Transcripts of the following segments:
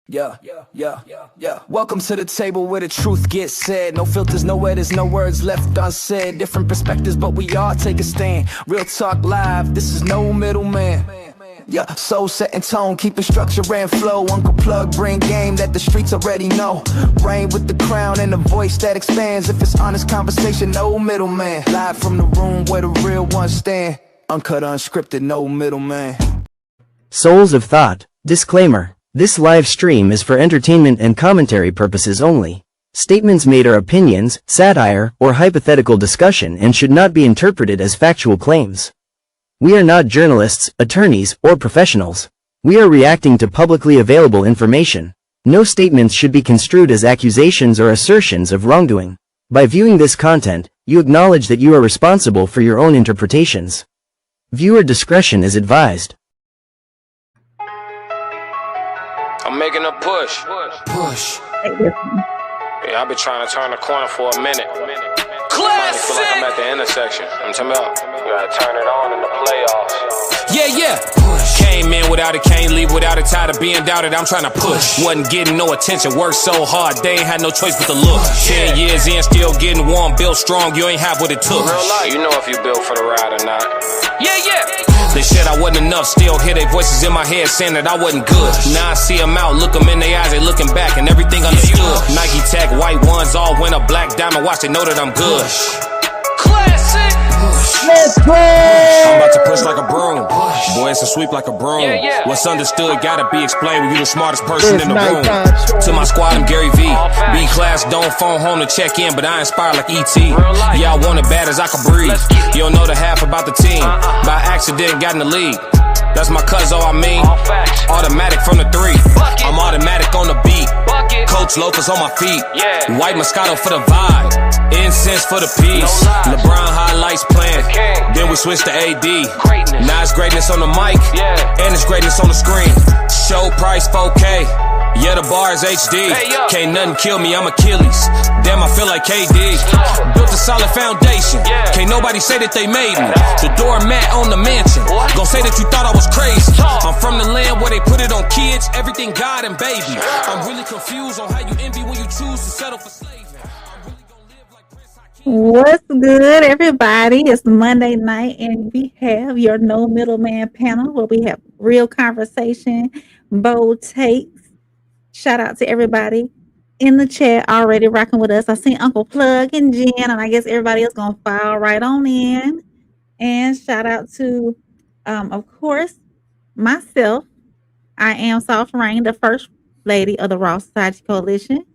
Yeah. Welcome to the table where the truth gets said. No filters, no edits, no words left unsaid. Different perspectives, but we all take a stand. Real talk live, this is no middleman. Yeah, soul setting tone, keeping structure and flow. Uncle Plug bring game that the streets already know. Reign with the crown and a voice that expands. If it's honest conversation, no middleman. Live from the room where the real ones stand. Uncut, unscripted, no middleman. Souls of Thought. Disclaimer. This live stream is for entertainment and commentary purposes only. Statements made are opinions, satire, or hypothetical discussion and should not be interpreted as factual claims. We are not journalists, attorneys, or professionals. We are reacting to publicly available information. No statements should be construed as accusations or assertions of wrongdoing. By viewing this content, you acknowledge that you are responsible for your own interpretations. Viewer discretion is advised. I'm making a push. Yeah, I've been trying to turn the corner for a minute. Classic. Feel like I'm at the intersection. I'm talking about, you gotta turn it on in the playoffs. Yeah. Came in without it, can't leave without it. Tired of being doubted, I'm trying to push. Wasn't getting no attention, worked so hard, they ain't had no choice but to look. 10 years in, still getting warm, built strong, you ain't have what it took. Real life, you know if you built for the ride or not. Yeah. They said I wasn't enough, still hear their voices in my head saying that I wasn't good. Now I see them out, look them in their eyes, they looking back and everything understood. Nike Tech, white ones, all winter, black diamond watch, they know that I'm good. Classic. I'm about to push like a broom. Boy, it's a sweep like a broom. What's understood gotta be explained when you the smartest person in the room. To my squad, I'm Gary V. B-class, don't phone home to check in, but I inspire like E.T. Yeah, I want it bad as I can breathe. You don't know the half about the team. By accident, got in the league. That's my cuz, all I mean. Automatic from the 3. I'm automatic on the beat. Coach Locust on my feet. White Moscato for the vibe. Incense for the peace. LeBron highlights playing. Then we switch to AD. Now it's greatness on the mic. And it's greatness on the screen. Show price 4K. Yeah, the bar is HD. Can't nothing kill me, I'm Achilles. Damn, I feel like KD. Built a solid foundation. Can't nobody say that they made me. The doormat on the mansion. Gon' say that you thought I was crazy. I'm from the land where they put it on kids, everything God and baby. I'm really confused on how you envy when you choose to settle for slavery. What's good, everybody? It's Monday night, and we have your No Middleman panel where we have real conversation, bold takes. Shout out to everybody in the chat already rocking with us. I seen Uncle Plug and Jen, and I guess everybody else gonna file right on in. And shout out to, of course, myself. I am Soft Rain, the first lady of the Raw Society Coalition.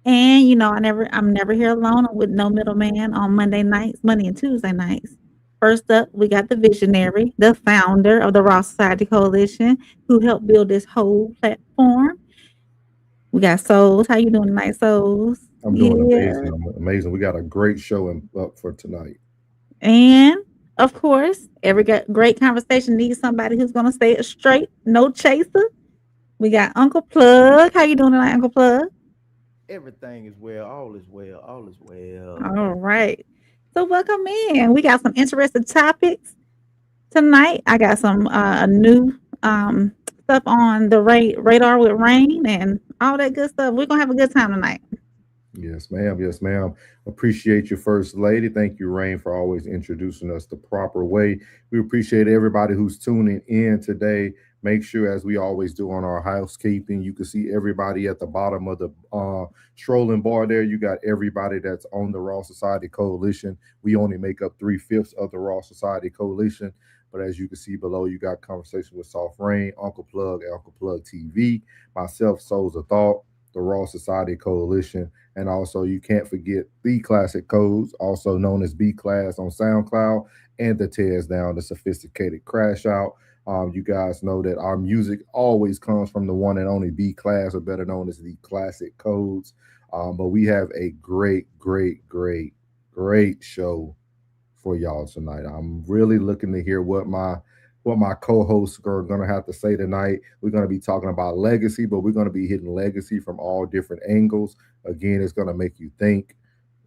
And you know, I'm never here alone. I'm with no middleman on Monday and Tuesday nights. First up, we got the visionary, the founder of the Raw Society Coalition, who helped build this whole platform. We got Souls. How you doing tonight, Souls? I'm doing amazing. I'm amazing. We got a great show up for tonight. And of course, every great conversation needs somebody who's gonna say it straight, no chaser. We got Uncle Plug. How you doing tonight, Uncle Plug? Everything is well. All is well. All is well. All right. So welcome in. We got some interesting topics tonight. I got some new stuff on the radar with Rain and all that good stuff. We're gonna have a good time tonight. Yes, ma'am. Yes, ma'am. Appreciate you, First Lady. Thank you, Rain, for always introducing us the proper way. We appreciate everybody who's tuning in today. Make sure, as we always do on our housekeeping, you can see everybody at the bottom of the strolling bar there. You got everybody that's on the Raw Society Coalition. We only make up 3/5 of the Raw Society Coalition. But as you can see below, you got conversation with Soft Rain, Uncle Plug, Uncle Plug TV, myself, Souls of Thought, the Raw Society Coalition, and also you can't forget the Classic Codes, also known as B Class on SoundCloud, and the Tears Down, the Sophisticated Crash Out. You guys know that our music always comes from the one and only B Class, or better known as the Classic Codes. But we have a great show for y'all tonight. I'm really looking to hear what my co-hosts are going to have to say tonight. We're going to be talking about legacy, but we're going to be hitting legacy from all different angles. Again, it's going to make you think.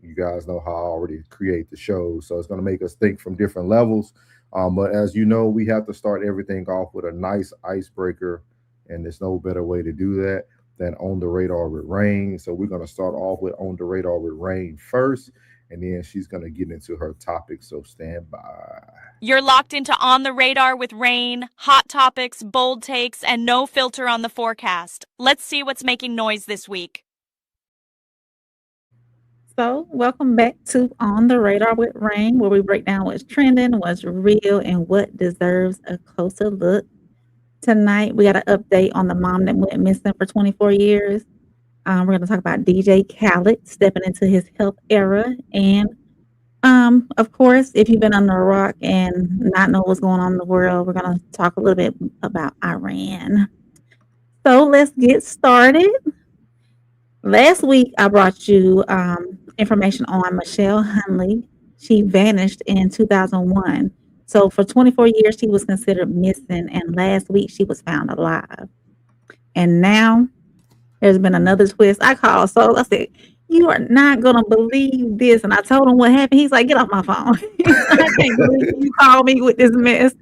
You guys know how I already create the show, so it's going to make us think from different levels. But as you know, we have to start everything off with a nice icebreaker, and there's no better way to do that than On the Radar with Rain. So we're going to start off with On the Radar with Rain first, and then she's going to get into her topic. So stand by. You're locked into On the Radar with Rain, hot topics, bold takes, and no filter on the forecast. Let's see what's making noise this week. So, welcome back to On the Radar with Rain, where we break down what's trending, what's real, and what deserves a closer look. Tonight, we got an update on the mom that went missing for 24 years. We're going to talk about DJ Khaled stepping into his health era. And, of course, if you've been under a rock and not know what's going on in the world, we're going to talk a little bit about Iran. So, let's get started. Last week, I brought you information on Michelle Hunley. She vanished in 2001. So for 24 years, she was considered missing. And last week, she was found alive. And now there's been another twist. I called Soul. I said, you are not going to believe this. And I told him what happened. He's like, get off my phone. I can't believe you called me with this mess.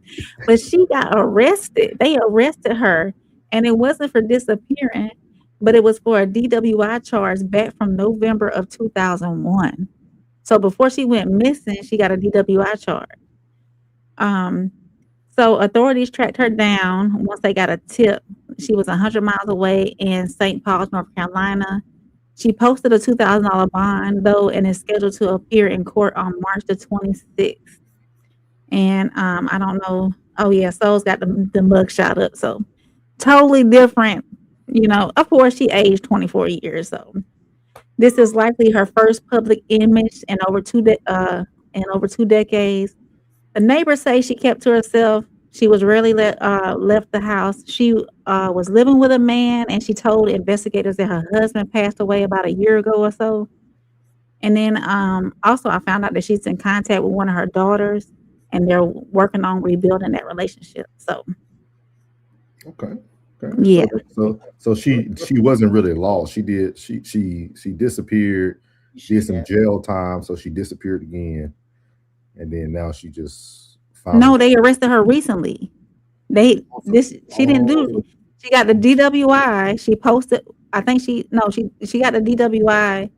But she got arrested. They arrested her. And it wasn't for disappearing, but it was for a DWI charge back from November of 2001. So before she went missing, she got a DWI charge. So authorities tracked her down once they got a tip. She was 100 miles away in St. Paul, North Carolina. She posted a $2,000 bond, though, and is scheduled to appear in court on March the 26th. And I don't know. Oh, yeah, Soul's got the mug shot up. So totally different. You know, of course, she aged 24 years. So this is likely her first public image in over two decades. The neighbors say she kept to herself. She was rarely left the house. She was living with a man, and she told investigators that her husband passed away about a year ago or so. And then also I found out that she's in contact with one of her daughters, and they're working on rebuilding that relationship. So, Okay. yeah. So she wasn't really lost. She disappeared, did some jail time, so she disappeared again, and then now she just found. No, they arrested her recently. She didn't do. She got the DWI. She posted. I think she got the DWI,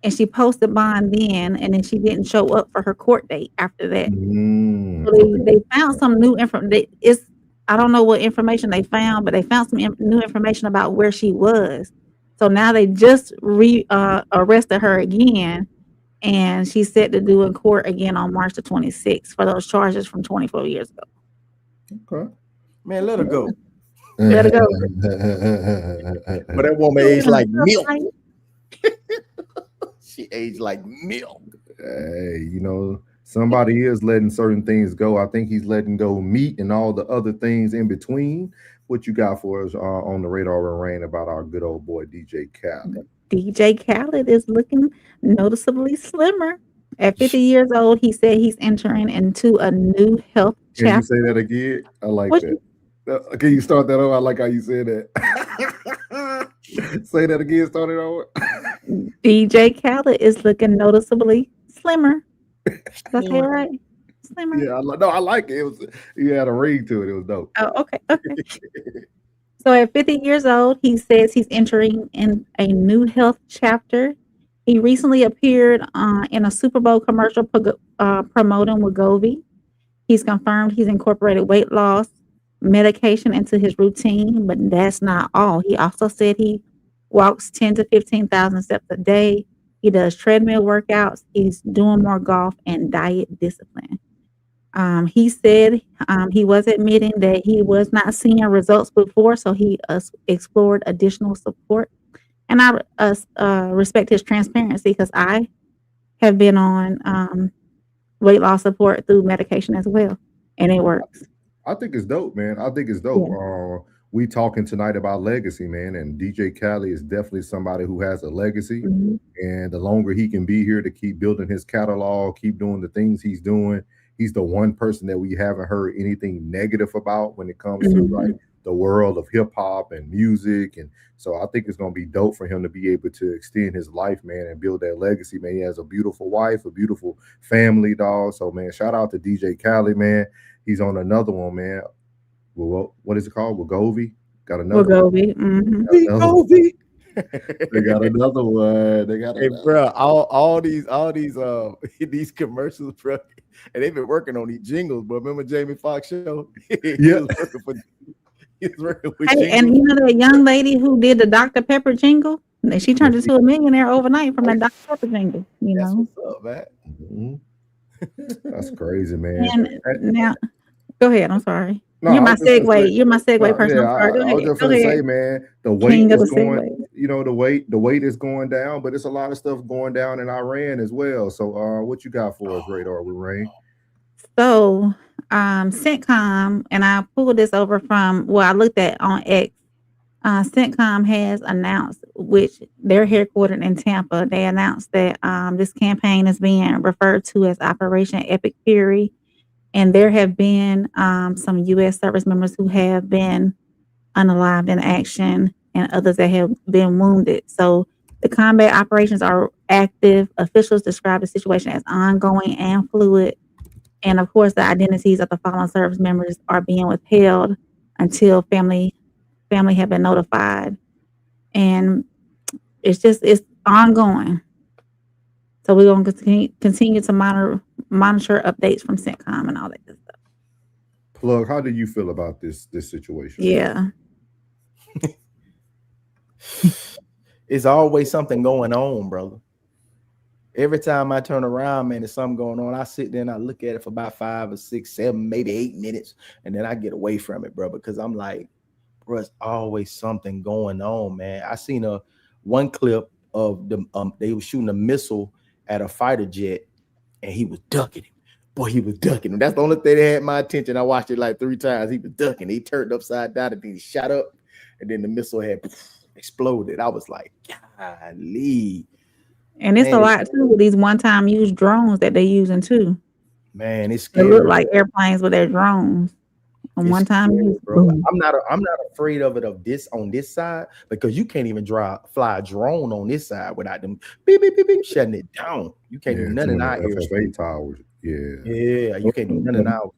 and she posted bond then, and then she didn't show up for her court date after that. So they found some new information. I don't know what information they found, but they found some new information about where she was. So now they just arrested her again, and she's set to do in court again on March the 26th for those charges from 24 years ago. Okay. Man, let her go. Let her go. But that woman aged like milk. She aged like milk. Hey, you know, somebody is letting certain things go. I think he's letting go meat and all the other things in between. What you got for us on the Radar and Rain about our good old boy DJ Khaled? DJ Khaled is looking noticeably slimmer. At 50 years old, he said he's entering into a new health chapter. Can you say that again? I like that. Can you start that over? I like how you said that. Say that again. Start it over. DJ Khaled is looking noticeably slimmer. Did I say it right? Slimmer. Yeah, I like it. You had a ring to it. It was dope. Oh, okay. So at 50 years old, he says he's entering in a new health chapter. He recently appeared in a Super Bowl commercial promoting Wegovy. He's confirmed he's incorporated weight loss medication into his routine, but that's not all. He also said he walks 10 to 15,000 steps a day. He does treadmill workouts. He's doing more golf and diet discipline. He said he was admitting that he was not seeing results before, so he explored additional support. And I respect his transparency because I have been on weight loss support through medication as well, and it works. I think it's dope, man. I think it's dope. Yeah. We talking tonight about legacy, man, and DJ Khaled is definitely somebody who has a legacy. Mm-hmm. And the longer he can be here to keep building his catalog, keep doing the things he's doing, he's the one person that we haven't heard anything negative about when it comes to like the world of hip hop and music. And so I think it's going to be dope for him to be able to extend his life, man, and build that legacy, man. He has a beautiful wife, a beautiful family, dog. So, man, shout out to DJ Khaled, man. He's on another one, man. Well, what is it called? Wegovy? Got another Wegovy. Wegovy. They got another one. They got another. Bro, all these these commercials, bro, and they've been working on these jingles. But remember Jamie Foxx show? He was working with Hey, and you know that young lady who did the Dr. Pepper jingle? She turned into a millionaire overnight from that Dr. Pepper jingle. You know, what's up, man. That's crazy, man. And now, go ahead. I'm sorry. No, you're my segue. You're my segue person. Yeah, I was just gonna say, man, the weight is going. You know, the weight is going down, but it's a lot of stuff going down in Iran as well. So, what you got for us, Radar with Rain? So, CENTCOM, and I pulled this over from I looked at on X. CENTCOM has announced, which they're headquartered in Tampa. They announced that this campaign is being referred to as Operation Epic Fury. And there have been some U.S. service members who have been unalived in action and others that have been wounded. So the combat operations are active. Officials describe the situation as ongoing and fluid. And of course, the identities of the fallen service members are being withheld until family have been notified. And it's ongoing. So we're going to continue to monitor updates from CENTCOM and all that good stuff. Plug, how do you feel about this situation? Yeah. It's always something going on, brother. Every time I turn around, man, there's something going on. I sit there and I look at it for about 5 or 6, 7, maybe 8 minutes, and then I get away from it, bro, because I'm like, bro, it's always something going on, man. I seen one clip of them. They were shooting a missile at a fighter jet, and he was ducking him. Boy, he was ducking him. That's the only thing that had my attention. I watched it like 3 times. He was ducking. He turned upside down and then he shot up, and then the missile had exploded. I was like, golly. And it's a lot too with these one-time use drones that they're using too. Man, it's scary. They look like airplanes with their drones. One time use, bro. I'm not afraid of it on this side, because you can't even fly a drone on this side without them beep, beep, beep, beep, shutting it down. You can't do none in our FFA towers. Yeah, you can't do none in our.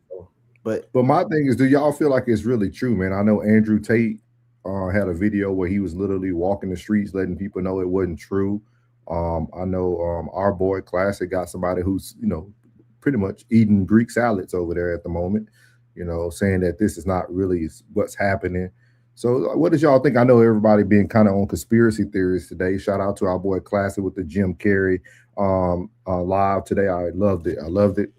But my thing is, do y'all feel like it's really true, man? I know Andrew Tate had a video where he was literally walking the streets, letting people know it wasn't true. I know our boy Classic got somebody who's, you know, pretty much eating Greek salads over there at the moment, you know, saying that this is not really what's happening. So what does y'all think? I know everybody being kind of on conspiracy theories today. Shout out to our boy Classic with the Jim Carrey live today. I loved it.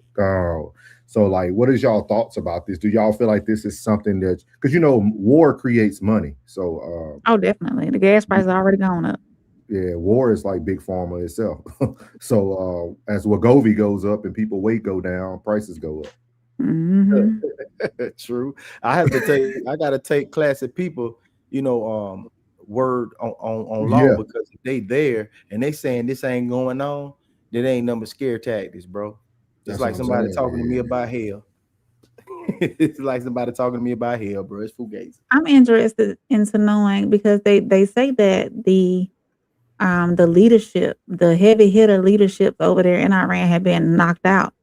So like, what is y'all thoughts about this? Do y'all feel like this is something that, because, you know, war creates money. So oh, definitely. The gas price is already gone up. Yeah, war is like big pharma itself. So as Wegovy goes up and people weight go down, prices go up. Mm-hmm. True. I gotta take Classic people, you know, word on law, because if they there and they saying this ain't going on, that ain't number scare tactics, bro. It's like somebody talking to me about hell. It's like somebody talking to me about hell, bro. It's fugazi. I'm interested into knowing, because they say that the leadership, the heavy hitter leadership over there in Iran have been knocked out.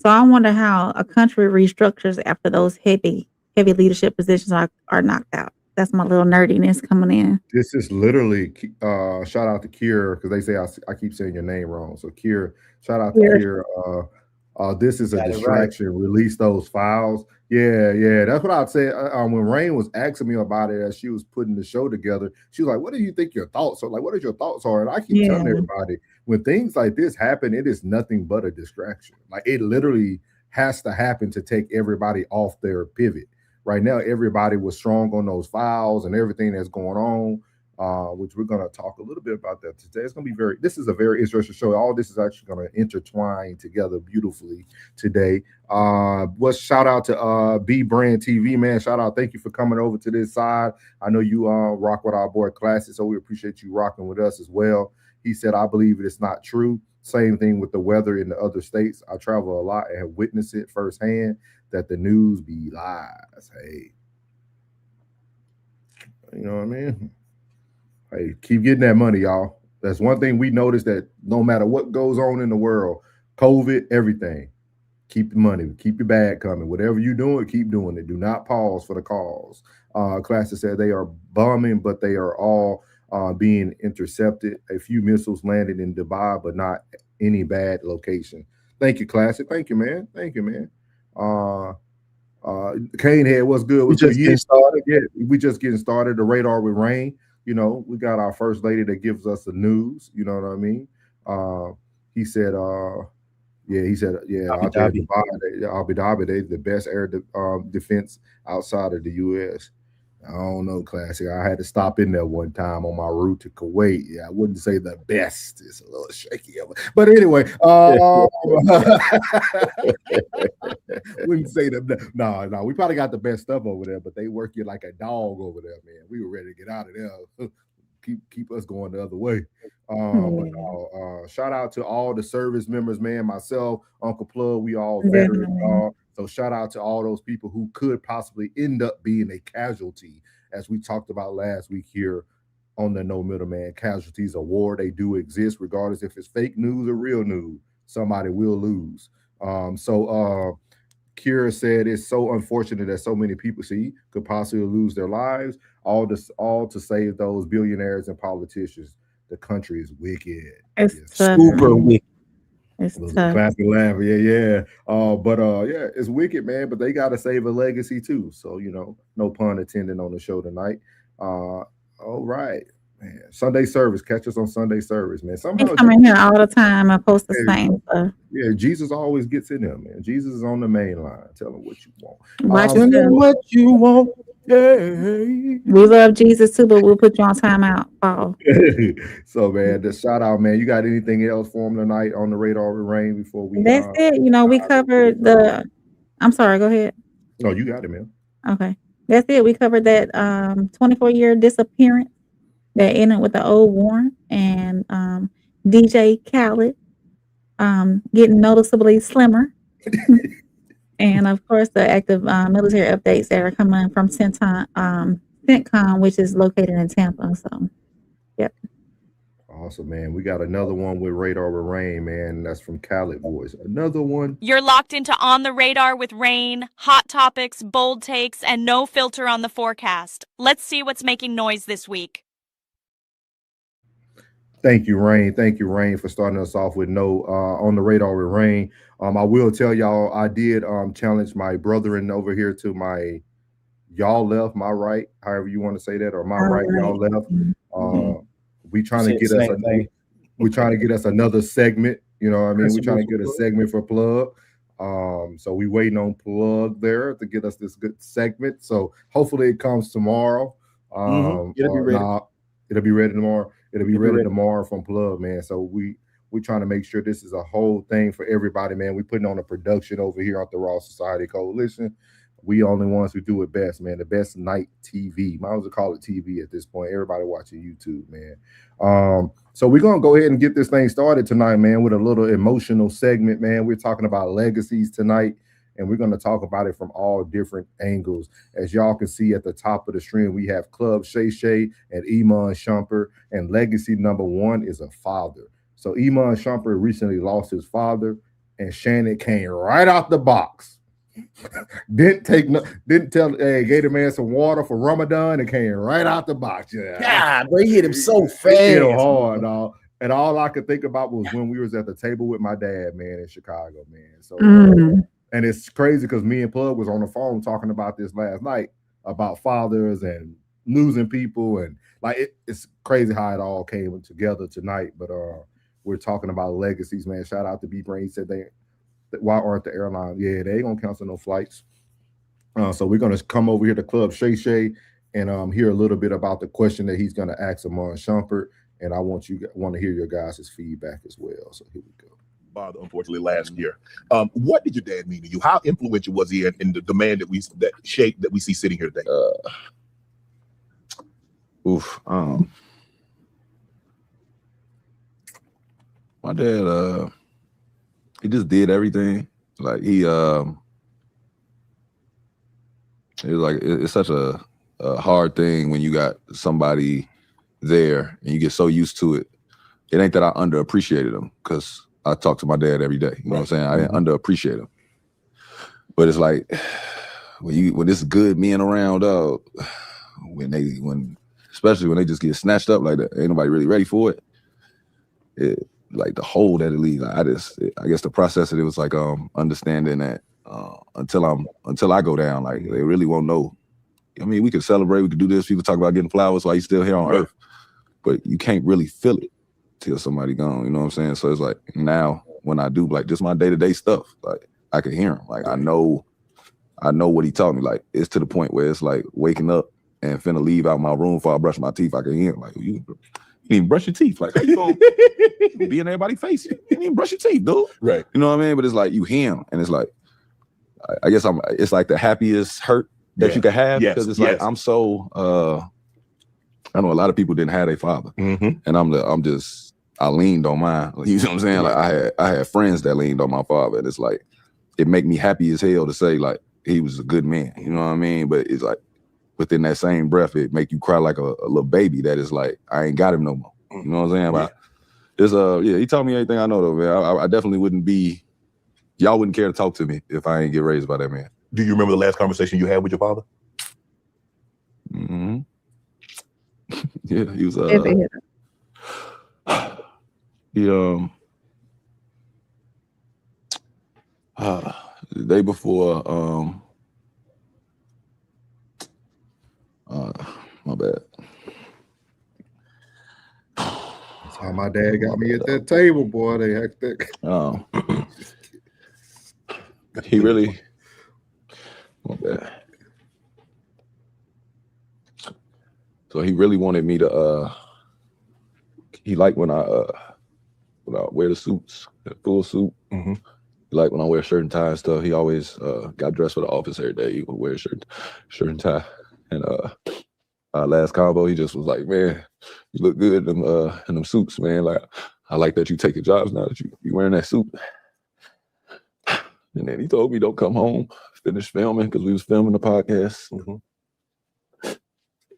So I wonder how a country restructures after those heavy leadership positions are knocked out. That's my little nerdiness coming in. This is literally shout out to Kier, because they say I keep saying your name wrong. So Kier, shout out to Kier. This is a distraction. Right. Release those files. Yeah. That's what I'd say. When Rain was asking me about it as she was putting the show together, she was like, "What do you think your thoughts are? Like, what is your thoughts are?" And I keep telling everybody, when things like this happen, it is nothing but a distraction. Like, it literally has to happen to take everybody off their pivot. Right now, everybody was strong on those files and everything that's going on. Which we're going to talk a little bit about that today. It's going to be this is a very interesting show. All this is actually going to intertwine together beautifully today. Shout out to B Brand TV, man. Shout out. Thank you for coming over to this side. I know you rock with our boy Classic, so we appreciate you rocking with us as well. He said, I believe it's not true. Same thing with the weather in the other states. I travel a lot and have witnessed it firsthand, that the news be lies. Hey, you know what I mean? Hey, keep getting that money, y'all. That's one thing we noticed, that no matter what goes on in the world, COVID, everything, Keep the money, keep your bag coming. Whatever you're doing, keep doing it. Do not pause for the cause. Classic said they are bombing, but they are all being intercepted. A few missiles landed in Dubai, but not any bad location. Thank you, Classic. Thank you, man. Thank you, man. Canehead, what's good? We just getting started. Yeah, we just getting started. The radar with Rain. You know, we got our first lady that gives us the news. You know what I mean? He said, Abu out there in Dubai, Abu Dhabi, they the best air defense outside of the U.S. I don't know, Classic. I had to stop in there one time on my route to Kuwait. Yeah, I wouldn't say the best. It's a little shaky. But anyway, wouldn't say that. No, we probably got the best stuff over there, but they work you like a dog over there, man. We were ready to get out of there. Keep us going the other way. Shout out to all the service members, man. Myself, Uncle Plug, we all veterans. So shout out to all those people who could possibly end up being a casualty, as we talked about last week here on the No Middleman Casualties Award. They do exist, regardless if it's fake news or real news. Somebody will lose. Kira said it's so unfortunate that so many people could possibly lose their lives. All to save those billionaires and politicians. The country is wicked. It's super wicked. It's tough. Classic laugh, yeah. It's wicked, man. But they gotta save a legacy too. So no pun intended on the show tonight. All right, man. Sunday service. Catch us on Sunday service, man. Somehow he's coming here all the time. I post the same stuff. Yeah, Jesus always gets in there, man. Jesus is on the main line. Tell him what you want. Tell him what you want. We love Jesus too, but we'll put you on timeout, Paul. So, man, the shout out, man. You got anything else for him tonight on the radar with Rain before we? That's it. We covered the. I'm sorry. Go ahead. No, you got it, man. Okay, that's it. We covered that 24-year disappearance that ended with the old warrant, and DJ Khaled getting noticeably slimmer. And of course, the active military updates that are coming from CENTCOM, which is located in Tampa. So, yep. Awesome, man. We got another one with Radar with Rain, man. That's from Khaled Voice. Another one. You're locked into On the Radar with Rain, hot topics, bold takes, and no filter on the forecast. Let's see what's making noise this week. Thank you, Rain. Thank you, Rain, for starting us off with On the Radar with Rain. I will tell y'all, I did challenge my brethren over here to my y'all left, my right, however you want to say that, or my right, y'all left. We trying to get us we're trying to get us another segment. You know what I mean? We're trying to get a segment for Plug. So we waiting on Plug there to get us this good segment. So hopefully it comes tomorrow. It'll be ready. It'll be ready tomorrow. It'll be ready tomorrow from Plug, man. So we're trying to make sure this is a whole thing for everybody, man. We're putting on a production over here at the Raw Society Coalition. We only ones who do it best, man. The best night TV. Might as well call it TV at this point. Everybody watching YouTube, man. So we're going to go ahead and get this thing started tonight, man, with a little emotional segment, man. We're talking about legacies tonight, and we're going to talk about it from all different angles. As y'all can see at the top of the stream, we have Club Shay Shay and Iman Shumpert, and legacy number one is a father. So Iman Shumpert recently lost his father, and Shannon came right out the box. Didn't tell, hey, gave the man some water for Ramadan and came right out the box. Yeah, they hit him so fast. Hit him hard, dog. And all I could think about was when we was at the table with my dad, man, in Chicago, man. So, and it's crazy because me and Plug was on the phone talking about this last night about fathers and losing people, and like it's crazy how it all came together tonight. But we're talking about legacies, man. Shout out to B-Brain. He said why aren't the airlines? Yeah, they ain't gonna cancel no flights. So we're gonna come over here to Club Shay Shay and hear a little bit about the question that he's gonna ask Iman Shumpert, and I want to hear your guys' feedback as well. So here we go. Father, unfortunately, last year. What did your dad mean to you? How influential was he in the man that we see sitting here today? My dad, he just did everything. Like it's such a hard thing when you got somebody there and you get so used to it. It ain't that I underappreciated him, because I talk to my dad every day. You know what I'm saying? I didn't underappreciate him. But it's like when it's good men around, especially when they just get snatched up like that, ain't nobody really ready for it. Like the hold that it leaves. I guess the process of it was like understanding that until I go down, like they really won't know. I mean, we could celebrate, we could do this. People talk about getting flowers while you're still here on Earth, but you can't really feel it till somebody gone. You know what I'm saying? So it's like now when I do like just my day-to-day stuff, like I can hear him. Like I know what he taught me. Like it's to the point where it's like waking up and finna leave out my room before I brush my teeth. I can hear him. Like you didn't even brush your teeth. Like how you gonna be in everybody's face? You didn't even brush your teeth, dude. Right. You know what I mean? But it's like you hear him, and it's like I guess it's like the happiest hurt that you can have, because it's like I'm so I know a lot of people didn't have their father, and I leaned on mine. You know what I'm saying? Like I had friends that leaned on my father, and it's like it make me happy as hell to say like he was a good man. You know what I mean? But it's like within that same breath, it make you cry like a little baby that is like I ain't got him no more. You know what I'm saying? But he taught me everything I know though, man. I definitely wouldn't be. Y'all wouldn't care to talk to me if I ain't get raised by that man. Do you remember the last conversation you had with your father? Mm-hmm. Yeah, he was the day before my bad. That's how my dad got me at that table, boy. They hectic. He really my bad. So he really wanted me to he liked when I wear the suits, the full suit. Mm-hmm. He liked when I wear shirt and tie and stuff. He always got dressed for the office every day. He would wear shirt and tie. And last combo, he just was like, man, you look good in them suits, man. Like I like that you taking jobs now that you wearing that suit. And then he told me don't come home, finish filming, because we was filming the podcast. Mm-hmm.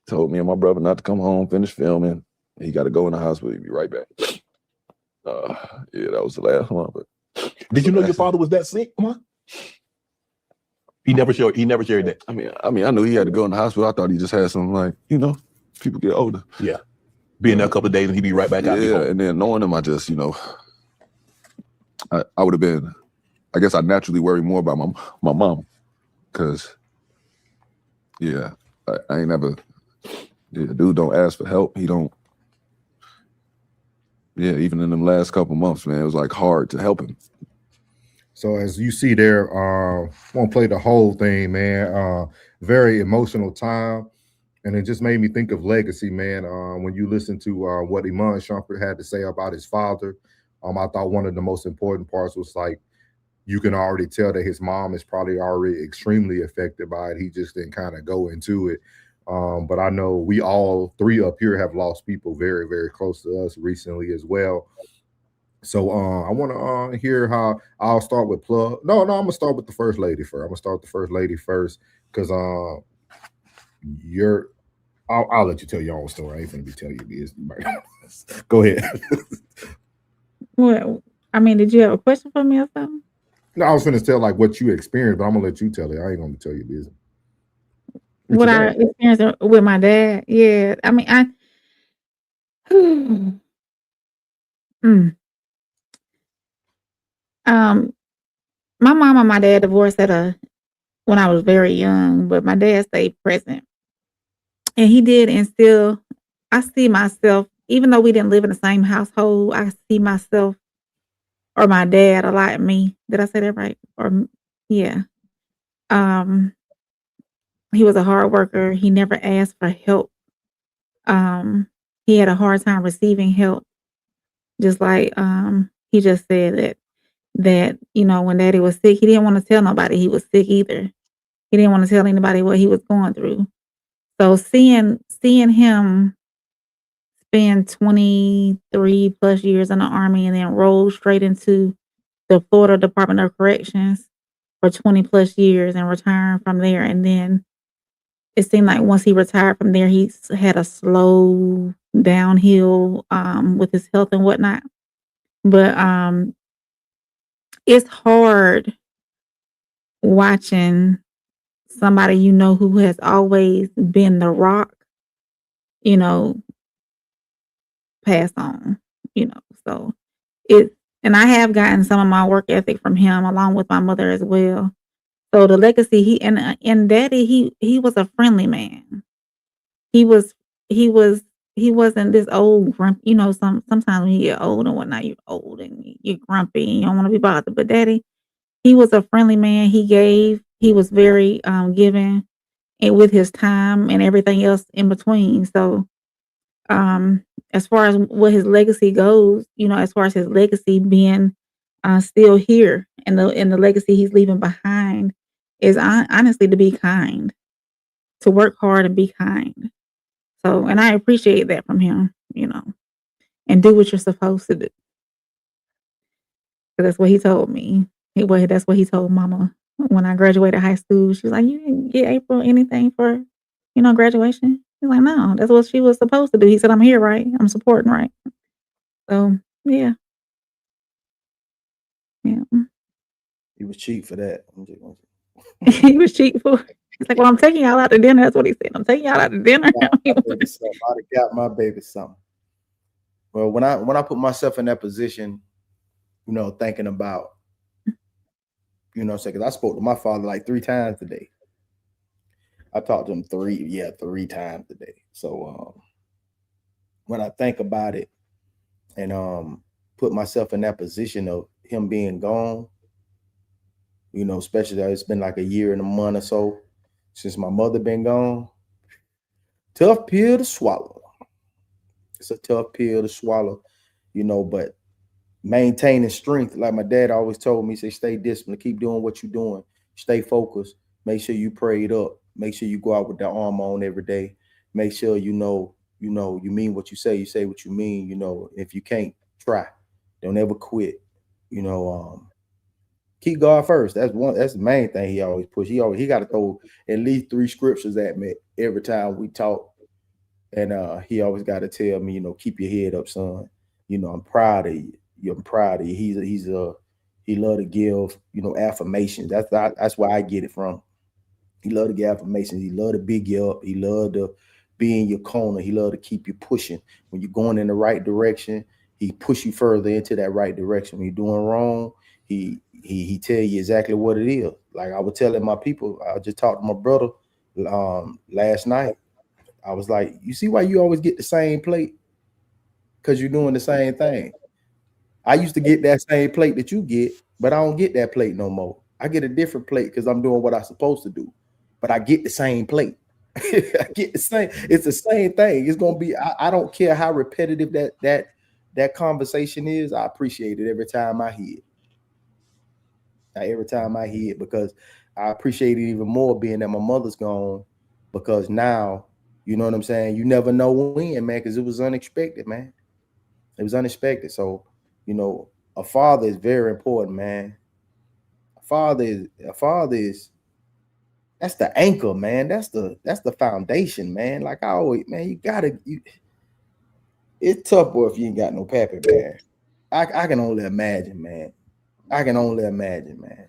Told me and my brother not to come home, finish filming. He got to go in the hospital. He'll be right back. That was the last one. But did you know your father was that sick? Come on. He never shared that. I mean, I knew he had to go in the hospital. I thought he just had some, like, people get older. Yeah. Being there a couple of days and he'd be right back out. Yeah, and then knowing him, I just, I would have been, I guess I naturally worry more about my mom. Because, I ain't never, dude don't ask for help. He don't, even in them last couple months, man, it was like hard to help him. So as you see there, won't play the whole thing, man. Very emotional time. And it just made me think of legacy, man. When you listen to what Iman Shumpert had to say about his father, I thought one of the most important parts was like, you can already tell that his mom is probably already extremely affected by it. He just didn't kind of go into it. But I know we all three up here have lost people very, very close to us recently as well. So I want to hear how I'll start with Plug. No, I'm gonna start with the first lady first. I'm gonna start with the first lady first because I'll let you tell your own story. I ain't gonna be telling you business. Go ahead. Well, I mean, did you have a question for me or something? No, I was gonna tell like what you experienced, but I'm gonna let you tell it. I ain't gonna tell you business. What I experienced with my dad, yeah. I mean, my mom and my dad divorced when I was very young, but my dad stayed present, and he did instill. I see myself, even though we didn't live in the same household, I see myself or my dad a lot in me. Did I say that right? Yeah. He was a hard worker. He never asked for help. He had a hard time receiving help. Just like he just said that when Daddy was sick, he didn't want to tell nobody he was sick either. He didn't want to tell anybody what he was going through. So seeing him spend 23 plus years in the Army and then roll straight into the Florida Department of Corrections for 20 plus years and retiring from there, and then it seemed like once he retired from there, he had a slow downhill with his health and whatnot. But it's hard watching somebody you know who has always been the rock, you know, pass on, you know. So and I have gotten some of my work ethic from him along with my mother as well. So the legacy and daddy, he was a friendly man. He was he was he wasn't this old grump, you know, sometimes when you get old and whatnot, you're old and you're grumpy and you don't want to be bothered. But daddy, he was a friendly man. He was very giving and with his time and everything else in between. So as far as what his legacy goes, you know, as far as his legacy being still here and the legacy he's leaving behind is honestly to be kind, to work hard and be kind. So, and I appreciate that from him, you know, and do what you're supposed to do. 'Cause that's what he told me. That's what he told mama when I graduated high school. She was like, "You didn't get April anything for, you know, graduation?" He's like, "No, that's what she was supposed to do." He said, "I'm here, right? I'm supporting, right?" So, yeah. Yeah. He was cheap for that. He was cheap for he's like, "Well, I'm taking y'all out to dinner." That's what he said. "I'm taking y'all out to dinner." I'd have got my baby something. Well, when I put myself in that position, you know, thinking about, you know, because I spoke to my father like 3 times today. I talked to him 3 times today. So when I think about it and put myself in that position of him being gone, you know, especially that it's been like a year and a month or so since my mother been gone. Tough pill to swallow. It's a tough pill to swallow, you know, but maintaining strength, like my dad always told me, say, stay disciplined, keep doing what you're doing, stay focused, make sure you prayed up, make sure you go out with that armor on every day, make sure you mean what you say what you mean, you know, if you can't, try, don't ever quit, you know, keep God first. That's the main thing he always push. He got to throw at least 3 scriptures at me every time we talk. And he always got to tell me, you know, keep your head up, son. You know, I'm proud of you. I'm proud of you. He love to give, you know, affirmations. That's where I get it from. He love to give affirmations. He love to big you up. He love to be in your corner. He love to keep you pushing. When you're going in the right direction, he push you further into that right direction. When you're doing wrong, he tell you exactly what it is. Like I was telling my people, I just talked to my brother last night. I was like, you see why you always get the same plate? Because you're doing the same thing. I used to get that same plate that you get, but I don't get that plate no more. I get a different plate because I'm doing what I'm supposed to do. But I get the same plate. I get the same. It's the same thing. It's gonna be. I don't care how repetitive that conversation is. I appreciate it every time I hear it. Every time I hear it, because I appreciate it even more being that my mother's gone. Because now, you know what I'm saying? You never know when, man, because it was unexpected, man. It was unexpected. So, you know, a father is very important, man. A father is that's the anchor, man. That's the foundation, man. Like I always, man, it's tough, boy, if you ain't got no pappy, man. I can only imagine, man. I can only imagine, man.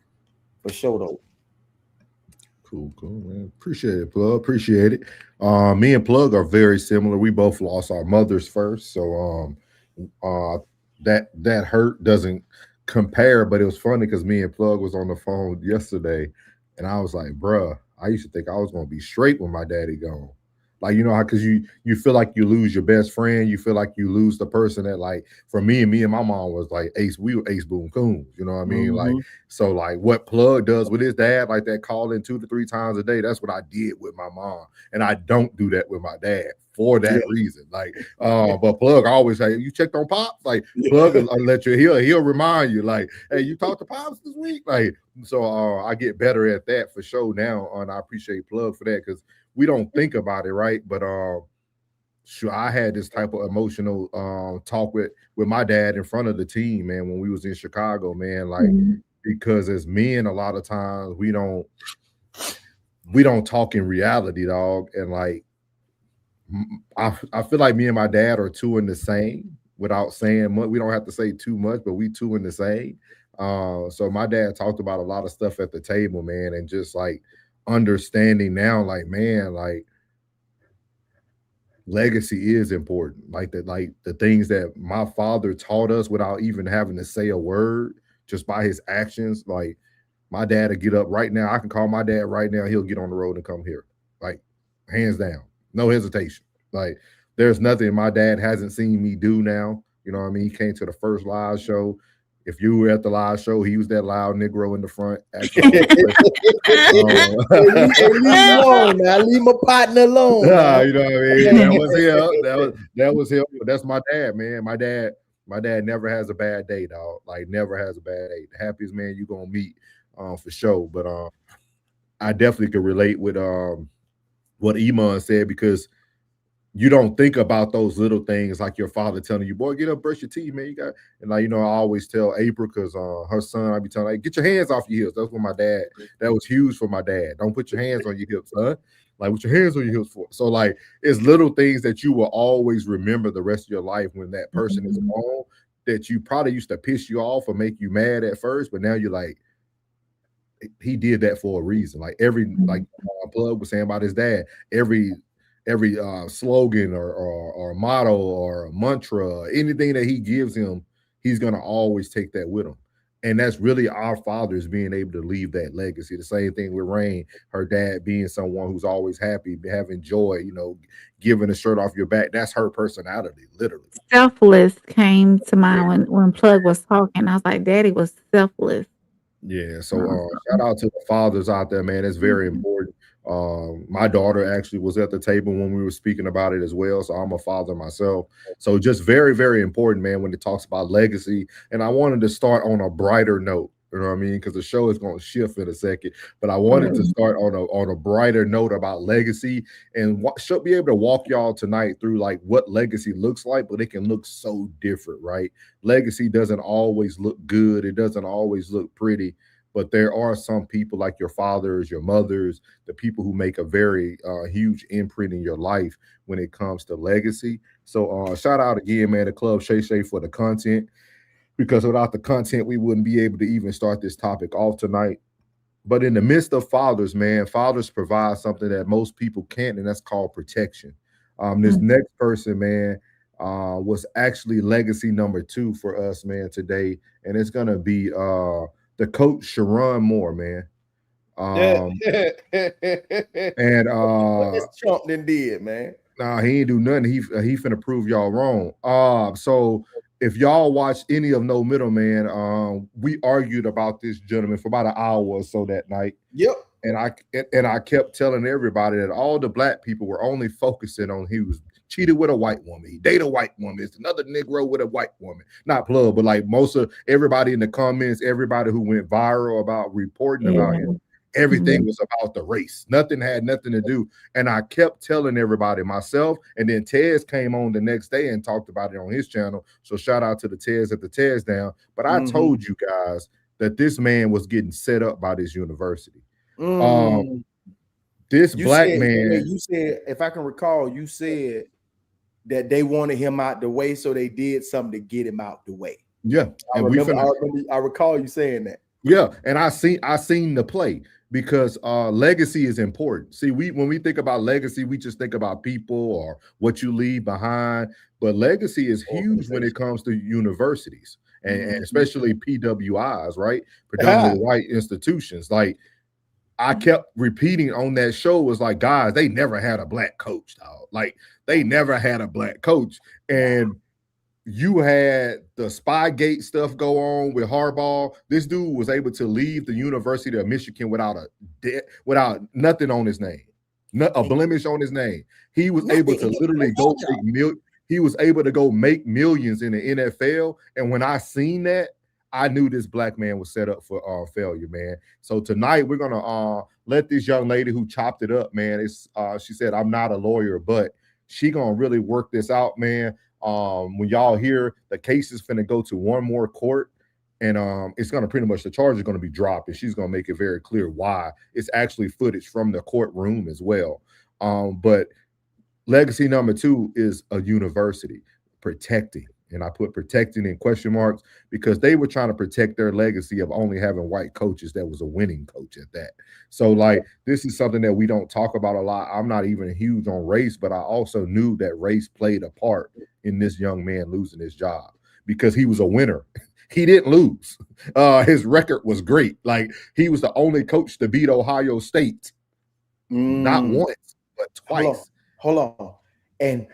For sure though. Cool, man. Appreciate it, Plug. Appreciate it. Me and Plug are very similar. We both lost our mothers first, so that hurt doesn't compare. But it was funny because me and Plug was on the phone yesterday, and I was like, "Bruh, I used to think I was gonna be straight when my daddy gone." Like, you know how, because you feel like you lose your best friend, you feel like you lose the person that, like, for me and my mom was like we were ace boom coons, you know what I mean? Like, so like what Plug does with his dad, like that calling 2 to 3 times a day, that's what I did with my mom. And I don't do that with my dad for that reason. Like, but Plug always say, "You checked on Pops?" Like, Plug will let you, he'll remind you, like, "Hey, you talked to Pops this week?" Like, so I get better at that for sure now, and I appreciate Plug for that, because we don't think about it, right? But sure, I had this type of emotional talk with my dad in front of the team, man, when we was in Chicago, man. Like, because as men, a lot of times we don't talk in reality, dog. And like, I feel like me and my dad are two in the same without saying much. We don't have to say too much, but we two in the same. So my dad talked about a lot of stuff at the table, man, and just like understanding now, like, man, like legacy is important. Like the things that my father taught us without even having to say a word, just by his actions. Like my dad will get up right now. I can call my dad right now. He'll get on the road and come here. Like hands down, no hesitation. Like there's nothing my dad hasn't seen me do now. You know what I mean? He came to the first live show. If you were at the live show, he was that loud Negro in the front. Leave me alone now. Leave my partner alone. You know what I mean? That was him. That was him. But that's my dad, man. My dad never has a bad day, dog. Like never has a bad day. The happiest man you gonna meet, for sure. But I definitely could relate with what Iman said, because you don't think about those little things, like your father telling you, boy, get up, brush your teeth, man. You got, and like, you know, I always tell April, because her son, I be telling, like, get your hands off your hips. That's what my dad, that was huge for my dad. Don't put your hands on your hips, son. Like, with your hands on your hips for. So, like, it's little things that you will always remember the rest of your life when that person is gone, that you probably used to piss you off or make you mad at first, but now you're like, he did that for a reason. Like like Plug was saying about his dad, every slogan or motto or mantra, anything that he gives him, he's going to always take that with him. And that's really our fathers being able to leave that legacy. The same thing with Rain, her dad being someone who's always happy, having joy, you know, giving a shirt off your back. That's her personality, literally. Selfless came to mind when Plug was talking. I was like, Daddy was selfless. Yeah, so shout out to the fathers out there, man. It's very important. My daughter actually was at the table when we were speaking about it as well. So I'm a father myself. So just very, very important, man, when it talks about legacy. And I wanted to start on a brighter note. You know what I mean? Because the show is going to shift in a second. But I wanted to start on a brighter note about legacy, and should be able to walk y'all tonight through like what legacy looks like, but it can look so different, right? Legacy doesn't always look good. It doesn't always look pretty. But there are some people like your fathers, your mothers, the people who make a very huge imprint in your life when it comes to legacy. So shout out again, man, to Club Shay Shay for the content, because without the content, we wouldn't be able to even start this topic off tonight. But in the midst of fathers, man, fathers provide something that most people can't, and that's called protection. This next person, man, was actually legacy number 2 for us, man, today. And it's going to be the coach, Sherrone Moore, man. And what Trump then did, man. Nah, he ain't do nothing. He finna prove y'all wrong. So if y'all watch any of No Middleman, we argued about this gentleman for about an hour or so that night. Yep. And I kept telling everybody that all the black people were only focusing on he was cheated with a white woman. He dated a white woman. It's another Negro with a white woman. Not Plug, but like most of everybody in the comments, everybody who went viral about reporting about him, everything was about the race. Nothing had nothing to do. And I kept telling everybody, myself, and then Tez came on the next day and talked about it on his channel. So shout out to the Tez at the Tez Down. But I told you guys that this man was getting set up by this university. This black man, you said, if I can recall, you said that they wanted him out the way, so they did something to get him out the way. Yeah, and I recall you saying that. Yeah, and I seen the play, because legacy is important. See, when we think about legacy, we just think about people or what you leave behind, but legacy is huge when it comes to universities and especially PWIs, right? Predominantly white institutions. Like I kept repeating on that show, was like, guys, they never had a black coach, dog. Like they never had a black coach. And you had the Spygate stuff go on with Harbaugh. This dude was able to leave the University of Michigan without nothing on his name, a blemish on his name. He was able to literally make millions in the NFL. And when I seen that, I knew this black man was set up for failure, man. So tonight we're gonna let this young lady who chopped it up, man. She said, I'm not a lawyer, but she gonna really work this out, man. When y'all hear the case is finna go to one more court, and it's gonna pretty much, the charge is gonna be dropped, and she's gonna make it very clear why. It's actually footage from the courtroom as well. But legacy number 2 is a university protecting. And I put protecting in question marks because they were trying to protect their legacy of only having white coaches that was a winning coach at that. So like, this is something that we don't talk about a lot. I'm not even huge on race, but I also knew that race played a part in this young man losing his job because he was a winner. He didn't lose. His record was great. Like, he was the only coach to beat Ohio State. Not once, but twice. Hold on. And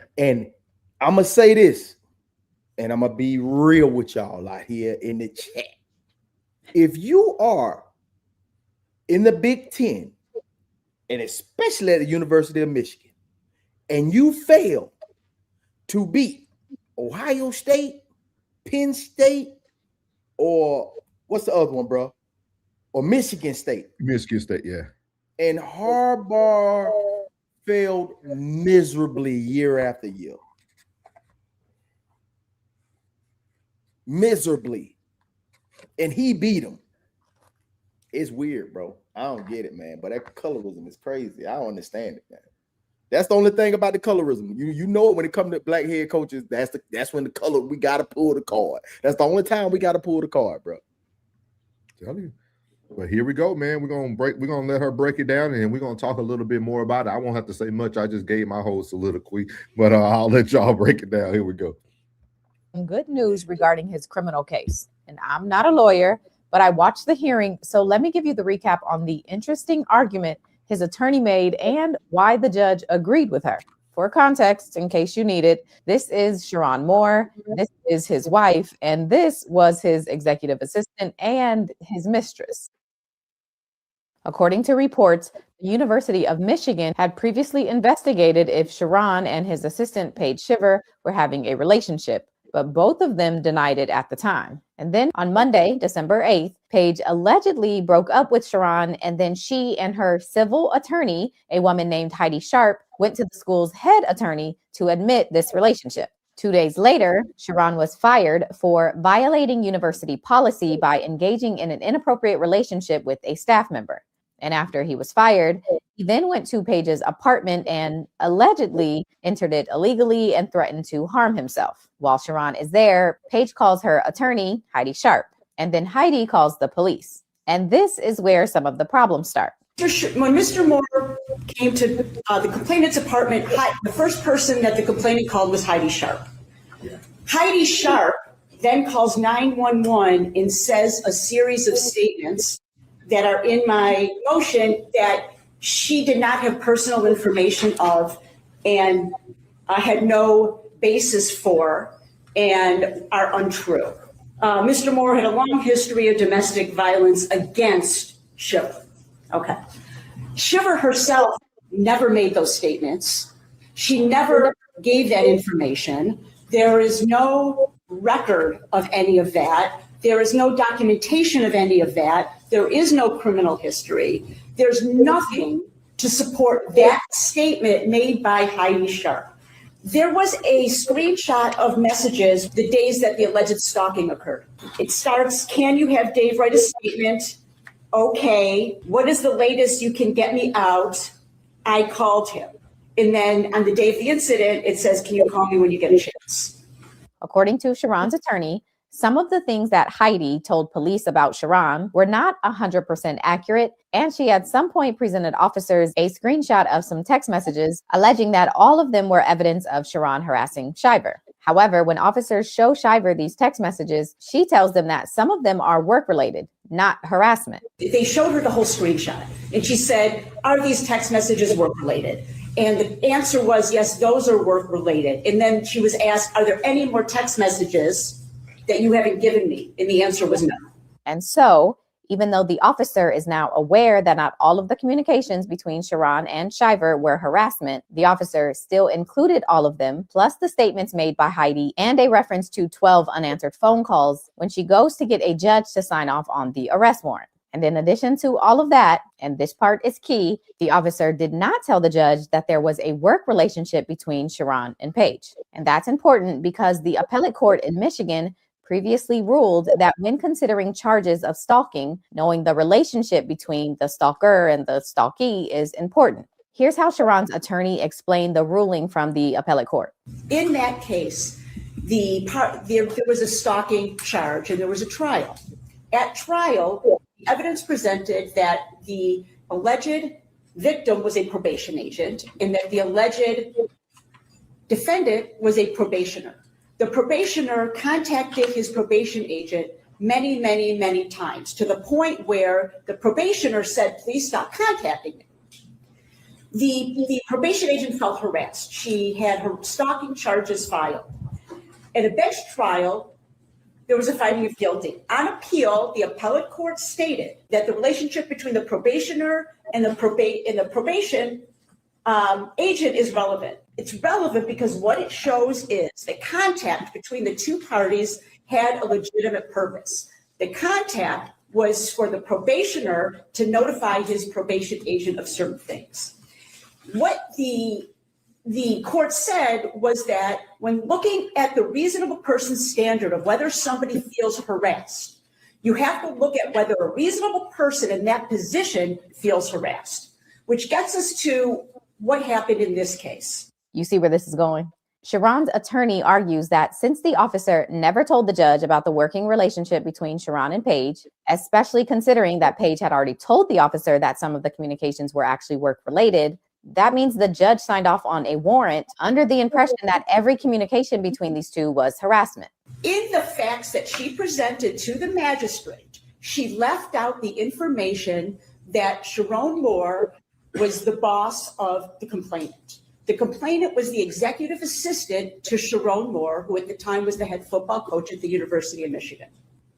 I'm going to say this, and I'm going to be real with y'all out here in the chat. If you are in the Big Ten, and especially at the University of Michigan, and you fail to beat Ohio State, Penn State, or what's the other one, bro? Or Michigan State. Michigan State, yeah. And Harbaugh failed miserably year after year. Miserably. And he beat him. It's weird, bro. I don't get it, man. But that colorism is crazy. I don't understand it, man. That's the only thing about the colorism. You know it when it comes to black head coaches. That's when the color, we gotta pull the card. That's the only time we gotta pull the card, bro. Tell you. But here we go, man. We're gonna let her break it down, and we're gonna talk a little bit more about it. I won't have to say much. I just gave my whole soliloquy, but I'll let y'all break it down. Here we go. Good news regarding his criminal case. And I'm not a lawyer, but I watched the hearing. So let me give you the recap on the interesting argument his attorney made and why the judge agreed with her. For context, in case you need it, this is Sherrone Moore, this is his wife, and this was his executive assistant and his mistress. According to reports, the University of Michigan had previously investigated if Sherrone and his assistant Paige Shiver were having a relationship, but both of them denied it at the time. And then on Monday, December 8th, Paige allegedly broke up with Sherrone, and then she and her civil attorney, a woman named Heidi Sharp, went to the school's head attorney to admit this relationship. 2 days later, Sherrone was fired for violating university policy by engaging in an inappropriate relationship with a staff member. And after he was fired, he then went to Paige's apartment and allegedly entered it illegally and threatened to harm himself. While Sherrone is there, Paige calls her attorney, Heidi Sharp, and then Heidi calls the police. And this is where some of the problems start. When Mr. Moore came to the complainant's apartment, the first person that the complainant called was Heidi Sharp. Yeah. Heidi Sharp then calls 911 and says a series of statements that are in my motion that she did not have personal information of and had no basis for and are untrue. Mr. Moore had a long history of domestic violence against Shiver. Okay. Shiver herself never made those statements. She never gave that information. There is no record of any of that. There is no documentation of any of that. There is no criminal history. There's nothing to support that statement made by Heidi Sharp. There was a screenshot of messages the days that the alleged stalking occurred. It starts, can you have Dave write a statement? Okay, what is the latest you can get me out? I called him. And then on the day of the incident, it says, can you call me when you get a chance? According to Sherrone's attorney, some of the things that Heidi told police about Sherrone were not 100% accurate, and she at some point presented officers a screenshot of some text messages alleging that all of them were evidence of Sherrone harassing Shiver. However, when officers show Shiver these text messages, she tells them that some of them are work-related, not harassment. They showed her the whole screenshot, and she said, are these text messages work-related? And the answer was, yes, those are work-related. And then she was asked, are there any more text messages that you haven't given me? And the answer was no. And so, even though the officer is now aware that not all of the communications between Sherrone and Shiver were harassment, the officer still included all of them, plus the statements made by Heidi and a reference to 12 unanswered phone calls when she goes to get a judge to sign off on the arrest warrant. And in addition to all of that, and this part is key, the officer did not tell the judge that there was a work relationship between Sherrone and Paige. And that's important because the appellate court in Michigan previously ruled that when considering charges of stalking, knowing the relationship between the stalker and the stalkee is important. Here's how Sherrone's attorney explained the ruling from the appellate court. In that case, there was a stalking charge and there was a trial. At trial, the evidence presented that the alleged victim was a probation agent and that the alleged defendant was a probationer. The probationer contacted his probation agent many, many, many times, to the point where the probationer said, please stop contacting me. The probation agent felt harassed. She had her stalking charges filed. At a bench trial, there was a finding of guilty. On appeal, the appellate court stated that the relationship between the probationer and the probation agent is relevant. It's relevant because what it shows is that contact between the two parties had a legitimate purpose. The contact was for the probationer to notify his probation agent of certain things. What the court said was that when looking at the reasonable person standard of whether somebody feels harassed, you have to look at whether a reasonable person in that position feels harassed, which gets us to what happened in this case. You see where this is going? Sherrone's attorney argues that since the officer never told the judge about the working relationship between Sherrone and Paige, especially considering that Paige had already told the officer that some of the communications were actually work-related, that means the judge signed off on a warrant under the impression that every communication between these two was harassment. In the facts that she presented to the magistrate, she left out the information that Sherrone Moore was the boss of the complainant. The complainant was the executive assistant to Sherrone Moore, who at the time was the head football coach at the University of Michigan.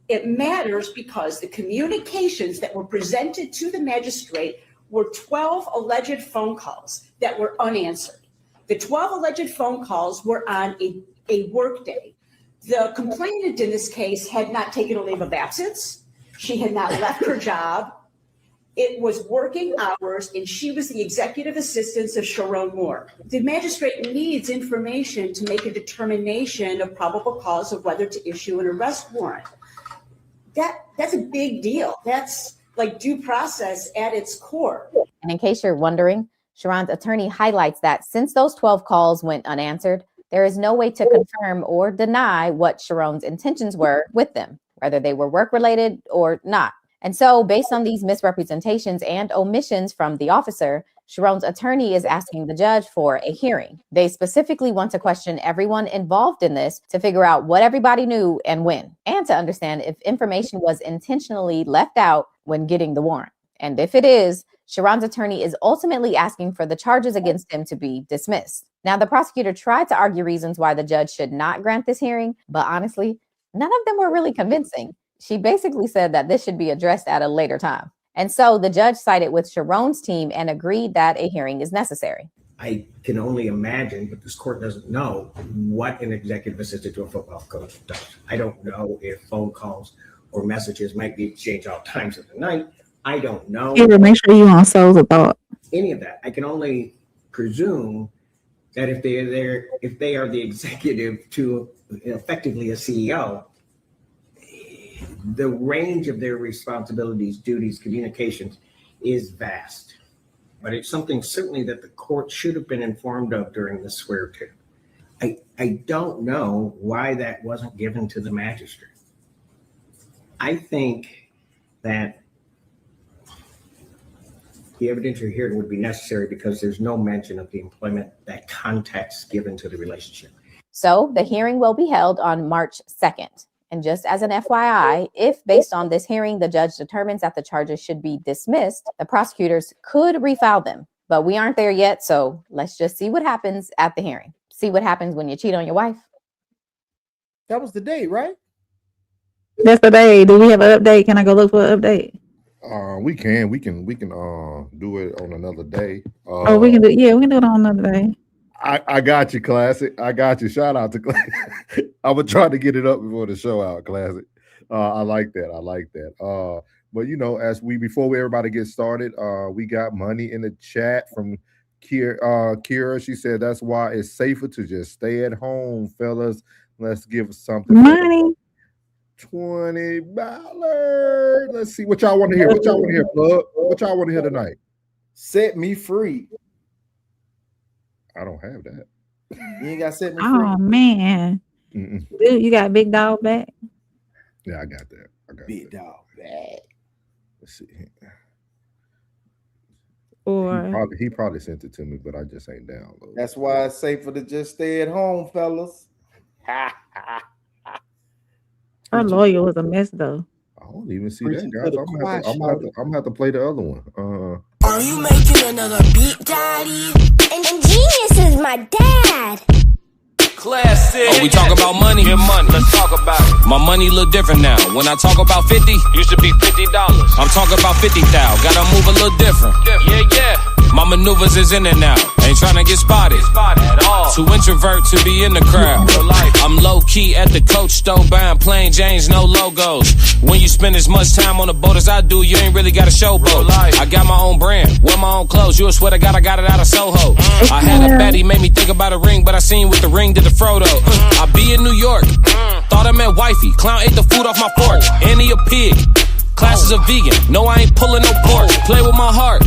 It matters because the communications that were presented to the magistrate were 12 alleged phone calls that were unanswered. The 12 alleged phone calls were on a work day. The complainant in this case had not taken a leave of absence. She had not left her job. It was working hours, and she was the executive assistant of Sherrone Moore. The magistrate needs information to make a determination of probable cause of whether to issue an arrest warrant. That's a big deal. That's like due process at its core. And in case you're wondering, Sherrone's attorney highlights that since those 12 calls went unanswered, there is no way to confirm or deny what Sherrone's intentions were with them, whether they were work-related or not. And so based on these misrepresentations and omissions from the officer, Sherrone's attorney is asking the judge for a hearing. They specifically want to question everyone involved in this to figure out what everybody knew and when, and to understand if information was intentionally left out when getting the warrant. And if it is, Sherrone's attorney is ultimately asking for the charges against him to be dismissed. Now, the prosecutor tried to argue reasons why the judge should not grant this hearing, but honestly, none of them were really convincing. She basically said that this should be addressed at a later time. And so the judge sided with Sherrone's team and agreed that a hearing is necessary. I can only imagine, but this court doesn't know what an executive assistant to a football coach does. I don't know if phone calls or messages might be exchanged all times of the night. I don't know. Make sure you on Souls of Thought. Any of that. I can only presume that if they are the executive to effectively a CEO, the range of their responsibilities, duties, communications is vast. But it's something certainly that the court should have been informed of during the swear-to. I don't know why that wasn't given to the magistrate. I think that the evidentiary hearing would be necessary because there's no mention of the employment, that context given to the relationship. So the hearing will be held on March 2nd. And just as an FYI, if based on this hearing, the judge determines that the charges should be dismissed, the prosecutors could refile them. But we aren't there yet, so let's just see what happens at the hearing. See what happens when you cheat on your wife. That was the day, right? That's the day. Do we have an update? Can I go look for an update? We can do it on another day. We can do it on another day. I got you, Classic. I got you. Shout out to Classic. I would try to get it up before the show out, Classic. I like that. But before everybody gets started, we got money in the chat from Kira. She said that's why it's safer to just stay at home, fellas. Let's give something. Money. $20. Let's see what y'all want to hear. What y'all want to hear, Plug? What y'all want to hear tonight? Set me free. I don't have that. You ain't got set me free. Oh man. Dude, you got big dog back? Yeah, I got that. I got big dog back. Let's see. Or he probably sent it to me, but I just ain't downloaded. That's why it's safer to just stay at home, fellas. her lawyer was a mess, though. I don't even see that, guys. I'm gonna have to play the other one. Are you making another beat, daddy? And Genius is my dad. Classic. Oh, we talk about money? Get money. Let's talk about it. My money look different now. When I talk about 50, used to be $50. I'm talking about 50,000. Gotta move a little different. Yeah. My maneuvers is in and out. Ain't trying to get spotted at all. Too introvert to be in the crowd. I'm low key at the coach store buying plain Janes, no logos. When you spend as much time on the boat as I do, you ain't really got a showboat. I got my own brand, wear my own clothes. You would swear to God I got it out of Soho. I had a baddie, made me think about a ring, but I seen with the ring did the Frodo. I be in New York, thought I met wifey. Clown ate the food off my fork, and he a pig. Classes are vegan, no I ain't pulling no pork. Play with my heart,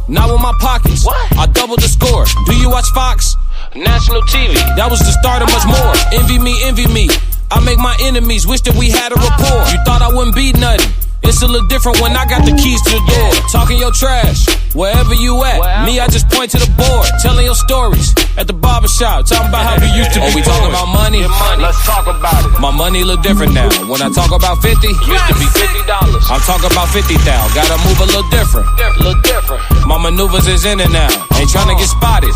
not with my pockets. I doubled the score. Do you watch Fox? National TV, that was the start of much more. Envy me. I make my enemies wish that we had a rapport. You thought I wouldn't be nothing. It's a little different when I got the keys to the door. Talking your trash, wherever you at. Me, I just point to the board, telling your stories. At the barbershop, talking about how we used to be. Oh, we talking about money? Let's talk about it. My money look different now. When I talk about 50, used to be $50. I'm talking about 50,000. Gotta move a little different. My maneuvers is in and out. Ain't trying to get spotted.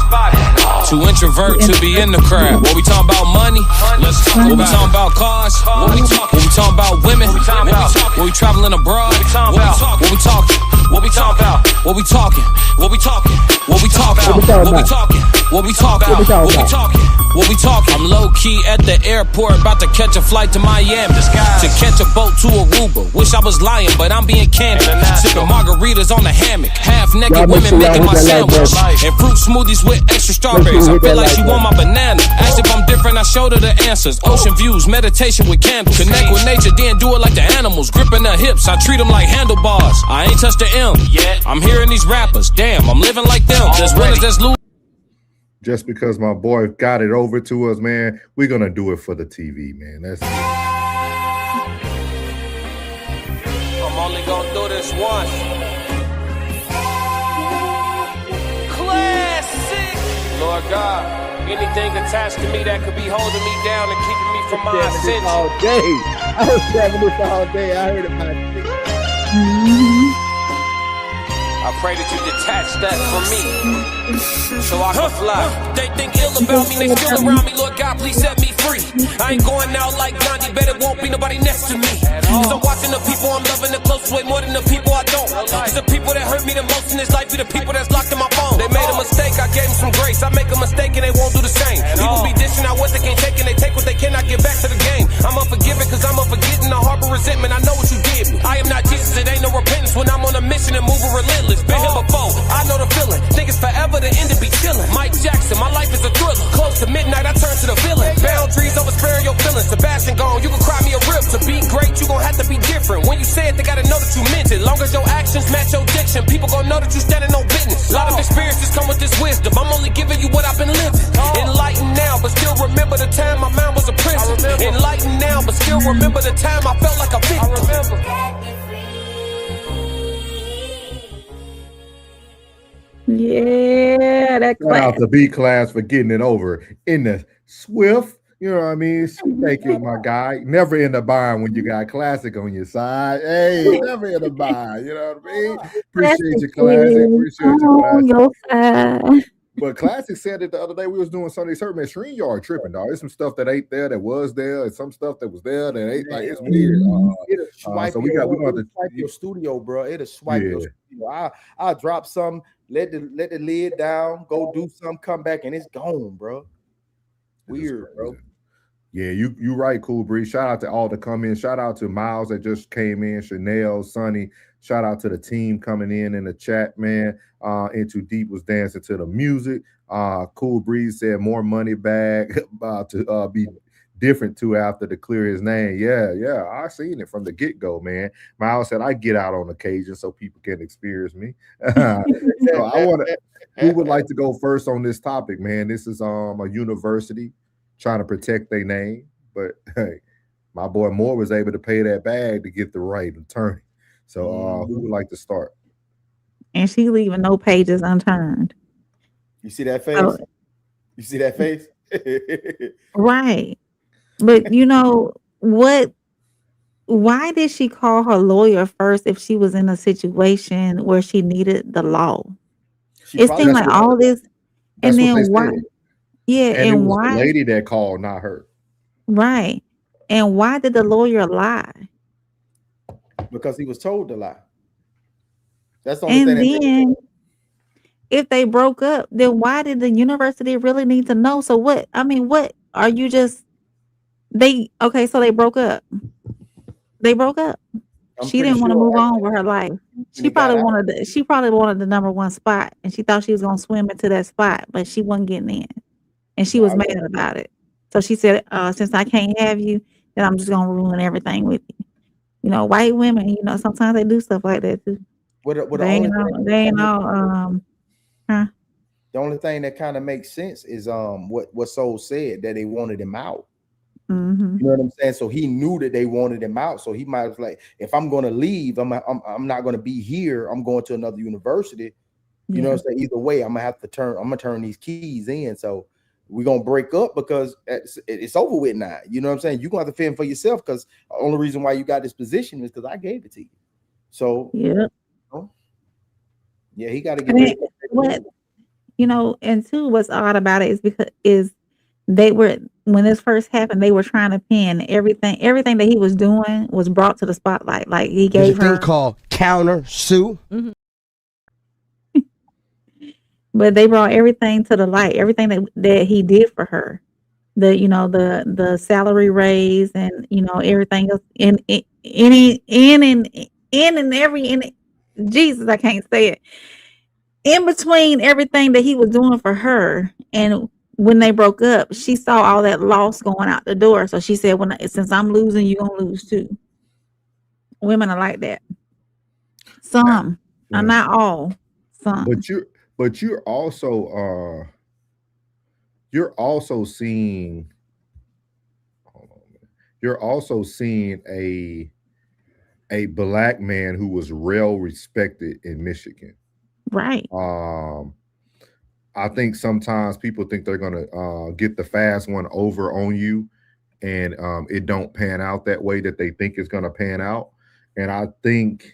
Too introvert to be in the crowd. What we talking about money? Let's talk. What we talking about cars? What we talking about women? What we traveling abroad? What we talking? What we talking about? What we talking? What we talking? What we talking? What we talking? What we talking? What we talking? What we talking? I'm low key at the airport, about to catch a flight to Miami. To catch a boat to Aruba. Wish I was lying, but I'm being candid. Sipping margaritas on the hammock. Half naked women making my sandwich. And fruit smoothies with extra strawberries. I feel like she want my banana. Asked if I'm different, I showed her the answers. Ocean views, meditation with candles. Connect with nature, then do it like the animals. Gripping her hips, I treat them like handlebars. I ain't touched the M yet. I'm hearing these rappers. Damn, I'm living like them. There's winners, there's losers. Just because my boy got it over to us, man, we're gonna do it for the TV, man. That's it. I'm only gonna do this once. Classic. Lord God, anything attached to me that could be holding me down and keeping me from my ascension. All day. I was having this all day. I heard about it. I pray that you detach that from me, so I can fly. They think ill about me, they still around me. Lord God, please set me free. I ain't going out like Gandhi, bet it won't be nobody next to me. Cause I'm watching the people I'm loving the closest way more than the people I don't. Cause the people that hurt me the most in this life be the people that's locked in my phone. They made a mistake, I gave them some grace. I make a mistake and they won't do the same. People be dishing out what they can't take and they take what they cannot get back to the game. I'm unforgiving cause I'm unforgetting. I harbor resentment, I know what you did me. I am not Jesus, it ain't no repentance when I'm on a mission and moving relentless. Been here before, I know the feeling. Think it's forever, the end to be chilling. Mike Jackson, my life is a thriller. Close to midnight, I turn to the villain. Boundaries over sparing your feelings. Sebastian gone, you can cry me a rip. To be great, you gon' have to be different. When you say it, they gotta know that you meant it. Long as your actions match your diction, people gon' know that you standing on business. A lot of experiences come with this wisdom. I'm only giving you what I've been living. Enlightened now, but still remember the time my mind was a prison. Enlightened now, but still remember the time I felt like a victim. I remember. Yeah, that class. Shout out to B class for getting it over in the swift. You know what I mean? Thank you, my guy. Never in the bind when you got classic on your side. Hey, never in the bind. You know what I mean? Appreciate your classic. Appreciate your classic. But Classic said it the other day. We was doing Sunday service. Man, Sherrone Yard tripping, dog. There's some stuff that ain't there that was there, and some stuff that was there that ain't like it's weird. It'll swipe so we got to swipe your studio, bro. It'll swipe your studio. I'll drop some, let the lid down, go do some, come back, and it's gone, bro. Weird, bro. Yeah, you right, Cool Breeze. Shout out to all the comments. Shout out to Miles that just came in, Chanel, Sonny. Shout out to the team coming in the chat, man. Into Deep was dancing to the music. Cool Breeze said more money bag to be different too after to clear his name. Yeah, I seen it from the get-go, man. Miles said I get out on occasion so people can experience me. So I want to. Who would like to go first on this topic, man? This is a university trying to protect their name But hey, my boy Moore was able to pay that bag to get the right attorney. So who would like to start? And she leaving no pages unturned. You see that face? So, You see that face? right. But you know what? Why did she call her lawyer first if she was in a situation where she needed the law? It seemed like all this, and That's what they then why? said. Yeah, And it and was the why? lady that called, not her. Right. And why did the lawyer lie? Because he was told to lie. That's the only And thing. then, if they broke up, then why did the university really need to know? So what? I mean, what are you just? Okay, so they broke up. They broke up. She didn't want to move on with her life. She probably wanted the number one spot, and she thought she was gonna swim into that spot, but she wasn't getting in, and she was mad about it. So she said, "Since I can't have you, then I'm just gonna ruin everything with you." You know, white women, you know, sometimes they do stuff like that too. The only thing that kind of makes sense is what Soul said, that they wanted him out. Mm-hmm. You know what I'm saying? So he knew that they wanted him out. So he might have like, if I'm going to leave, I'm not going to be here. I'm going to another university. You know what I'm saying? Either way, I'm gonna turn these keys in. So we're gonna break up because it's over with now. You know what I'm saying? You're gonna have to fend for yourself, because the only reason why you got this position is because I gave it to you. So yeah, he got to get ready. What, you know, and two, what's odd about it is they were, when this first happened, they were trying to pin everything that he was doing was brought to the spotlight. Like he gave her a thing called counter sue. Mm-hmm. But they brought everything to the light, everything that he did for her. The salary raise, and everything else in Jesus, I can't say it. In between everything that he was doing for her, and when they broke up, she saw all that loss going out the door. So she said, since I'm losing, you're gonna lose too. Women are like that. Some are, not all. Some. But you're also seeing a black man who was well respected in Michigan. Right. I think sometimes people think they're gonna get the fast one over on you, and it don't pan out that way that they think it's gonna pan out. And I think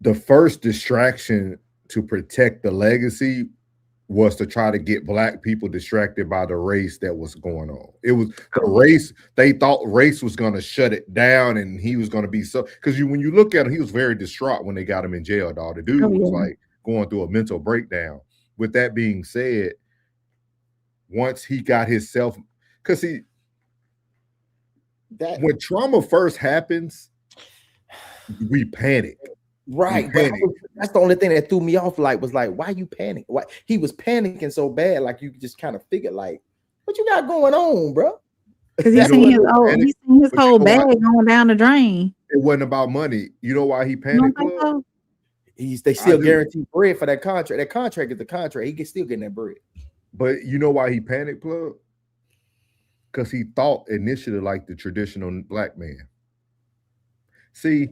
the first distraction to protect the legacy was to try to get black people distracted by the race that was going on. It was the race. They thought race was going to shut it down, and he was going to be so, because when you look at him, he was very distraught when they got him in jail, dog. The dude was like going through a mental breakdown. With that being said, once he got himself, because when trauma first happens, we panic. Right. That's the only thing that threw me off. Was like, why you panic? Why he was panicking so bad? Like, you just kind of figured, like, what you got going on, bro? Because he's seen his whole bag going down the drain. It wasn't about money. You know why he panicked? So? They still guarantee bread for that contract. That contract is the contract. He can still get that bread. But you know why he panicked, plug? Because he thought initially like the traditional black man. See,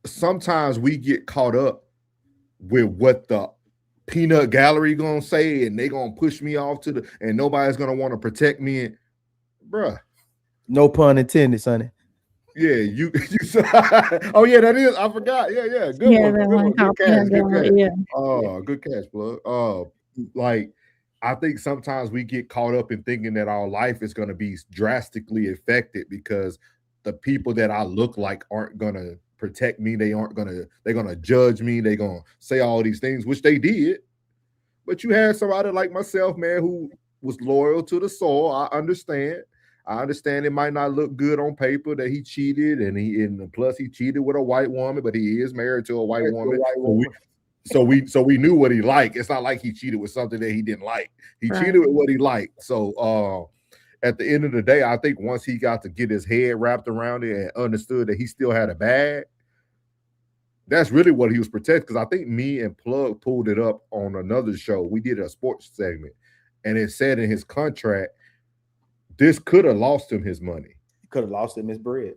sometimes we get caught up with what the peanut gallery gonna say, and they gonna push me off and nobody's gonna want to protect me. And bruh, no pun intended, sonny. Yeah, you oh yeah, that is. I forgot. Yeah. Good one. Good catch. Good catch, plug. Like, I think sometimes we get caught up in thinking that our life is gonna be drastically affected because the people that I look like aren't gonna protect me. They're gonna judge me. They're gonna say all these things, which they did. But you had somebody like myself, man, who was loyal to the soul. I understand it might not look good on paper that he cheated, and plus he cheated with a white woman, but he is married to a white woman. So we knew what he liked. It's not like he cheated with something that he didn't like. He cheated with what he liked. So at the end of the day, I think once he got to get his head wrapped around it and understood that he still had a bag, that's really what he was protecting. Because I think me and Plug pulled it up on another show. We did a sports segment, and it said in his contract this could have lost him his money. Could have lost him his bread.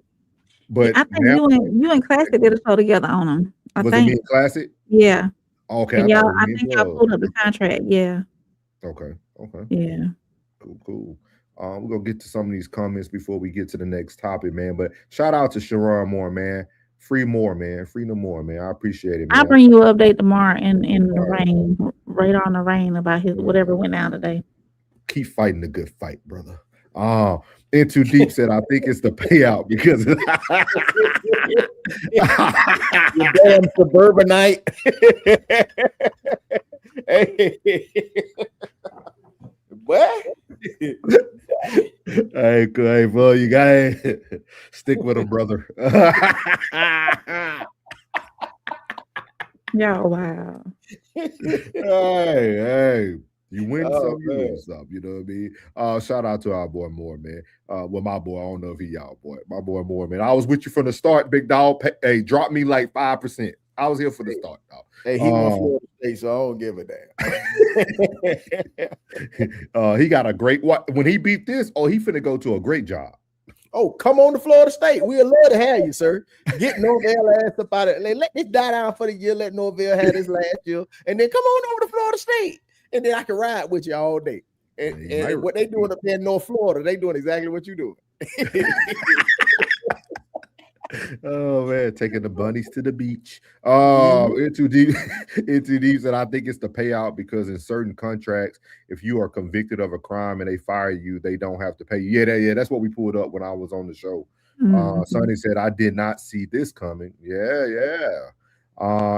But I think you and Classic did a show together on him. Was it me and Classic? Yeah. Okay. And I think y'all pulled up the contract. Yeah. Okay. Yeah. Cool. We're gonna get to some of these comments before we get to the next topic, man. But shout out to Sherrone Moore, man. Free Moore, man. Free no more, man. I appreciate it, man. I'll bring you an update tomorrow in the rain, right on the rain about his whatever went down today. Keep fighting the good fight, brother. In Too Deep said, I think it's the payout because you damn suburbanite. What? Hey, bro, you gotta stick with him, brother. Yo, wow. Hey, you win some, you lose some. You know what I mean? Shout out to our boy Moore, man. Well, my boy, I don't know if he y'all boy. My boy Moore, man. I was with you from the start, big dog. Hey, drop me like 5%. I was here for the start, dog. Hey, he won Florida State, so I don't give a damn. He got a great when he beat this. Oh, he finna go to a great job. Oh, come on to Florida State. We'd love to have you, sir. Get Norvell ass up out of it. Let this die down for the year. Let Norvell have his last year, and then come on over to Florida State, and then I can ride with you all day. And what they doing up there in North Florida, they doing exactly what you doing. Oh man, taking the bunnies to the beach. Into deep and I think it's the payout because in certain contracts, if you are convicted of a crime and they fire you, they don't have to pay you. Yeah, that's what we pulled up when I was on the show. Sonny said, I did not see this coming. Yeah.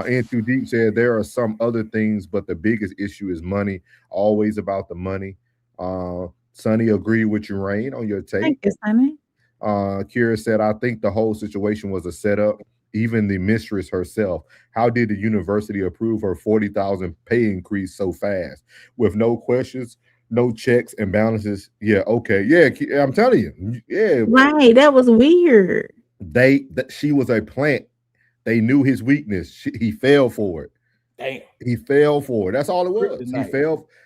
Into Deep said there are some other things, but the biggest issue is money. Always about the money. Sonny agreed with you, Rain, on your take. Thank you, Sonny. Kira said, I think the whole situation was a setup. Even the mistress herself. How did the university approve her $40,000 pay increase so fast? With no questions, no checks and balances. Yeah, okay. Yeah, I'm telling you. Yeah. Right. That was weird. She was a plant. They knew his weakness. He fell for it. Damn. He fell for it. That's all it was.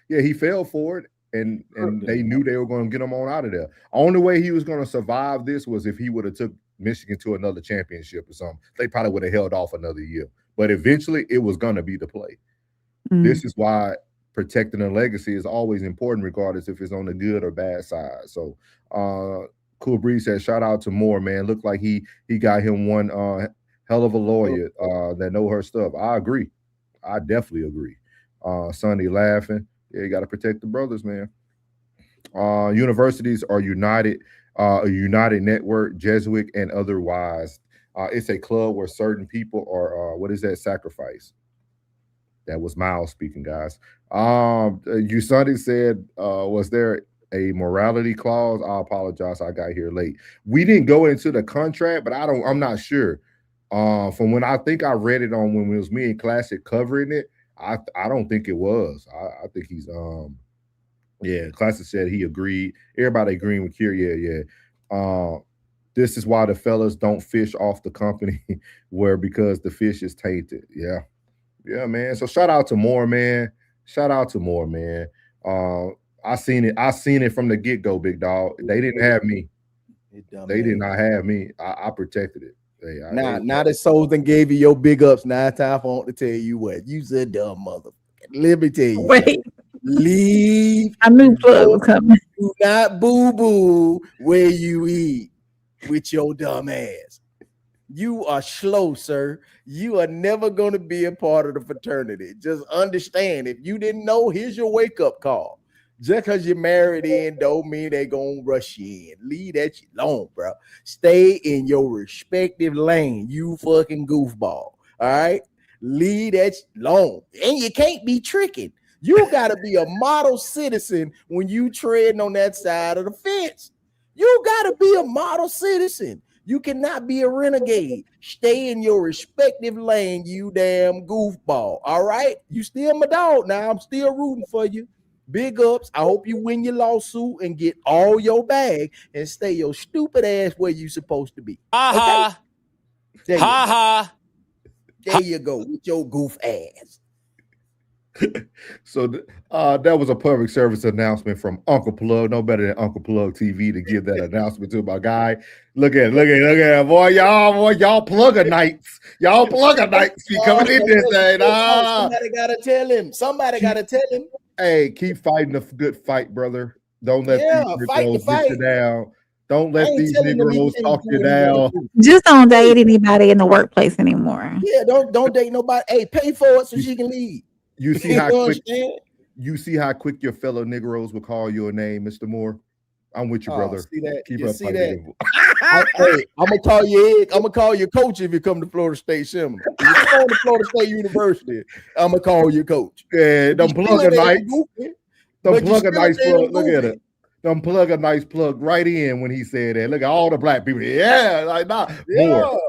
He fell for it. And they knew they were going to get him on out of there. Only way he was going to survive this was if he would have took Michigan to another championship or something. They probably would have held off another year. But eventually, it was going to be the play. This is why protecting a legacy is always important, regardless if it's on the good or bad side. So, Cool Breeze said, shout out to Moore, man. Looked like he got him one hell of a lawyer that know her stuff. I agree. I definitely agree. Sonny laughing. Yeah, you got to protect the brothers, man. Universities are united, a united network, Jesuit and otherwise. It's a club where certain people are, sacrifice. That was Miles speaking, guys. Sonny said, was there a morality clause? I apologize, I got here late. We didn't go into the contract, but I'm not sure. From when I think I read it on when it was me and Classic covering it, I don't think it was. I think he's Classic said he agreed. Everybody agreeing with Kier. Yeah. This is why the fellas don't fish off the company because the fish is tainted. Yeah, man. So shout out to Moore, man. I seen it from the get-go, big dog. They didn't have me. They did not have me. I protected it. Now that Southern gave you your big ups, now it's time for to tell you what you said, dumb mother. Let me tell you. Wait, leave. I knew Plug was coming. Do not boo where you eat with your dumb ass. You are slow, sir. You are never going to be a part of the fraternity. Just understand. If you didn't know, here's your wake up call. Just because you're married in don't mean they gonna rush you in. Leave that shit alone, bro. Stay in your respective lane, you fucking goofball. All right? Leave that shit alone. And you can't be tricking. You gotta be a model citizen when you treading on that side of the fence. You gotta be a model citizen. You cannot be a renegade. Stay in your respective lane, you damn goofball. All right? You still my dog now. I'm still rooting for you. Big ups. I hope you win your lawsuit and get all your bag and stay your stupid ass where you supposed to be. Okay? There you go with your goof ass. So that was a public service announcement from Uncle Plug. No better than Uncle Plug TV to give that announcement to my guy. Look at it, boy. Y'all plugger nights. Y'all plugger nights. Be coming in this thing. Somebody gotta tell him. Somebody gotta tell him. Hey, keep fighting a good fight, brother. Don't let these Negroes get you down. Don't let these Negroes talk you down. Just don't date anybody in the workplace anymore. Yeah, don't date nobody. Hey, pay for it so she can leave. You see how quick your fellow Negroes will call your name, Mr. Moore. I'm with you, brother. See that? Keep you up see fighting. that? Hey, I'm gonna call you Ed. I'm gonna call you coach if you come to Florida State Seminar. If you come to Florida State University, I'm gonna call you coach. Yeah, don't plug a nice. Don't plug a nice plug. Look at it. Don't plug a nice plug right in when he said that. Look at all the black people. Yeah, like nah. More.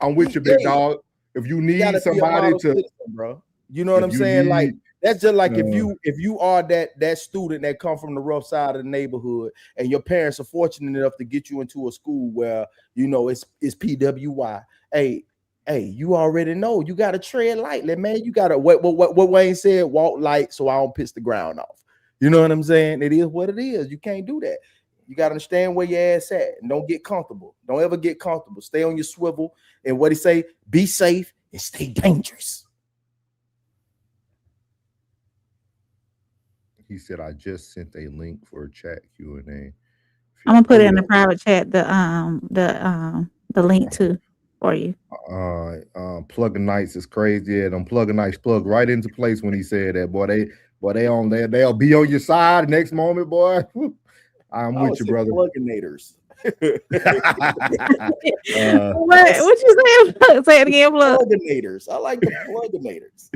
I'm with you, big dog. If you need somebody to, citizen, bro. You know what I'm saying? Like that's just like if you are that student that come from the rough side of the neighborhood and your parents are fortunate enough to get you into a school where you know it's PWI. Hey, you already know you gotta tread lightly, man. You gotta what Wayne said, walk light so I don't piss the ground off. You know what I'm saying? It is what it is. You can't do that. You got to understand where your ass at and don't get comfortable. Don't ever get comfortable. Stay on your swivel. And what he say, be safe and stay dangerous. He said, I just sent a link for a chat Q&A. I'm gonna put it in the private chat, the link too for you. Plugging nights is crazy. Yeah, them plugging nights plug right into place when he said that. Boy, they'll be on your side next moment, boy. I'm with you, brother. Plugginators. What you saying? Say it again, plugginators. I like the plugginators.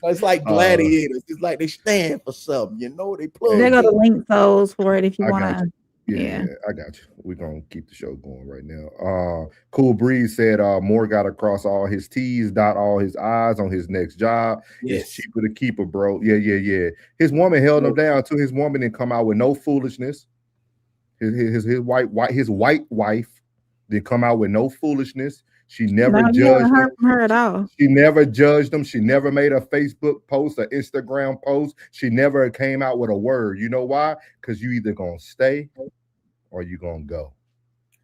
It's like gladiators. It's like they stand for something, you know. They plug. They're gonna link those for it if you want to. Yeah, I got you. We're gonna keep the show going right now. Cool Breeze said Moore got to cross all his T's, dot all his I's on his next job. Yes. It's cheaper to keep her, bro. Yeah. His woman held him down too. His woman didn't come out with no foolishness. His white wife didn't come out with no foolishness. She never judged him. Her at all. She never judged him. She never made a Facebook post, an Instagram post. She never came out with a word. You know why? Because you either gonna stay or you gonna go.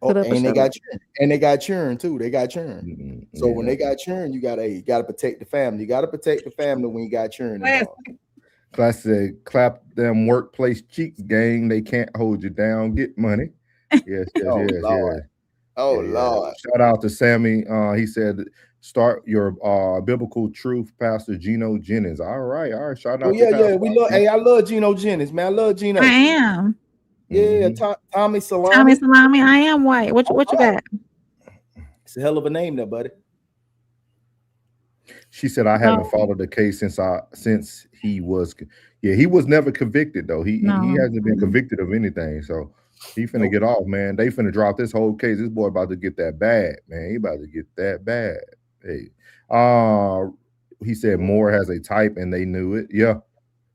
Oh, and they got churn too. They got churn. Mm-hmm. So when they got churn, you gotta protect the family. You gotta protect the family when you got churn. Class said, clap them workplace cheeks, gang. They can't hold you down. Get money. Yes. Lord. Shout out to Sammy. He said, start your biblical truth, Pastor Gino Jennings. All right. Shout out. I love Gino Jennings, man. I love Gino. I am. Yeah, Tommy Salami. Tommy Salami. I am white. What you got? It's a hell of a name there, buddy. She said, I haven't followed the case since he was never convicted though. He hasn't been convicted of anything. So he finna get off, man. They finna drop this whole case. This boy about to get that bad, man. He about to get that bad. Hey, he said Moore has a type and they knew it. Yeah,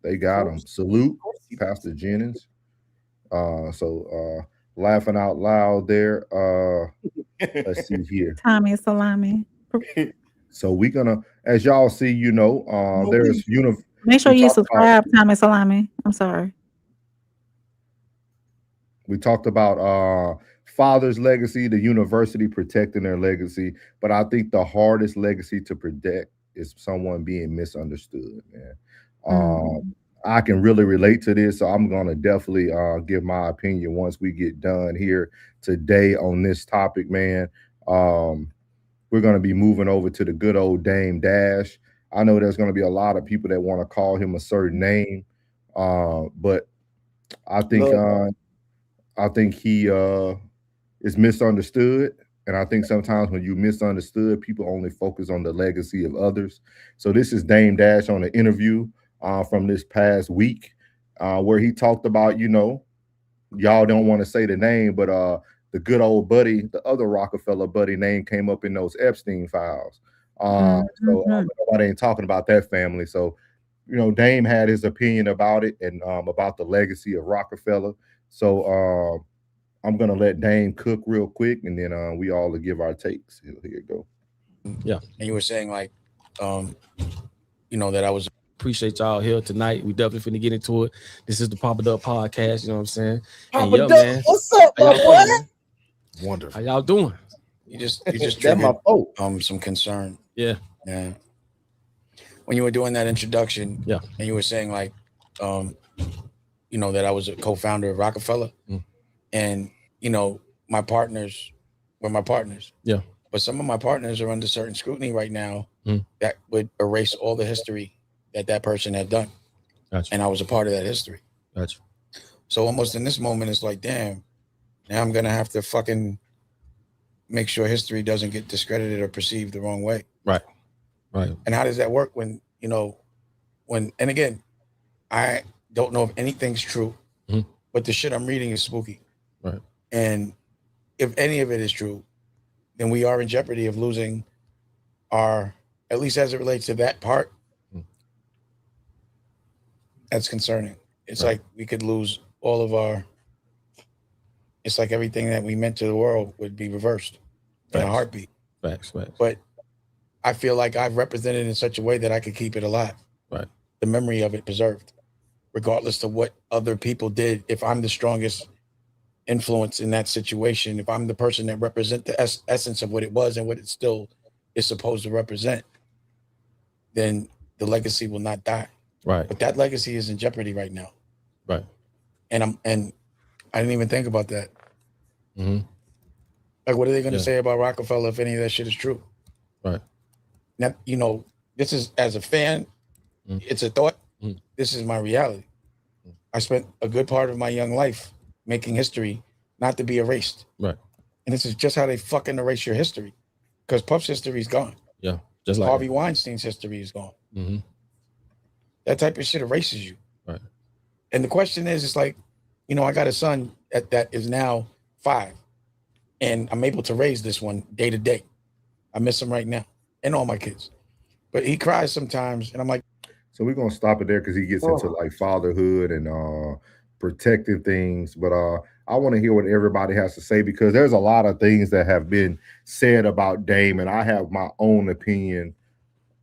they got him. Salute, Pastor Jennings. So laughing out loud there. Let's see here. Tommy Salami. So we're gonna, as y'all see, you know, there's make sure you subscribe, Tommy Salami. I'm sorry. We talked about father's legacy, the university protecting their legacy, but I think the hardest legacy to protect is someone being misunderstood, man. I can really relate to this, so I'm gonna definitely give my opinion once we get done here today on this topic, man. We're going to be moving over to the good old Dame Dash. I know there's going to be a lot of people that want to call him a certain name, but I think he is misunderstood. And I think sometimes when you misunderstood, people only focus on the legacy of others. So this is Dame Dash on an interview from this past week where he talked about, you know, y'all don't want to say the name, but the good old buddy, the other Rockefeller buddy name came up in those Epstein files. So nobody ain't talking about that family. So, you know, Dame had his opinion about it and about the legacy of Rockefeller. So I'm going to let Dame cook real quick and then we all will give our takes. Here you go. Yeah. And you were saying like, you know, that I was appreciate y'all here tonight. We definitely finna get into it. This is the Papa Duck podcast. You know what I'm saying? Papa Duck, man, what's up, my boy? Wonderful. How y'all doing? You just triggered some concern. Yeah. When you were doing that introduction, yeah, and you were saying like, you know, that I was a co-founder of Rockefeller, and you know, my partners were my partners. Yeah. But some of my partners are under certain scrutiny right now that would erase all the history that person had done. Gotcha. And I was a part of that history. Gotcha. So almost in this moment, it's like, damn, now I'm going to have to fucking make sure history doesn't get discredited or perceived the wrong way. Right. Right. And how does that work when, you know, and again, I don't know if anything's true, but the shit I'm reading is spooky. Right. And if any of it is true, then we are in jeopardy of losing our, at least as it relates to that part. That's concerning. It's like we could lose all of our, it's like everything that we meant to the world would be reversed in a heartbeat. Facts. But I feel like I've represented in such a way that I could keep it alive. Right. The memory of it preserved, regardless of what other people did. If I'm the strongest influence in that situation, if I'm the person that represent the essence of what it was and what it still is supposed to represent, then the legacy will not die. Right. But that legacy is in jeopardy right now. Right. And I didn't even think about that. Like, what are they going to say about Rockefeller if any of that shit is true? Right. Now, you know, this is, as a fan, it's a thought. This is my reality. I spent a good part of my young life making history not to be erased. Right. And this is just how they fucking erase your history. Because Puff's history is gone. Yeah. Just like Harvey Weinstein's history is gone. That type of shit erases you. Right. And the question is, it's like, you know, I got a son that is now 5. And I'm able to raise this one day to day. I miss him right now. And all my kids. But he cries sometimes. And I'm like. So we're going to stop it there because he gets into like fatherhood and protective things. But I want to hear what everybody has to say, because there's a lot of things that have been said about Dame. And I have my own opinion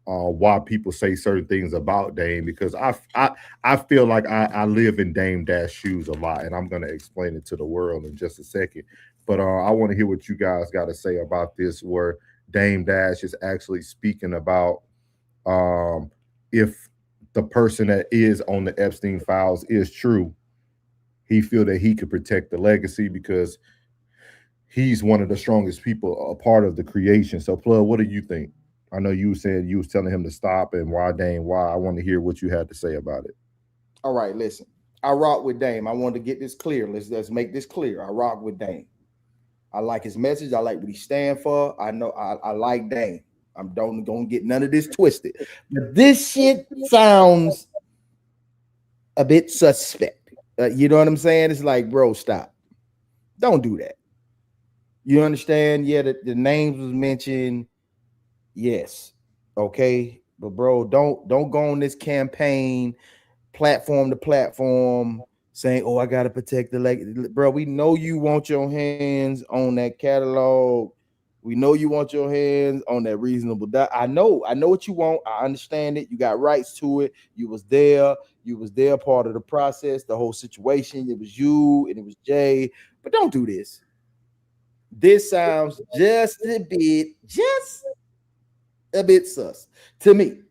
why people say certain things about Dame, because I feel like I live in Dame Dash shoes a lot, and I'm going to explain it to the world in just a second. But I want to hear what you guys got to say about this, where Dame Dash is actually speaking about if the person that is on the Epstein files is true, he feel that he could protect the legacy because he's one of the strongest people, a part of the creation. So, Plug, what do you think? I know you said you was telling him to stop, and why, Dame? Why? I want to hear what you had to say about it. All right, listen. I rock with Dame. I wanted to get this clear. Let's make this clear. I rock with Dame. I like his message. I like what he stand for. I know I like Dame. I'm don't gonna get none of this twisted. But this shit sounds a bit suspect. You know what I'm saying? It's like, bro, stop. Don't do that. You understand? Yeah, the names was mentioned. Yes. Okay. But bro, don't go on this campaign, platform to platform, saying, oh, I gotta protect the legacy. Bro, we know you want your hands on that catalog. We know you want your hands on that reasonable doubt. I know what you want. I understand it. You got rights to it. You was there part of the process, the whole situation. It was you and it was Jay. But don't do this. This sounds just a bit sus to me.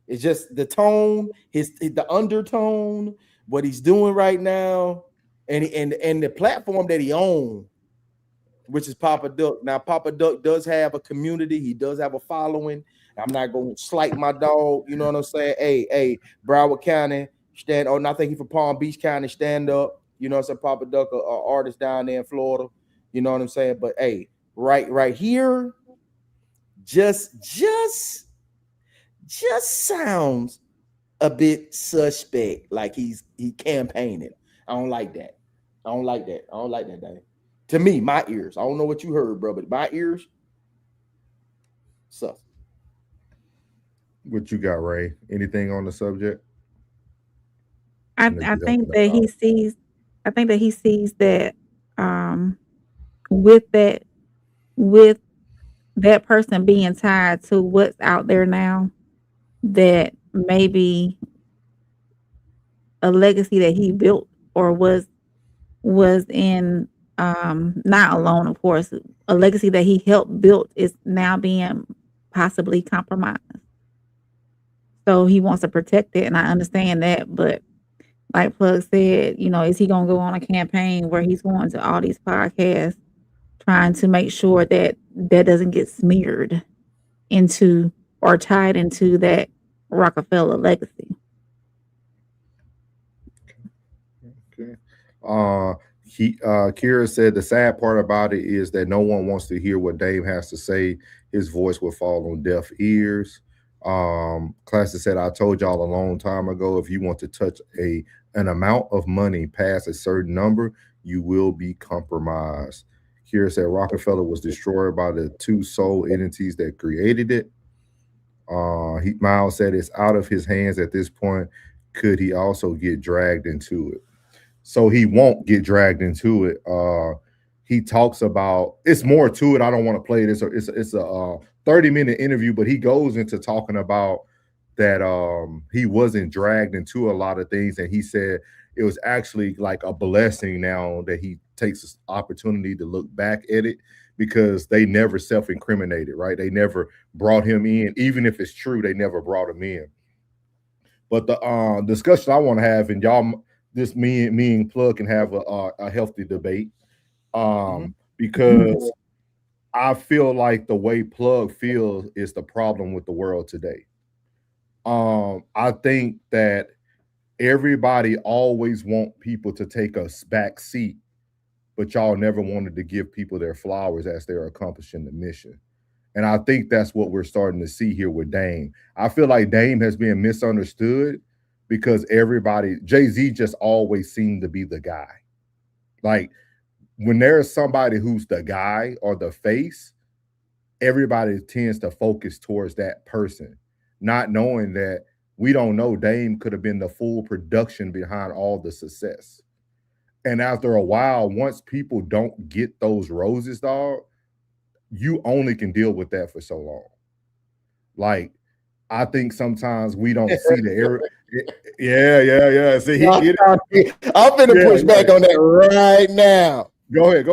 It's just the tone, the undertone, what he's doing right now, and the platform that he owns, which is Papa Duck. Now, Papa Duck does have a community. He does have a following. I'm not going to slight my dog. You know what I'm saying? Hey, Broward County, stand. Oh, and I think he's from Palm Beach County, stand up. You know what I'm saying? Papa Duck, a artist down there in Florida. You know what I'm saying? But hey, right here, just sounds a bit suspect, like he campaigning. I don't like that. Dang. To me, my ears. I don't know what you heard, bro, but my ears, sus. What you got, Ray? Anything on the subject? I think that he sees. I think that he sees that with that person being tied to what's out there now, that maybe a legacy that he built or was in not alone, of course, a legacy that he helped build is now being possibly compromised. So he wants to protect it, and I understand that, but like Plug said, you know, is he gonna go on a campaign where he's going to all these podcasts trying to make sure that that doesn't get smeared into or tied into that Rockefeller legacy? Okay. Kira said the sad part about it is that no one wants to hear what Dame has to say. His voice will fall on deaf ears. Classic said, I told y'all a long time ago, if you want to touch an amount of money past a certain number, you will be compromised. Kira said Rockefeller was destroyed by the two soul entities that created it. Miles said it's out of his hands at this point. Could he also get dragged into it? So he won't get dragged into it. He talks about, it's more to it. I don't want to play this. It's a 30-minute interview, but he goes into talking about that he wasn't dragged into a lot of things, and he said it was actually like a blessing now that he takes this opportunity to look back at it, because they never self-incriminated, right? They never brought him in. Even if it's true, they never brought him in. But the discussion I want to have, and y'all, this me and Plug can have a healthy debate, because I feel like the way Plug feels is the problem with the world today. I think that everybody always want people to take a back seat, but y'all never wanted to give people their flowers as they're accomplishing the mission. And I think that's what we're starting to see here with Dame. I feel like Dame has been misunderstood because everybody, Jay-Z just always seemed to be the guy. Like, when there's somebody who's the guy or the face, everybody tends to focus towards that person, not knowing that we don't know Dame could have been the full production behind all the success. And after a while, once people don't get those roses, dog, you only can deal with that for so long. Like, I think sometimes we don't see the error. Yeah. See, I'm finna push back on that right now. Go ahead.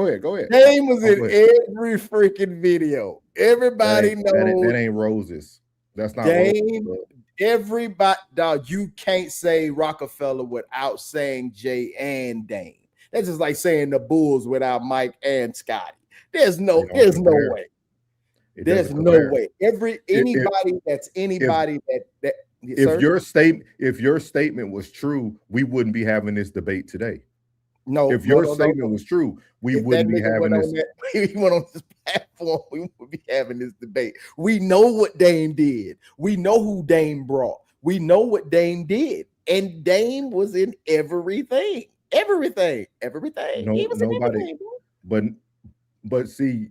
Dame was in every freaking video. Everybody knows that ain't roses. That's not Dame. Roses. Everybody, dog, you can't say Rockefeller without saying Jay and Dame. That's just like saying the Bulls without Mike and Scotty. There's no way. There's no way. Anybody that if your statement was true, we wouldn't be having this debate today. No, if your statement was true, we wouldn't be having this. He went on this platform, we would be having this debate. We know what Dame did. We know who Dame brought. We know what Dame did, and Dame was in everything. Everything. No, He was nobody. In everything, but see,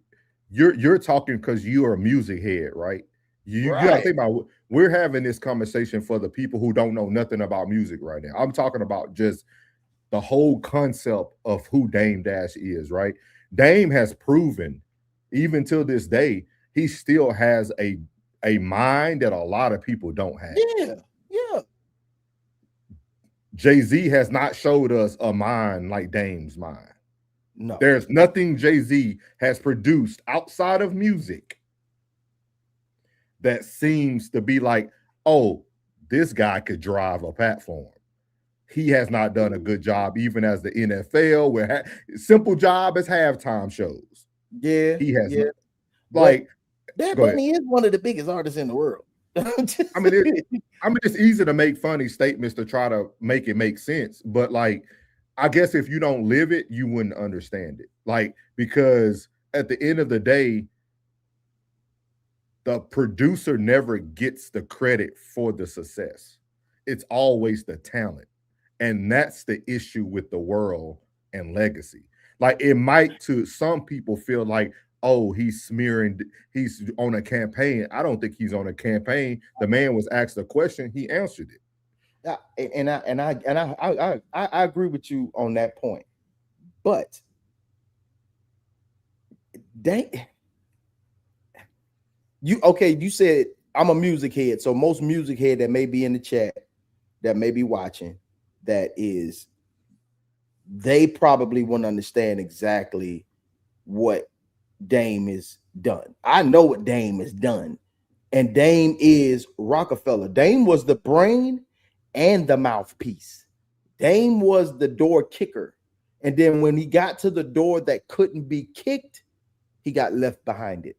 you're talking because you are a music head, right? You gotta think about, we're having this conversation for the people who don't know nothing about music right now. I'm talking about just the whole concept of who Dame Dash is, right? Dame has proven, even till this day, he still has a mind that a lot of people don't have. Yeah. Jay-Z has not showed us a mind like Dame's mind. No. There's nothing Jay-Z has produced outside of music that seems to be like, oh, this guy could drive a platform. He has not done a good job, even as the NFL, where simple job as halftime shows. Yeah, he has. Yeah. Like, Bad Bunny is one of the biggest artists in the world. I mean, it's easy to make funny statements to try to make it make sense, but like, I guess if you don't live it, you wouldn't understand it. Like, because at the end of the day, the producer never gets the credit for the success. It's always the talent. And that's the issue with the world and legacy. Like, it might to some people feel like, oh, he's on a campaign. I don't think he's on a campaign. The man was asked a question, he answered it. I agree with you on that point. But you said I'm a music head, so most music head that may be in the chat, that may be watching, they probably wouldn't understand exactly what Dame is done. I know what Dame is done, and Dame is Rockefeller. Dame was the brain and the mouthpiece. Dame was the door kicker, and then when he got to the door that couldn't be kicked, he got left behind it.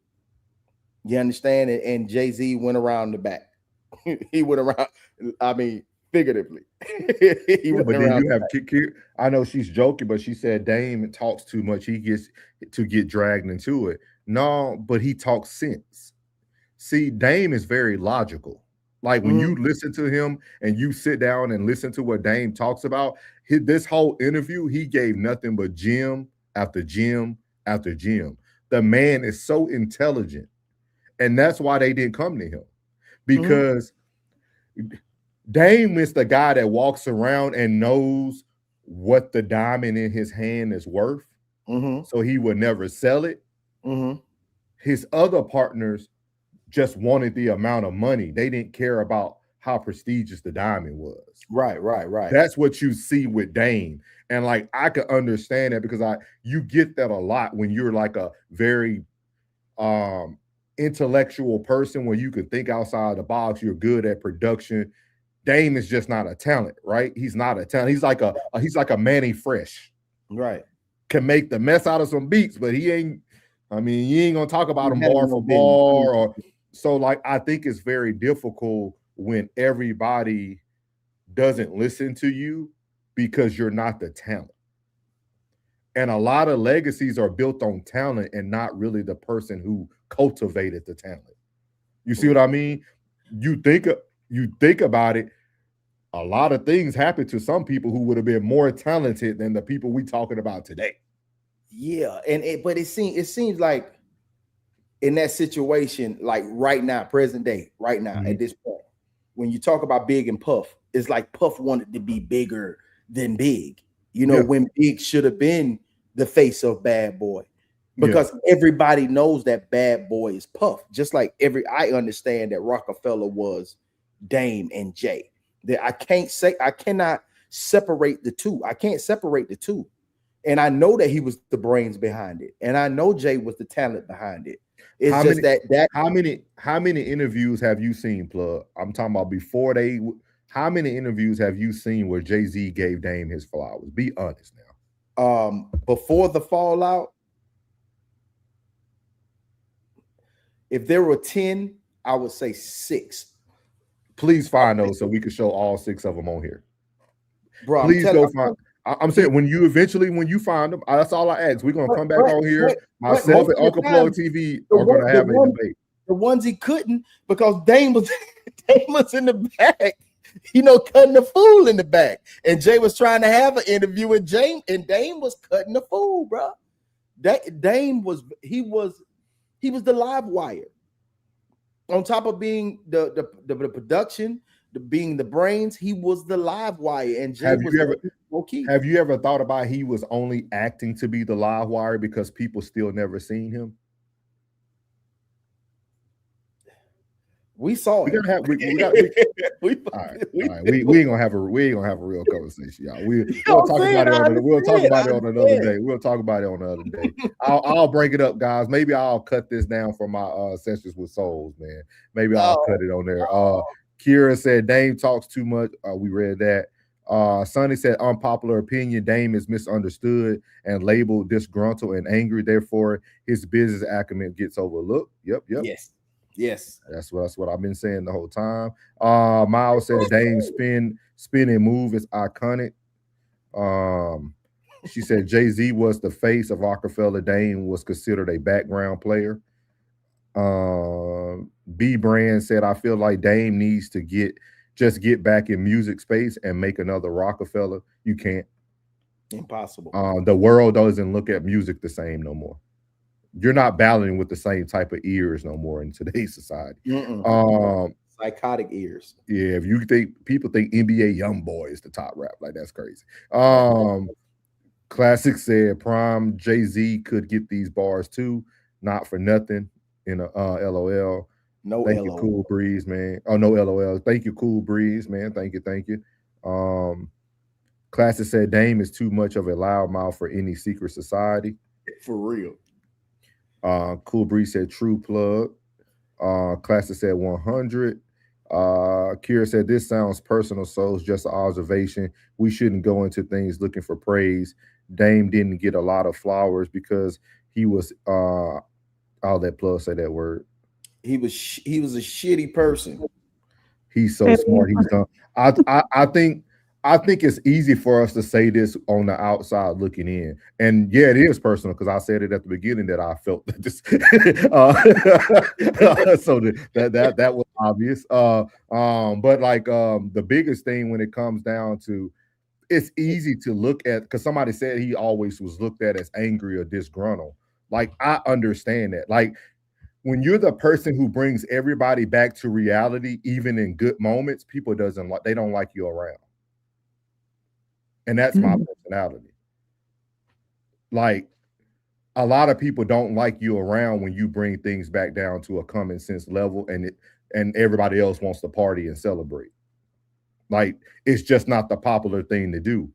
You understand? And Jay-Z went around the back. He went around, I mean, figuratively. But then you have I know she's joking, but she said Dame talks too much. He gets to get dragged into it. No, but he talks sense. See, Dame is very logical. Like when you listen to him and you sit down and listen to what Dame talks about, this whole interview, he gave nothing but gem after gem after gem. The man is so intelligent. And that's why they didn't come to him. Because Dame is the guy that walks around and knows what the diamond in his hand is worth. So he would never sell it. His other partners just wanted the amount of money. They didn't care about how prestigious the diamond was. Right. That's what you see with Dame. And like, I could understand that because you get that a lot when you're like a very intellectual person where you can think outside the box. You're good at production. Dame is just not a talent, right? He's not a talent. He's like a Manny Fresh. Right. Can make the mess out of some beats, but he ain't, I mean, you ain't gonna talk about him bar for bar or so. Like, I think it's very difficult when everybody doesn't listen to you because you're not the talent. And a lot of legacies are built on talent and not really the person who cultivated the talent. You see what I mean? You think about it, a lot of things happen to some people who would have been more talented than the people we talking about today. Yeah, but it seems like in that situation, like right now, present day, right now, at this point, when you talk about Big and Puff, it's like Puff wanted to be bigger than Big. You know, when Big should have been the face of Bad Boy, because everybody knows that Bad Boy is Puff. Just like I understand that Rockefeller was Dame and Jay. That I cannot separate the two. I can't separate the two. And I know that he was the brains behind it, and I know Jay was the talent behind it. It's how many interviews have you seen, Plug? I'm talking about before they. How many interviews have you seen where Jay-Z gave Dame his flowers? Be honest now. Before the fallout, if there were 10, I would say 6. Please find those so we can show all 6 of them on here. Bro, please go find. I'm saying when you find them, that's all I ask. We're gonna come back on here. Myself and Uncle Plug TV are gonna have a debate. The ones he couldn't, because Dame was in the back, cutting the fool in the back, and Jay was trying to have an interview with Dame was cutting the fool, bro. Dame was the live wire. On top of being the production, being the brains, he was the live wire. And Jay have you ever thought about he was only acting to be the live wire because people still never seen him? We saw it. We ain't gonna have a real conversation, y'all. We'll talk about it on another day. We'll talk about it on another day. I'll break it up, guys. Maybe I'll cut this down from my sessions with souls, man. Maybe I'll cut it on there. Kira said Dame talks too much. We read that. Sonny said unpopular opinion. Dame is misunderstood and labeled disgruntled and angry. Therefore, his business acumen gets overlooked. Yep. Yes. That's what I've been saying the whole time. Miles said Dame's spin and move is iconic. She said Jay-Z was the face of Rockefeller. Dame was considered a background player. B Brand said I feel like Dame needs to get back in music space and make another Rockefeller. You can't. Impossible. The world doesn't look at music the same no more. You're not battling with the same type of ears no more in today's society. Psychotic ears. Yeah, if you think people think NBA YoungBoy is the top rap, like that's crazy. Classic said Prime Jay-Z could get these bars too, not for nothing in a LOL. No Thank you, LOL. Cool Breeze, man. Oh, no LOL. Thank you, Cool Breeze, man. Thank you. Classic said Dame is too much of a loudmouth for any secret society. For real. Cool Breeze said true plug. Classic said 100. Kira said this sounds personal, so it's just an observation. We shouldn't go into things looking for praise. Dame didn't get a lot of flowers because he was all that plug say that word. He was a shitty person. He's so smart. He's done. I think it's easy for us to say this on the outside looking in, and yeah, it is personal because I said it at the beginning that I felt that this, so that was obvious. But like the biggest thing when it comes down to, it's easy to look at because somebody said he always was looked at as angry or disgruntled. Like I understand that. Like when you're the person who brings everybody back to reality, even in good moments, people they don't like you around. And that's my personality. Like a lot of people don't like you around when you bring things back down to a common sense level and everybody else wants to party and celebrate. Like it's just not the popular thing to do.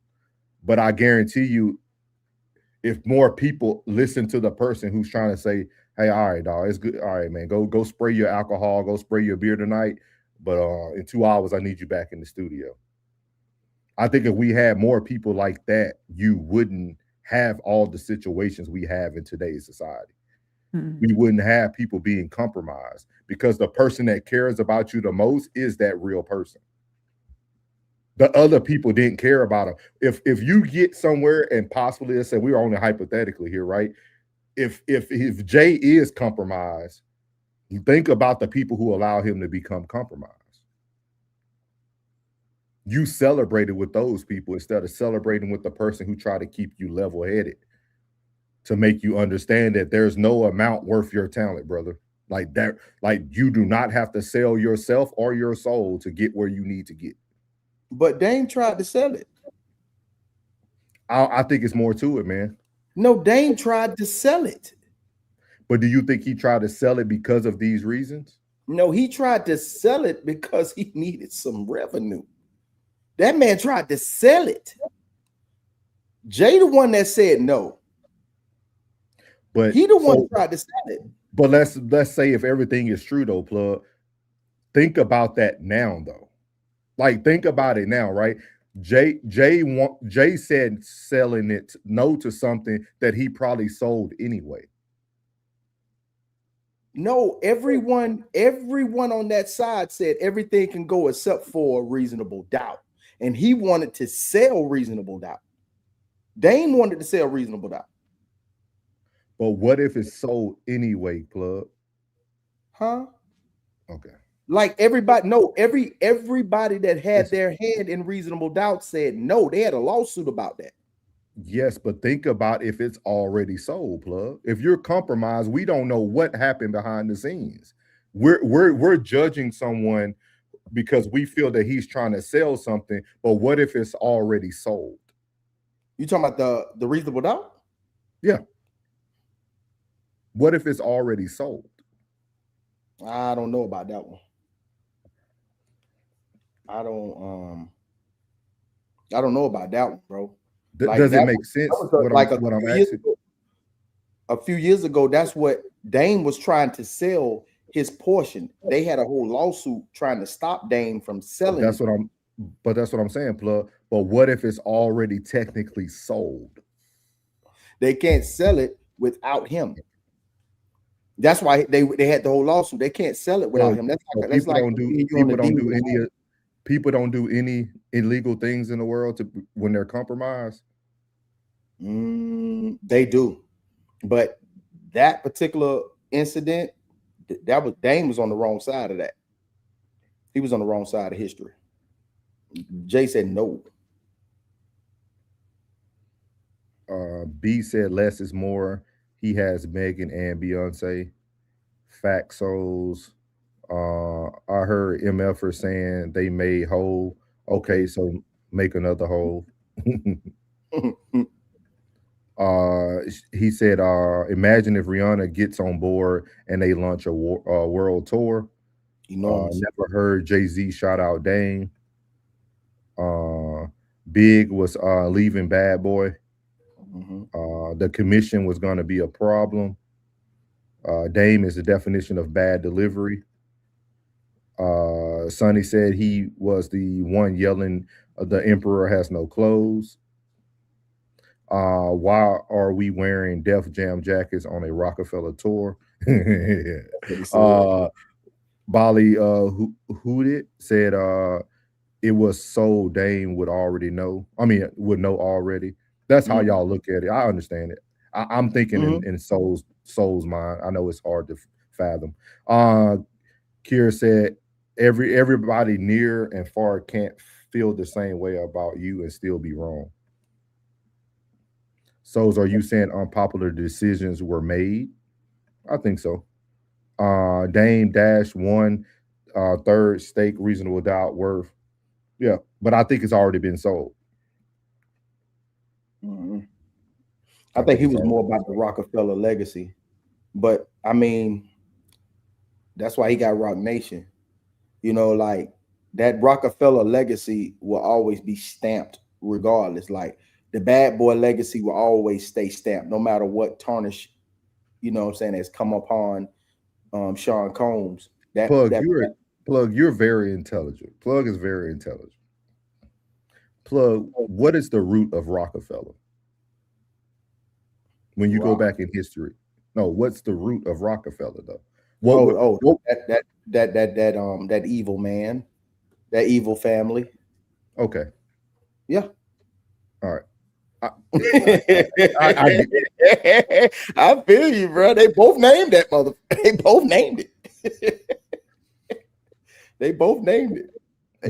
But I guarantee you, if more people listen to the person who's trying to say, hey, all right, dog, it's good. All right, man, go spray your alcohol, go spray your beer tonight. But in 2 hours, I need you back in the studio. I think if we had more people like that, you wouldn't have all the situations we have in today's society. We wouldn't have people being compromised because the person that cares about you the most is that real person. The other people didn't care about them. If you get somewhere and possibly, let's say we're only hypothetically here, right? If Jay is compromised, you think about the people who allow him to become compromised. You celebrated with those people instead of celebrating with the person who tried to keep you level-headed to make you understand that there's no amount worth your talent, brother. Like that, like you do not have to sell yourself or your soul to get where you need to get. But Dame tried to sell it. I think it's more to it, man. No, Dame tried to sell it. But do you think he tried to sell it because of these reasons? No, he tried to sell it because he needed some revenue. That man tried to sell it. Jay the one that said no. But he the one tried to sell it. But let's say if everything is true though, plug. Think about that now though. Like think about it now, right? Jay said selling it no to something that he probably sold anyway. No, everyone on that side said everything can go except for reasonable doubt. And he wanted to sell reasonable doubt. Dame wanted to sell reasonable doubt. But what if it's sold anyway, plug? Huh? Okay. Like everybody, no, everybody that had their hand in reasonable doubt said no. They had a lawsuit about that. Yes, but think about if it's already sold, plug. If you're compromised, we don't know what happened behind the scenes. We're judging someone because we feel that he's trying to sell something, but what if it's already sold? You talking about the reasonable doubt? Yeah. What if it's already sold? I don't know about that one. I don't know about that one, bro. Does it make sense? A few years ago, that's what Dame was trying to sell his portion. They had a whole lawsuit trying to stop Dame from selling. That's what I'm saying, plug. But what if it's already technically sold? They can't sell it without him. That's why they had the whole lawsuit. They can't sell it without him. People don't do any illegal things in the world when they're compromised. They do, but that particular incident, Dame was on the wrong side of that. He was on the wrong side of history. Jay said no. B said less is more. He has Megan and Beyonce. Faxos. I heard MFer saying they made whole. Okay, so make another whole. He said, imagine if Rihanna gets on board and they launch a world tour. Enormous. Never heard Jay-Z shout out Dame. Big was leaving Bad Boy. The commission was going to be a problem. Dame is the definition of bad delivery. Sonny said he was the one yelling, "The emperor has no clothes." Why are we wearing Def Jam jackets on a Rockefeller tour? Bali Hooted said it was so Dame would already know. I mean, would know already. That's how y'all look at it. I understand it. I'm thinking in Soul's mind. I know it's hard to fathom. Kier said everybody near and far can't feel the same way about you and still be wrong. So are you saying unpopular decisions were made? I think so. Dame dash one third stake reasonable doubt worth. Yeah, but I think it's already been sold. I think he was more about the Rockefeller legacy, but I mean, that's why he got Rock Nation. You know, like that Rockefeller legacy will always be stamped regardless. Like the Bad Boy legacy will always stay stamped, no matter what tarnish, you know what I'm saying, has come upon Sean Combs. Plug, you're very intelligent. Plug is very intelligent. Plug, what is the root of Rockefeller? When you go back in history, no, what's the root of Rockefeller though? That evil man, that evil family. Okay. Yeah. All right. I feel you, bro. They both named that mother. They both named it. They both named it.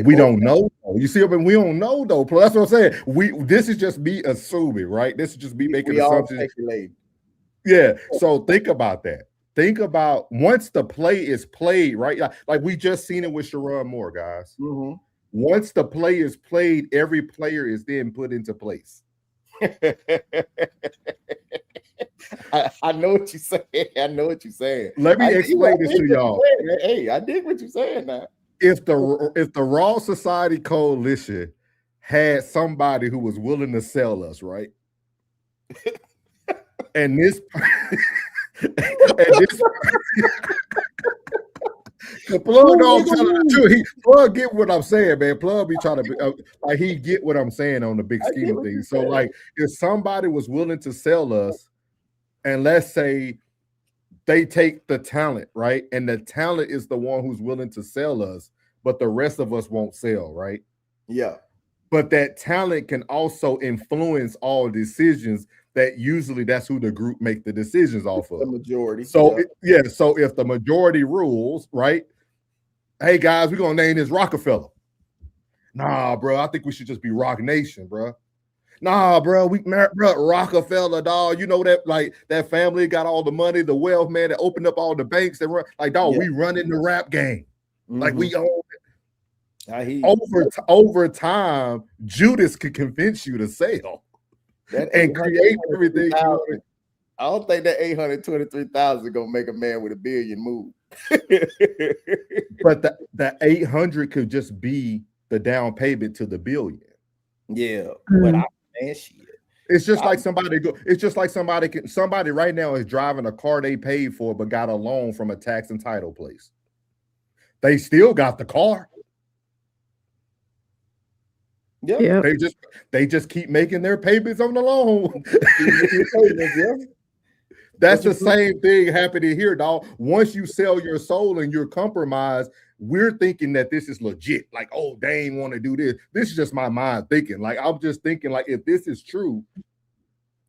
We don't know. You see, but we don't know though. That's what I'm saying. This is just me assuming, right? This is just me making assumptions. Yeah. So think about that. Think about once the play is played, right? Like we just seen it with Sherrone Moore, guys. Once the play is played, every player is then put into place. I know what you're saying. I know what you're saying. Let me explain this to y'all. Hey, I dig what you're saying now. If the Raw Society Coalition had somebody who was willing to sell us, right? and this the Plug don't tell the truth. Plug get what I'm saying, man. Plug be trying to be, like he get what I'm saying on the big scheme of things. So like if somebody was willing to sell us, and let's say they take the talent, right? And the talent is the one who's willing to sell us, but the rest of us won't sell, right? Yeah. But that talent can also influence all decisions that usually that's who the group make the decisions off of. The majority. So so if the majority rules, right? Hey guys, we're gonna name this Rockefeller. Nah, bro, I think we should just be Rock Nation, bro. Nah, bro, Rockefeller, dog. You know that like that family got all the money, the wealth, man, that opened up all the banks that run like dog. We running the rap game, like we own it. Over time, Judas could convince you to sell and create everything. I don't think that 823,000 gonna make a man with $1 billion move. But the 800 could just be the down payment to the $1 billion. Yeah, but it's just like somebody right now is driving a car they paid for but got a loan from a tax and title place. They still got the car. Yeah. They just keep making their payments on the loan. That's the same thing happening here, dog. Once you sell your soul and you're compromised, we're thinking that this is legit. Like, oh, they ain't want to do this. This is just my mind thinking. Like, I'm just thinking, like, if this is true,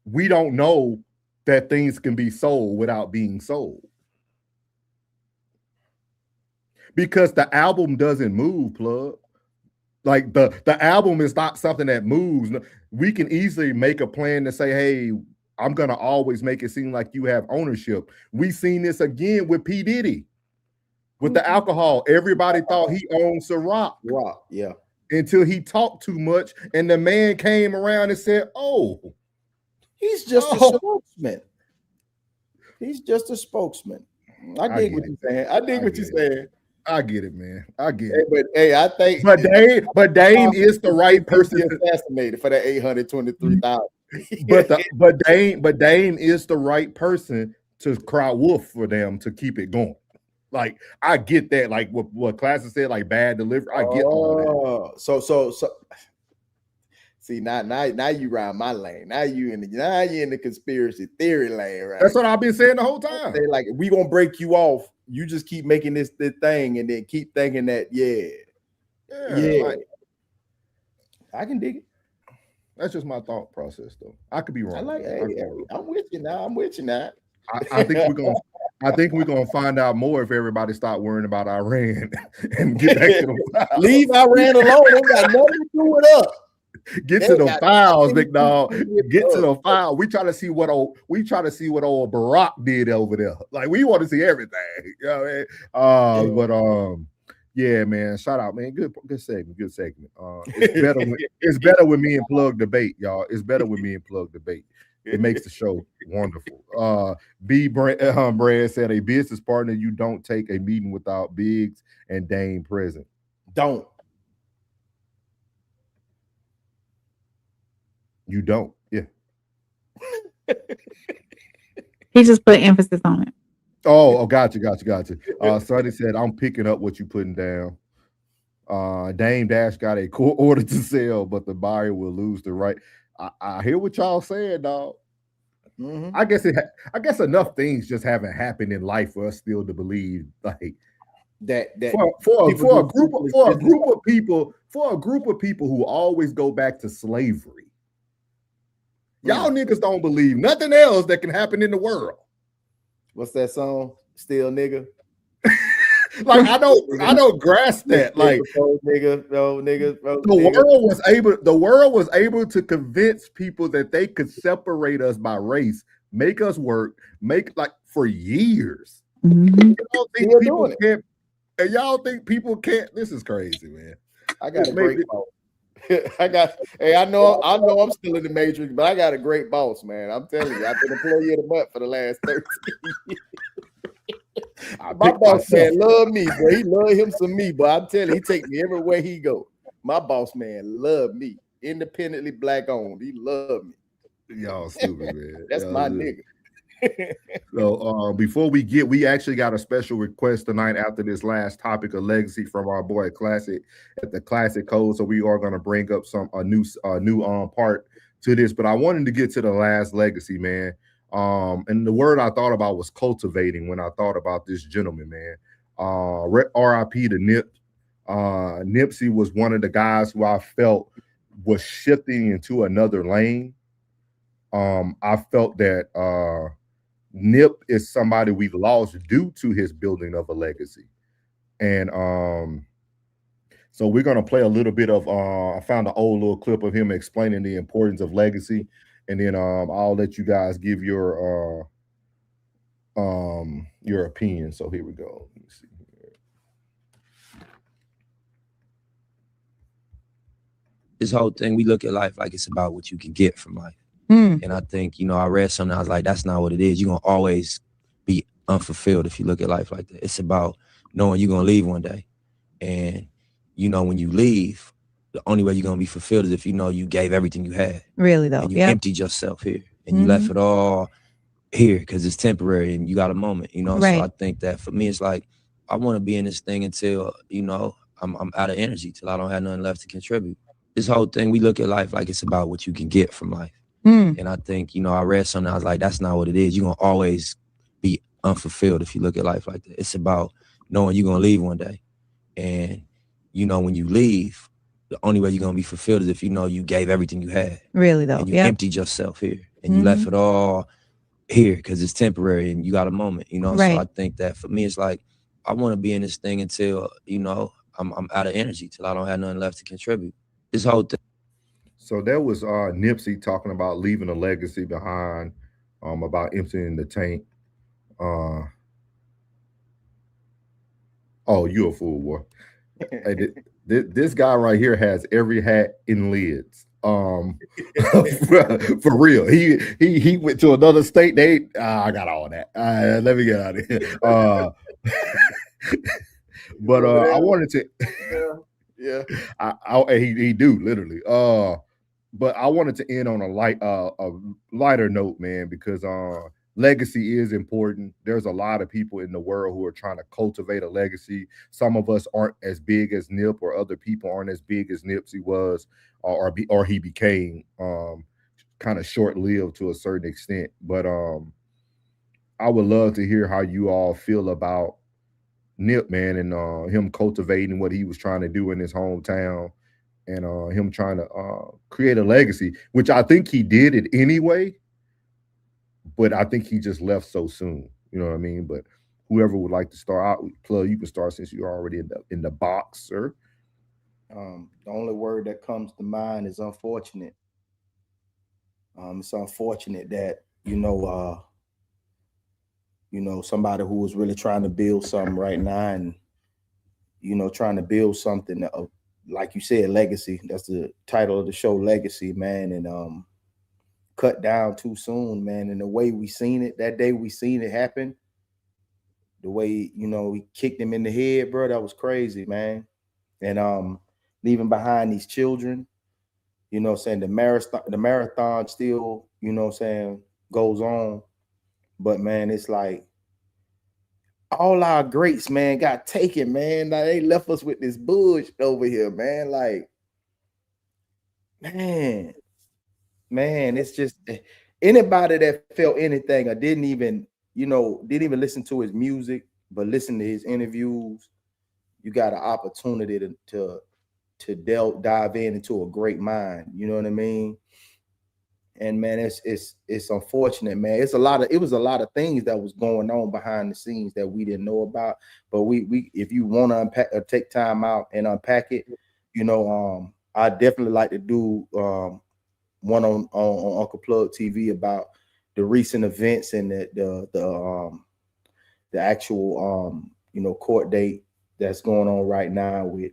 we don't know that things can be sold without being sold. Because the album doesn't move, Plug. Like the album is not something that moves. We can easily make a plan to say, hey, I'm going to always make it seem like you have ownership. We seen this again with P. Diddy. With the alcohol, everybody thought he owned Ciroc. Yeah. Until he talked too much, and the man came around and said, oh. He's just a spokesman. He's just a spokesman. I dig what you're saying. I get it, man. I get it. But hey, I think but Dame is the right person to assassinated for that 823,000. but Dame is the right person to cry wolf for them to keep it going. Like I get that, like what Classic said, like bad delivery. I get all that. So see now you ride my lane. Now you in the conspiracy theory lane, right? That's what I've been saying the whole time. Like we gonna break you off. You just keep making this thing and then keep thinking that like, I can dig it. That's just my thought process, though. I could be wrong. I like. I'm with you now. I think we're gonna find out more if everybody stop worrying about Iran and get back to the files. Leave Iran alone. They got nothing to do with us. Get to the files, big dog. Get to the file. We try to see what old Barack did over there. Like we want to see everything. You know what I mean? But yeah, man. Shout out, man. Good segment. Good segment. It's better when me and Plug debate, y'all. It's better when me and Plug debate. It makes the show wonderful. Brad said a business partner, you don't take a meeting without Biggs and Dame present. Don't. You don't. Yeah. He just put emphasis on it. Oh, gotcha. Sonny said, I'm picking up what you putting down. Dame Dash got a court order to sell, but the buyer will lose the right. I hear what y'all saying, dog. Mm-hmm. I guess enough things just haven't happened in life for us still to believe like that for a group of people who always go back to slavery. Y'all niggas don't believe nothing else that can happen in the world. What's that song? Still nigga. Like I don't grasp that. Like nigga. The world was able to convince people that they could separate us by race, make us work, for years. Mm-hmm. Y'all think people can't? This is crazy, man. I got a great boss. I know I'm still in the matrix, but I got a great boss, man. I'm telling you, I've been employee of the month for the last 13 years. My boss man love me, bro. He love him some me, but I'm telling you, he take me everywhere he go. My boss man love me. Independently black owned. He love me. Y'all stupid, man. That's my nigga. So before we actually got a special request tonight after this last topic of legacy from our boy Classic at the Classic Code. So we are going to bring up a new part to this, but I wanted to get to the last legacy, man. And the word I thought about was cultivating when I thought about this gentleman, man. R.I.P. to Nip. Nipsey was one of the guys who I felt was shifting into another lane. I felt that Nip is somebody we lost due to his building of a legacy. And so we're going to play a little bit of, I found an old little clip of him explaining the importance of legacy. And then I'll let you guys give your opinion. So here we go. Let me see here. This whole thing, we look at life like it's about what you can get from life. And I think, I read something, I was like, that's not what it is. You're going to always be unfulfilled if you look at life like that. It's about knowing you're going to leave one day. And, when you leave, the only way you're going to be fulfilled is if you gave everything you had. Really, though. And you emptied yourself here. And you left it all here because it's temporary and you got a moment, Right. So I think that for me, it's like, I want to be in this thing until, I'm out of energy, till I don't have nothing left to contribute. This whole thing, we look at life like it's about what you can get from life. And I think, I read something, I was like, that's not what it is. You're going to always be unfulfilled if you look at life like that. It's about knowing you're going to leave one day. And, when you leave, the only way you're going to be fulfilled is if you gave everything you had. Really, though. And you emptied yourself here. And you left it all here because it's temporary and you got a moment, Right. So I think that for me, it's like, I want to be in this thing until, I'm out of energy, till I don't have nothing left to contribute. This whole thing. So that was Nipsey talking about leaving a legacy behind, about emptying the tank. Oh, you a fool, boy. Hey, this guy right here has every hat in lids. For real. He went to another state. I got all that. Let me get out of here. But I wanted to yeah, he do literally. But I wanted to end on a lighter note, man, because legacy is important. There's a lot of people in the world who are trying to cultivate a legacy. Some of us aren't as big as Nip, or other people aren't as big as Nipsey was, or he became. Kind of short-lived to a certain extent. But I would love to hear how you all feel about Nip, man, and him cultivating what he was trying to do in his hometown, and him trying to create a legacy, which I think he did it anyway, but I think he just left so soon. You know what I mean? But whoever would like to start out, Plug, you can start since you're already in the box, sir. The only word that comes to mind is unfortunate. It's unfortunate that somebody who was really trying to build something right now, and trying to build something like you said, legacy. That's the title of the show, Legacy, man. And cut down too soon, man. And the way we seen it that day, we seen it happen. The way we kicked him in the head, bro, that was crazy, man. And leaving behind these children. Saying the marathon still, goes on. But man, it's like all our greats, man, got taken, man. Now they left us with this bullshit over here, man. Like, man, it's just anybody that felt anything or didn't even listen to his music, but listen to his interviews, you got an opportunity to dive into a great mind. You know what I mean? And man, it's unfortunate, man. It was a lot of things that was going on behind the scenes that we didn't know about. But we if you want to unpack or take time out and unpack it, I definitely like to do one on Uncle Plug TV about the recent events and the actual court date that's going on right now with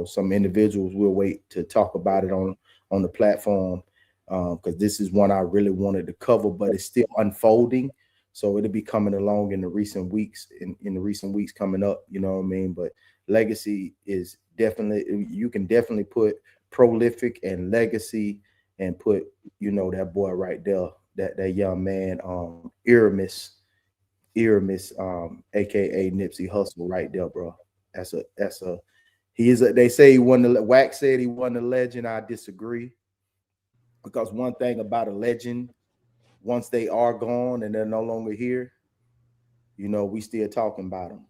some individuals. We'll wait to talk about it on the platform, because this is one I really wanted to cover, but it's still unfolding, so it'll be coming along in the recent weeks coming up. You know what I mean? But legacy is definitely, you can definitely put prolific and legacy and put that boy right there, that young man, Aramis, aka Nipsey Hussle, right there, bro. They say he won the Wax said he won the legend. I disagree, because one thing about a legend, once they are gone and they're no longer here, we still talking about them.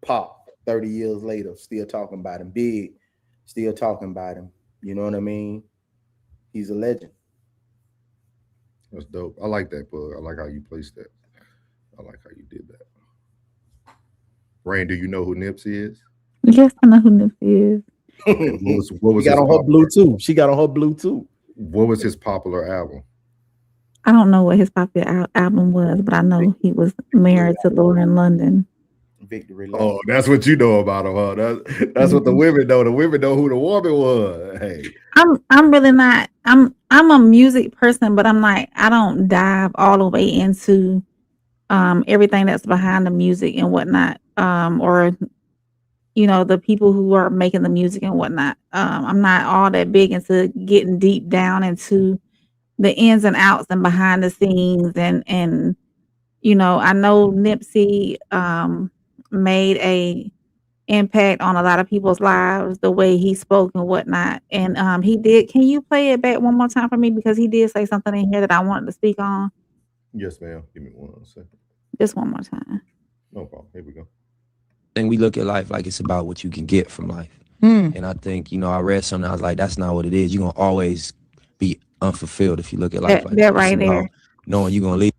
Pop 30 years later, still talking about him. Big, still talking about him. You know what I mean? He's a legend. That's dope. I like that, Plug. I like how you placed that. I like how you did that. Rain, do you know who Nipsey is? Yes, I know who Nipsey is. What was she got on her Bluetooth. She got on her Bluetooth. What was his popular album? I don't know what his popular album was, but I know he was married to Lauren London. Victory Lane. Oh, that's what you know about him, huh? That's what the women know. The women know who the woman was. Hey, I'm really not. I'm a music person, but I'm like, I don't dive all the way into everything that's behind the music and whatnot, or the people who are making the music and whatnot. I'm not all that big into getting deep down into the ins and outs and behind the scenes, and I know Nipsey made a impact on a lot of people's lives, the way he spoke and whatnot. And he did. Can you play it back one more time for me, because he did say something in here that I wanted to speak on? Yes, ma'am. Give me 1 second. Just one more time. No problem. Here we go. And we look at life like it's about what you can get from life. And I think, I read something, I was like, that's not what it is. You're going to always be unfulfilled if you look at life like that. Right there. Knowing you're going to leave.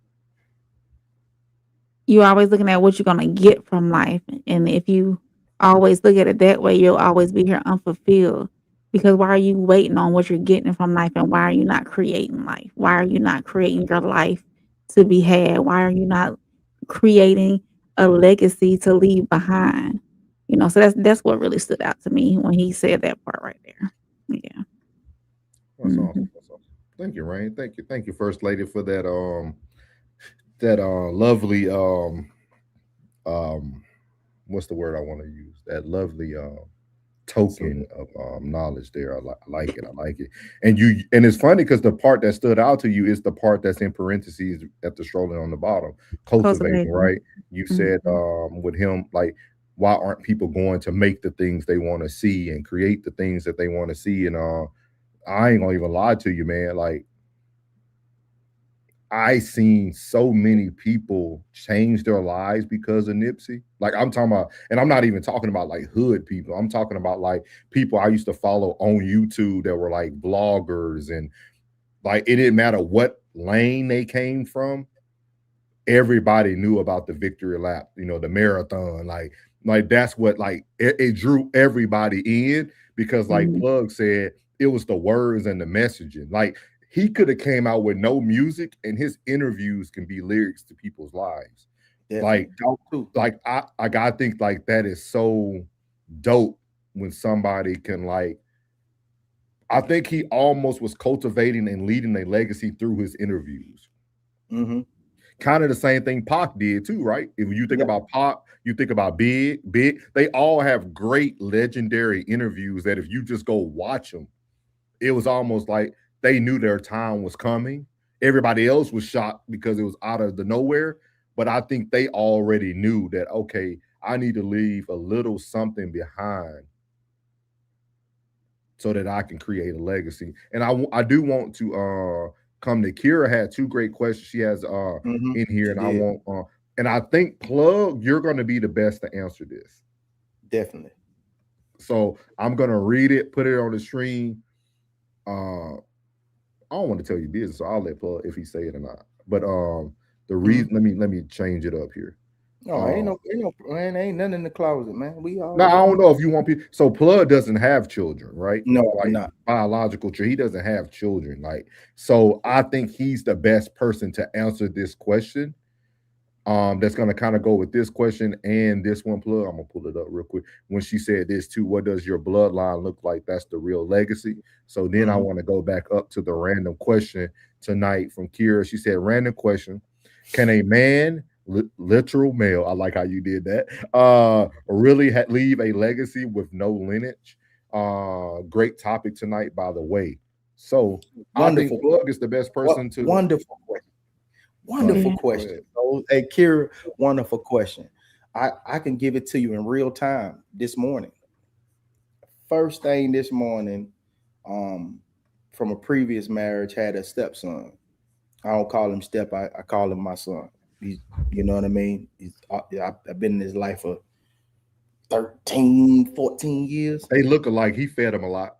You're always looking at what you're going to get from life. And if you always look at it that way, you'll always be here unfulfilled. Because why are you waiting on what you're getting from life? And why are you not creating life? Why are you not creating your life to be had? Why are you not creating a legacy to leave behind? So that's what really stood out to me when he said that part right there. Yeah. That's awesome. That's awesome. Thank you, Rain. Thank you, First Lady, for that lovely what's the word I want to use? That lovely token of knowledge there. I like it. I like it. And it's funny because the part that stood out to you is the part that's in parentheses at the strolling on the bottom, cultivating, right? You said with him, like, why aren't people going to make the things they want to see and create the things that they want to see? And I ain't gonna even lie to you, man. Like, I seen so many people change their lives because of Nipsey. Like, I'm talking about, and I'm not even talking about like hood people. I'm talking about like people I used to follow on YouTube that were like bloggers, and like it didn't matter what lane they came from. Everybody knew about the victory lap, you know, the marathon. Like that's what, like it drew everybody in because like Plug said, it was the words and the messaging. Like, he could have came out with no music, and his interviews can be lyrics to people's lives. Like I think like that is so dope when somebody can, like, I think he almost was cultivating and leading a legacy through his interviews. Kind of the same thing Pac did too, right? If you think about Pac, you think about Big. They all have great legendary interviews that if you just go watch them, it was almost like they knew their time was coming. Everybody else was shocked because it was out of the nowhere. But I think they already knew that, okay, I need to leave a little something behind so that I can create a legacy. And I do want to come to Kira. Had two great questions she has in here. And I want and I think Plug, you're going to be the best to answer this. Definitely. So I'm going to read it, put it on the screen. I don't want to tell you business, so I'll let Plug if he say it or not. But the reason, let me change it up here. No, ain't nothing in the closet, man. We all. No, I don't know if you want people. So Plug doesn't have children, right? No, like not biological children. He doesn't have children. Like, so I think he's the best person to answer this question. That's gonna kind of go with this question and this one. Plug, I'm gonna pull it up real quick. When she said this too, what does your bloodline look like? That's the real legacy. So then I want to go back up to the random question tonight from Kira. She said, random question: can a man, literal male, I like how you did that, really leave a legacy with no lineage? Great topic tonight, by the way. So wonderful. I think Plug is the best person to. Wonderful question. Wonderful question. So, hey, Kira, wonderful question. I can give it to you in real time this morning. First thing this morning, from a previous marriage, had a stepson. I don't call him step, I call him my son. He's, you know what I mean? I've been in his life for 13, 14 years. They look alike. He fed him a lot.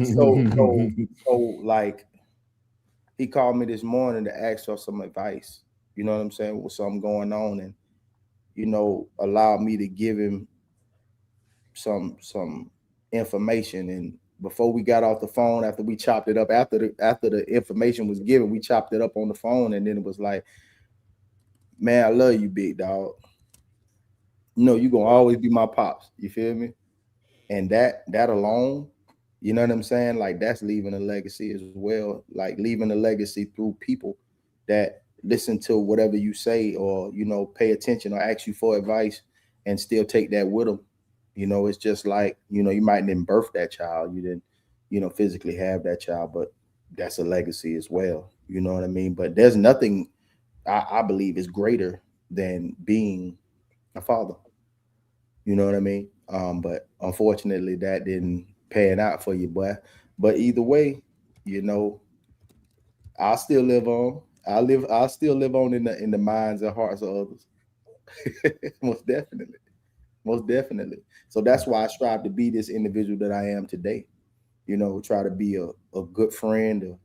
so like, he called me this morning to ask for some advice. You know what I'm saying? With something going on, and you know, allow me to give him some information. And before we got off the phone, after we chopped it up, after the information was given, we chopped it up on the phone, and then it was like, man, I love you, big dog. You know, you're gonna always be my pops. You feel me? And that alone, you know what I'm saying? Like, that's leaving a legacy as well. Like, leaving a legacy through people that listen to whatever you say, or, you know, pay attention or ask you for advice and still take that with them. You know, it's just like, you know, you might didn't birth that child. You didn't, you know, physically have that child, but that's a legacy as well. You know what I mean? But there's nothing I believe is greater than being a father. You know what I mean? But unfortunately that didn't pan out for you, boy. But either way, you know, I'll still live on. I'll still live on in the minds and hearts of others. Most definitely. Most definitely. So that's why I strive to be this individual that I am today. You know, try to be a good friend, a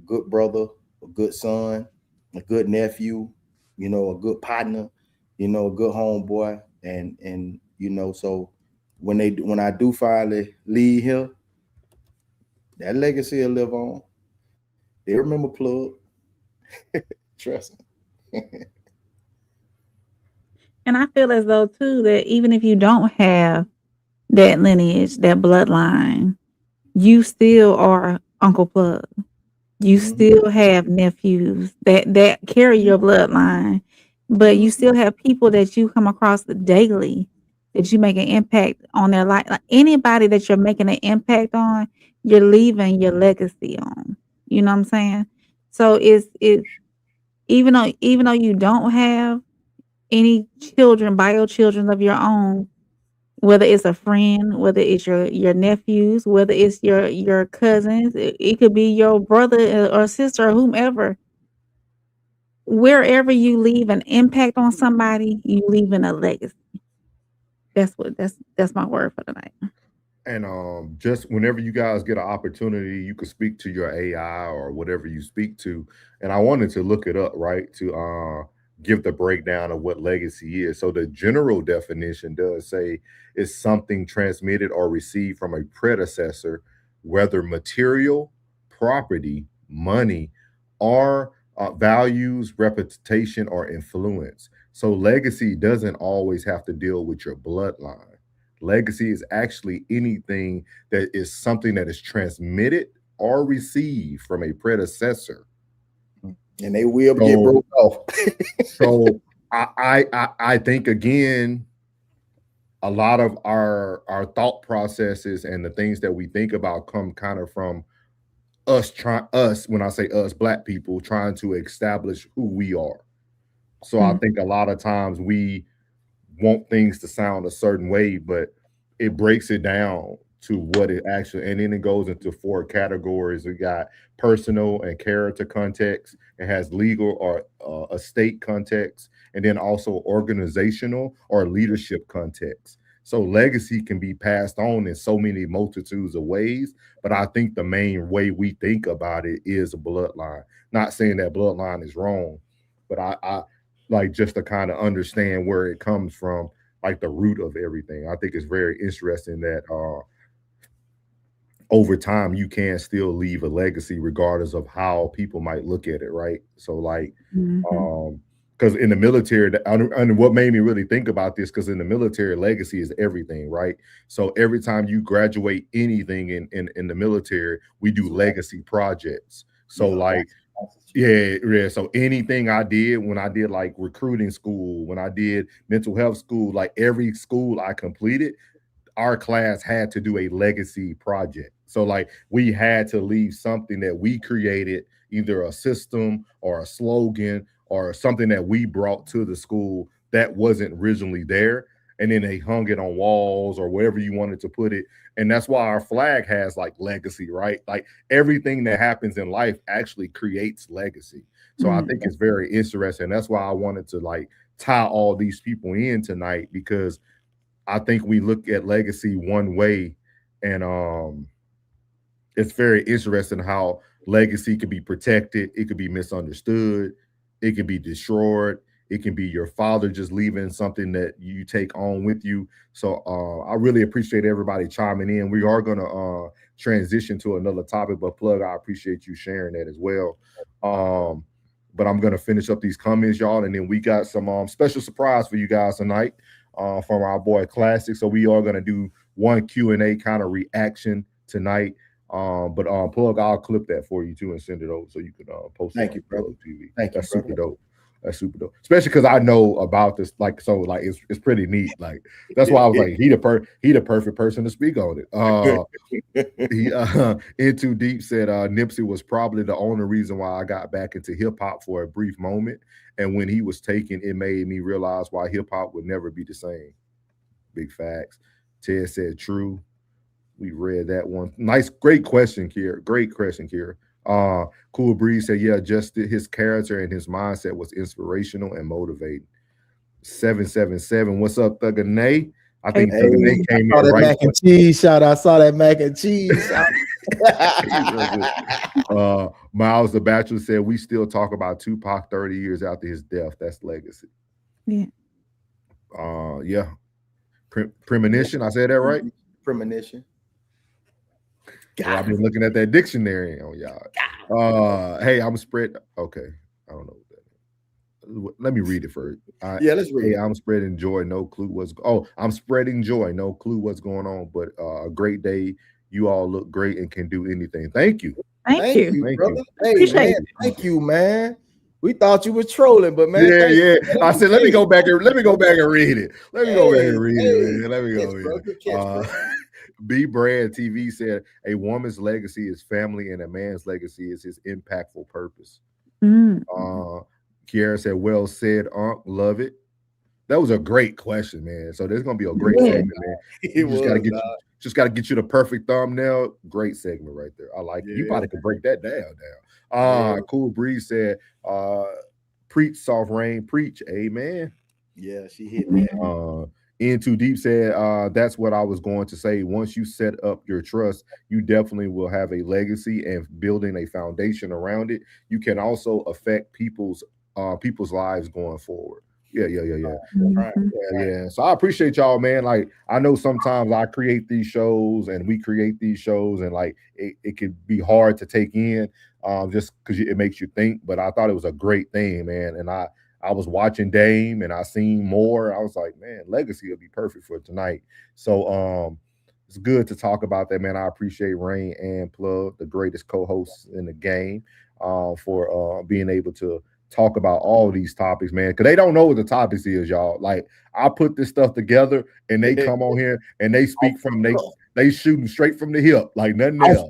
good brother, a good son, a good nephew, you know, a good partner, you know, a good homeboy. And you know, so when I do finally leave here, that legacy will live on. They remember Plug. Trust me. And I feel as though too that even if you don't have that lineage, that bloodline, you still are Uncle Plug. You still have nephews that carry your bloodline. but you still have people that you come across daily that you make an impact on their life. Like anybody that you're making an impact on, you're leaving your legacy on. You know what I'm saying? So it's even though you don't have any children, bio children of your own, whether it's a friend, whether it's your nephews, whether it's your cousins, it could be your brother or sister or whomever. Wherever you leave an impact on somebody, you leaving a legacy. That's my word for tonight. And just whenever you guys get an opportunity, you can speak to your AI or whatever you speak to. And I wanted to look it up, right, to give the breakdown of what legacy is. So the general definition does say it's something transmitted or received from a predecessor, whether material, property, money, or values, reputation, or influence. So legacy doesn't always have to deal with your bloodline. Legacy is actually anything that is something that is transmitted or received from a predecessor. And they will get broke off. So I think again, a lot of our thought processes and the things that we think about come kind of from us, when I say us, Black people, trying to establish who we are. So I think a lot of times we want things to sound a certain way, but it breaks it down to what it actually, and then it goes into 4 categories. We got personal and character context. It has legal or estate context, and then also organizational or leadership context. So legacy can be passed on in so many multitudes of ways, but I think the main way we think about it is a bloodline. Not saying that bloodline is wrong, but I like just to kind of understand where it comes from, like the root of everything. I think it's very interesting that over time you can still leave a legacy regardless of how people might look at it, right? So like because in the military, and what made me really think about this, because in the military, legacy is everything, right? So every time you graduate anything in the military, we do legacy projects. So like yeah. So anything I did when I did like recruiting school, when I did mental health school, like every school I completed, our class had to do a legacy project. So like we had to leave something that we created, either a system or a slogan or something that we brought to the school that wasn't originally there. And then they hung it on walls or wherever you wanted to put it. And that's why our flag has like legacy, right? Like everything that happens in life actually creates legacy. So I think it's very interesting. That's why I wanted to like tie all these people in tonight, because I think we look at legacy one way, and it's very interesting how legacy can be protected. It could be misunderstood. It can be destroyed. It can be your father just leaving something that you take on with you. So I really appreciate everybody chiming in. We are going to transition to another topic, but Plug, I appreciate you sharing that as well. But I'm going to finish up these comments, y'all, and then we got some special surprise for you guys tonight from our boy Classic. So we are going to do one Q&A kind of reaction tonight. But Plug, I'll clip that for you too and send it over so you can post it on Plug TV. That's super dope. That's super dope, especially because I know about this. Like, so, like, it's pretty neat. Like, that's why I was like, he the perfect person to speak on it. In Too Deep said Nipsey was probably the only reason why I got back into hip hop for a brief moment, and when he was taken, it made me realize why hip hop would never be the same. Big facts. Ted said true. We read that one. Nice, great question, Kiera. Great question, Kiera. Cool Breeze said, yeah, just his character and his mindset was inspirational and motivating. 777. What's up, Thugger Nay? I think Thugger Nay came in right. Mac and cheese shout. I saw that mac and cheese. Miles the Bachelor said, we still talk about Tupac 30 years after his death. That's legacy. Yeah. Yeah. Premonition. I said that right? Premonition. Well, I've been looking at that dictionary on y'all. Hey, I'm spread. Okay, I don't know what that is. Let me read it first. Yeah, let's read. Hey, I'm spreading joy. No clue what's. Oh, I'm spreading joy. No clue what's going on, but a great day. You all look great and can do anything. Thank you. Thank you, brother. Hey, man, thank you, man. We thought you were trolling, but man, yeah. I said, let me go back and read it. Let me go back and read it, man. Let me go. B Brand TV said a woman's legacy is family and a man's legacy is his impactful purpose. Kiara said, well said, Unc. Love it. That was a great question, man. So there's gonna be a great segment, man. You just gotta get you the perfect thumbnail. Great segment right there. I like it. You probably could break that down. Cool Breeze said, preach, soft rain, preach, amen. Yeah, she hit that. In Too Deep said, that's what I was going to say. Once you set up your trust, you definitely will have a legacy, and building a foundation around it, you can also affect people's lives going forward. Yeah. So I appreciate y'all, man. Like, I know sometimes I create these shows and we create these shows, and like it can be hard to take in just because it makes you think. But I thought it was a great thing, man. And I was watching Dame and I seen more. I was like, man, legacy will be perfect for tonight. So it's good to talk about that, man. I appreciate Rain and Plug, the greatest co-hosts in the game, for being able to talk about all these topics, man, because they don't know what the topics is, y'all. Like, I put this stuff together and they come on here and they speak from they shooting straight from the hip, like nothing else.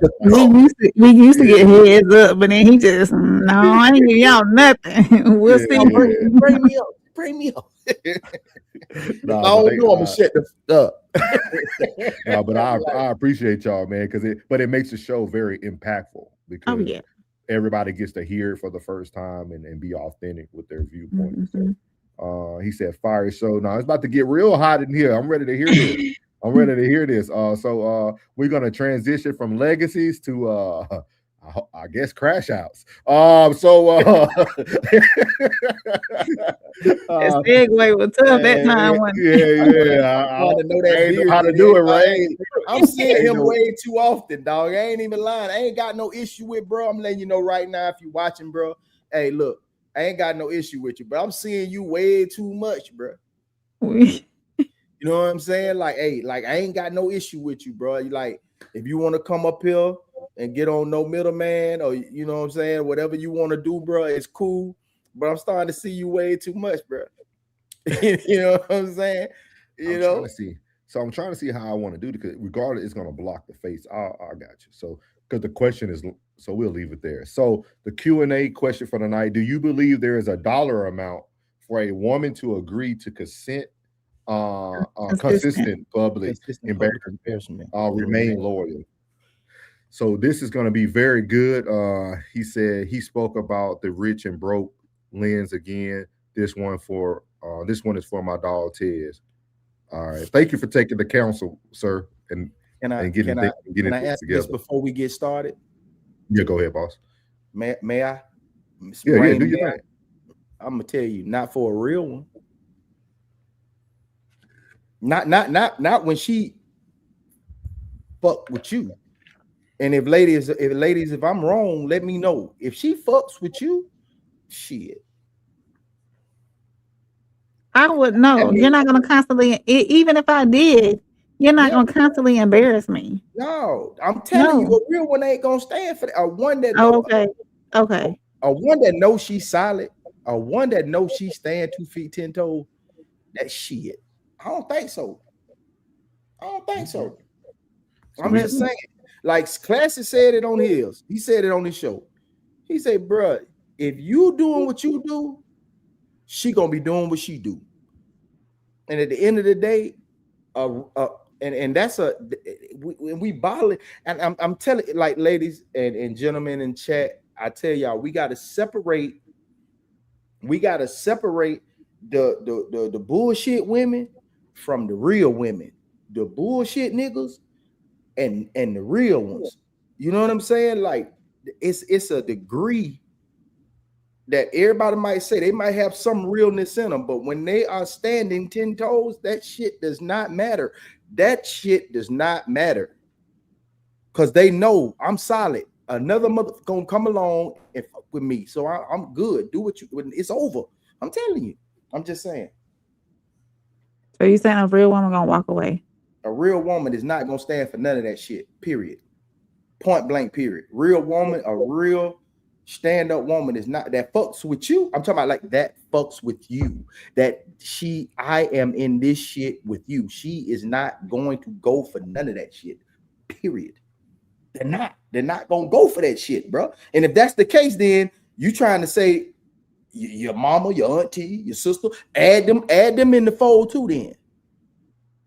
We used to get heads up, but then he just I ain't giving y'all nothing. We'll see. Bring me up. I don't know. I'm gonna shut the up. No, but I appreciate y'all, man, because it makes the show very impactful because everybody gets to hear it for the first time and be authentic with their viewpoint. So, he said, fire show. Now it's about to get real hot in here. I'm ready to hear this. So we're going to transition from legacies to, I guess, crash outs. That segue was tough that time. I want to know that how to do it, right? I'm seeing him way too often, dog. I ain't even lying. I ain't got no issue with, bro. I'm letting you know right now, if you're watching, bro. Hey, look, I ain't got no issue with you, but I'm seeing you way too much, bro. You know what I'm saying? Like, hey, like, I ain't got no issue with you, bro. Like, if you want to come up here and get on No Middleman, or you know what I'm saying, whatever you want to do, bro, it's cool. But I'm starting to see you way too much, bro. You know what I'm saying? I'm trying to see how I want to do it, because regardless, it's going to block the face. I got you. So, because the question is, so we'll leave it there. So the Q&A question for tonight: do you believe there is a dollar amount for a woman to agree to consistent public embarrassment, remain loyal? So this is going to be very good. He said he spoke about the rich and broke lens again. This one is for my dog Tez. All right, thank you for taking the counsel, sir, and getting I ask together. This before we get started? Yeah, go ahead, boss. May I? Yeah, do your thing. I'm gonna tell you, not for a real one. Not when she fuck with you. And if ladies, if I'm wrong, let me know. If she fucks with you, shit. I would know. You're not gonna constantly, even if I did, you're not gonna constantly embarrass me. No, I'm telling you, a real one ain't gonna stand for that. A one that okay. A one that knows she's solid, a one that knows she stand 2 feet 10 toes. That shit. I don't think so. I'm just saying. Like Classy said it on his. He said it on his show. He said, bruh, if you doing what you do, she gonna be doing what she do. And at the end of the day, and that's we bottle it. And I'm telling, like, ladies and gentlemen in chat, I tell y'all, we gotta separate the bullshit women from the real women, the bullshit niggas and the real ones. You know what I'm saying? Like, it's a degree that everybody might say they might have some realness in them, but when they are standing 10 toes, that shit does not matter. That shit does not matter, because they know I'm solid. Another mother gonna come along and fuck with me, so I'm good. Do what you. It's over. I'm telling you. I'm just saying. So you saying a real woman gonna walk away? A real woman is not gonna stand for none of that shit. Period. Point blank. Period. Real woman, a real stand-up woman is not that fucks with you. I'm talking about like that fucks with you. That I am in this shit with you. She is not going to go for none of that shit. Period. They're not gonna go for that shit, bro. And if that's the case, then you trying to say your mama, your auntie, your sister, add them in the fold too, then.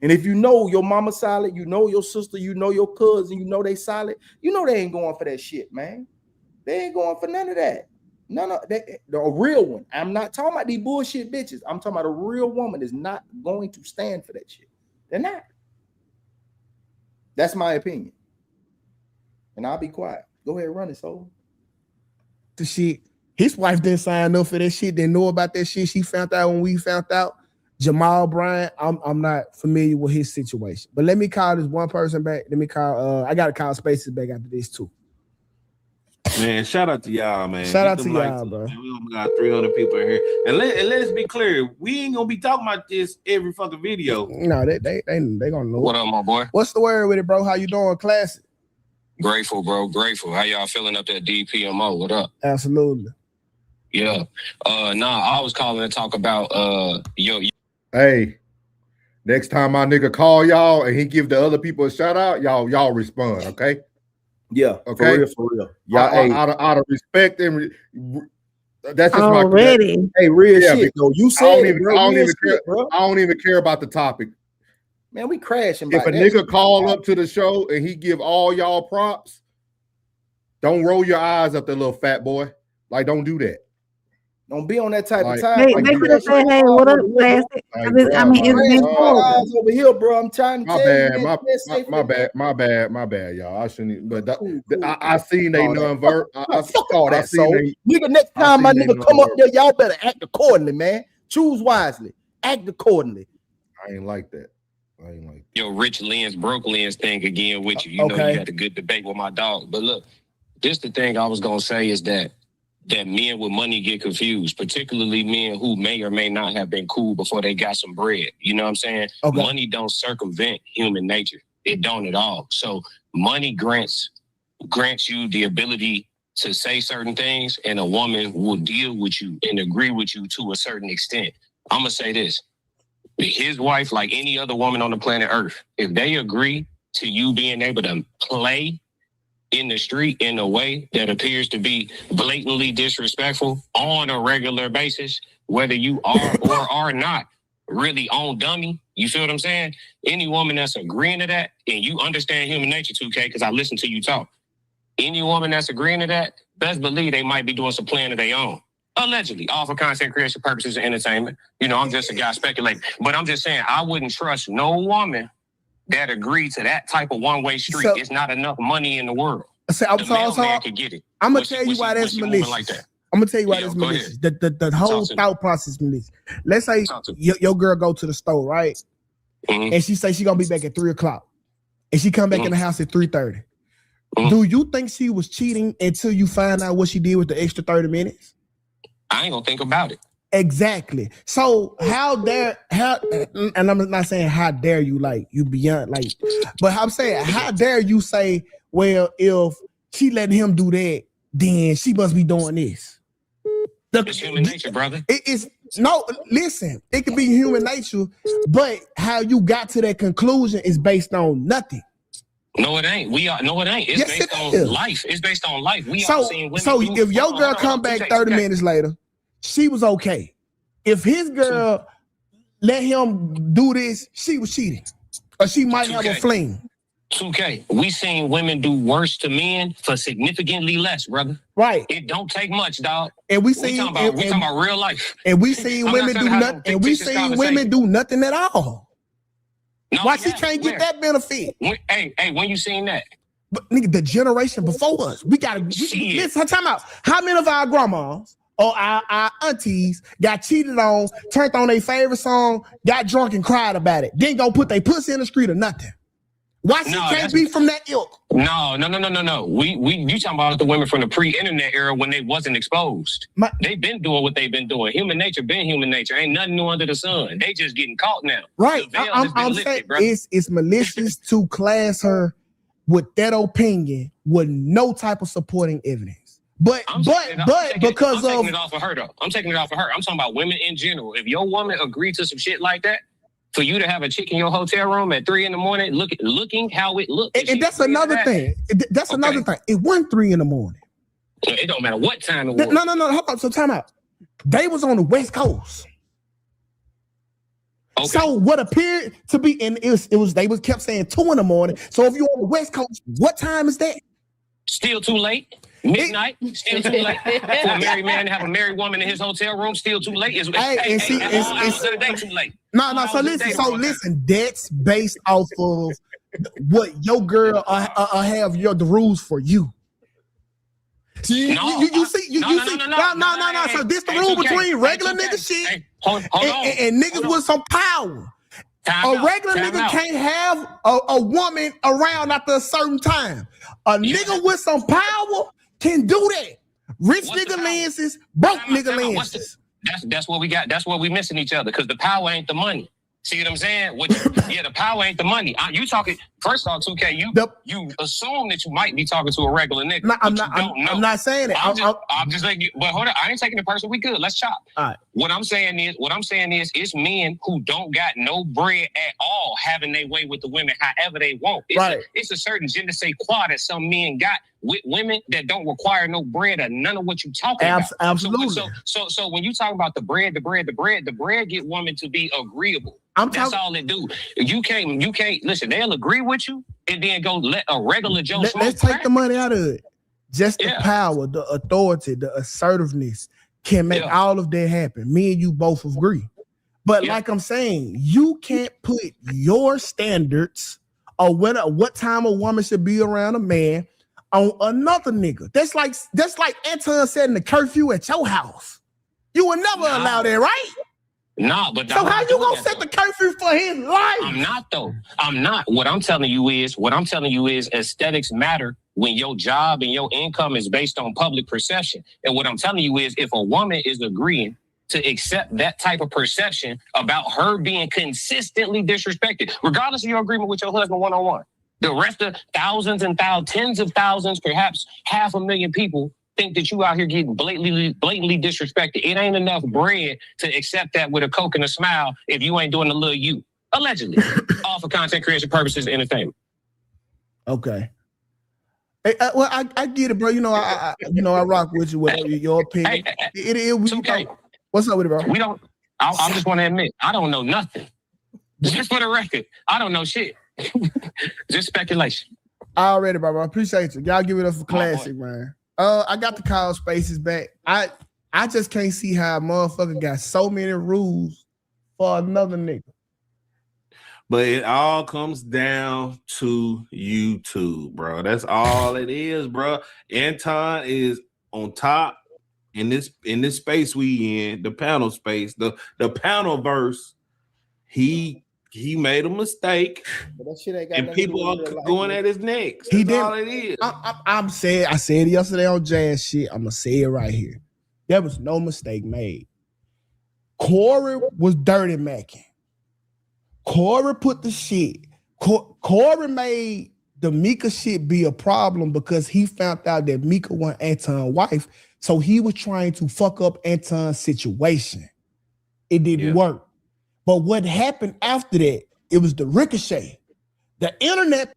And if you know your mama solid, you know your sister, you know your cousin, you know they solid, you know they ain't going for that shit, man. They ain't going for none of that. None of that. A real one. I'm not talking about these bullshit bitches. I'm talking about a real woman is not going to stand for that shit. They're not. That's my opinion. And I'll be quiet. Go ahead, run it, soul. The shit. His wife didn't sign up for that shit. Didn't know about that shit. She found out when we found out. Jamal Bryant, I'm not familiar with his situation. But let me call this one person back. Let me call. I gotta call Spaces back after this too. Man, shout out to y'all, man. Shout out to y'all, bro. Man. We only got 300 people in here. And let's be clear, we ain't gonna be talking about this every fucking video. No, they gonna know. What up, my boy? What's the word with it, bro? How you doing, classic? Grateful, bro. Grateful. How y'all feeling up that DPMO? What up? Absolutely. Yeah. I was calling to talk about Hey, next time my nigga call y'all and he give the other people a shout out, y'all respond, okay? Yeah, okay, for real. Y'all, out of respect and that's just already. Hey, real shit though. You said I don't even care about the topic. Man, we crashing. If a nigga call up to the show and he give all y'all props, don't roll your eyes at the little fat boy. Like, don't do that. Don't be on that type of time. They could have said, "Hey, what up, classic?" I mean, it's been cool. Eyes over here, bro. I'm trying to tell you. My bad, y'all. I shouldn't. But I seen they non-verbal. Fuck all that. So, nigga, next time my nigga come up there, y'all better act accordingly, man. Choose wisely. Act accordingly. I ain't like that. Your rich lens, broke lens thing again with you. You know you had a good debate with my dog. But look, this the thing I was gonna say is that men with money get confused, particularly men who may or may not have been cool before they got some bread. You know what I'm saying? Okay. Money don't circumvent human nature. It don't at all. So money grants you the ability to say certain things, and a woman will deal with you and agree with you to a certain extent. I'm going to say this. His wife, like any other woman on the planet Earth, if they agree to you being able to play in the street in a way that appears to be blatantly disrespectful on a regular basis, whether you are or are not really on dummy, you feel what I'm saying? Any woman that's agreeing to that, and you understand human nature, 2K, because I listen to you talk. Any woman that's agreeing to that, best believe they might be doing some plan of their own. Allegedly, all for content creation purposes and entertainment. You know, I'm just a guy speculating. But I'm just saying, I wouldn't trust no woman that agreed to that type of one-way street. So, it's not enough money in the world. I'm gonna tell you why that's malicious. Like that? I'm gonna tell you why that's malicious. The whole thought process is malicious. Let's say your girl go to the store, right? Mm-hmm. And she say she gonna be back at 3:00, and she come back in the house at 3:30. Mm-hmm. Do you think she was cheating until you find out what she did with the extra 30 minutes? I ain't gonna think about it. Exactly. So and I'm not saying how dare you, like you beyond, like, but I'm saying how dare you say, well, if she letting him do that, then she must be doing this. It's human nature, brother. Listen, it could be human nature, but how you got to that conclusion is based on nothing. No, it ain't. It's based on life. It's based on life. If your girl come back 30 minutes later, she was okay. If his girl let him do this, she was cheating. Or she might have a fling. 2K, we seen women do worse to men for significantly less, brother. Right. It don't take much, dog. And we talking about real life. And we seen women do nothing. And we seen women do nothing at all. No, why she can't get that benefit? When you seen that? But nigga, the generation before us, listen, time out. How many of our grandmas or our aunties got cheated on, turned on their favorite song, got drunk and cried about it, then go put their pussy in the street or nothing? Why she can't be from that ilk? No. You talking about the women from the pre-internet era when they wasn't exposed. They've been doing what they've been doing. Human nature been human nature. Ain't nothing new under the sun. They just getting caught now. Right. I'm saying it's malicious to class her with that opinion with no type of supporting evidence. But I'm taking it off of her though. I'm taking it off of her. I'm talking about women in general. If your woman agreed to some shit like that, for you to have a chick in your hotel room at 3 a.m, looking how it looks, and that's another thing. That's another thing. It wasn't 3 a.m. It don't matter what time it was. No. Hold on. So time out. They was on the West Coast. Okay. So what appeared to be, and they kept saying 2 a.m. So if you're on the West Coast, what time is that? Still too late. Midnight, still too late. For a married man to have a married woman in his hotel room, still too late. It's too late. No. So listen. That's based off of what your girl have the rules for you. You see. No. So this the rule between regular nigga shit and niggas with some power. A regular nigga can't have a woman around after a certain time. A nigga with some power can do that. Rich nigga lenses, broke nigga lenses. That's what we got. That's where we missing each other, because the power ain't the money. See what I'm saying? The power ain't the money. You talking, first off, 2K, you assume that you might be talking to a regular nigga. No, I'm not saying it. I'm just like, but hold on, I ain't taking the person. We good. Let's chop. All right. What I'm saying is, it's men who don't got no bread at all having their way with the women however they want. It's a certain je ne sais quoi that some men got with women that don't require no bread or none of what you talking about. Absolutely. So when you talk about the bread get women to be agreeable. That's all it do. You can't listen. They'll agree with you and then go let a regular Joe smoke. Let's take the money out of it. Just the power, the authority, the assertiveness can make all of that happen. Me and you both agree. But like I'm saying, you can't put your standards or what time a woman should be around a man on another nigga. That's like Anton setting the curfew at your house. You would never allow that, right? Nah, but so how you gonna set the curfew for his life? I'm not though. I'm not. What I'm telling you is aesthetics matter when your job and your income is based on public perception. And what I'm telling you is, if a woman is agreeing to accept that type of perception about her being consistently disrespected, regardless of your agreement with your husband one-on-one, the rest of thousands and tens of thousands, perhaps 500,000 people think that you out here getting blatantly disrespected. It ain't enough bread to accept that with a Coke and a smile if you ain't doing the little you. Allegedly. All for content creation purposes, entertainment. Okay. Hey, well, I get it, bro. I rock with you with your opinion. What's up with it, bro? I just want to admit, I don't know nothing. Just for the record, I don't know shit. Just speculation. Already, bro. I appreciate you. Y'all give it up for classic, man. I got the call spaces back. I just can't see how a motherfucker got so many rules for another nigga. But it all comes down to YouTube, bro. That's all it is, bro. Anton is on top in this space we in, the panel space, the panel verse. He made a mistake, and people are going at his neck. That's all it is. I said it yesterday on Jazz shit. I'm gonna say it right here. There was no mistake made. Corey was dirty macking. Corey put the shit. Corey made the Mika shit be a problem because he found out that Mika wasn't Anton's wife, so he was trying to fuck up Anton's situation. It didn't work. But what happened after that, it was the ricochet. The internet.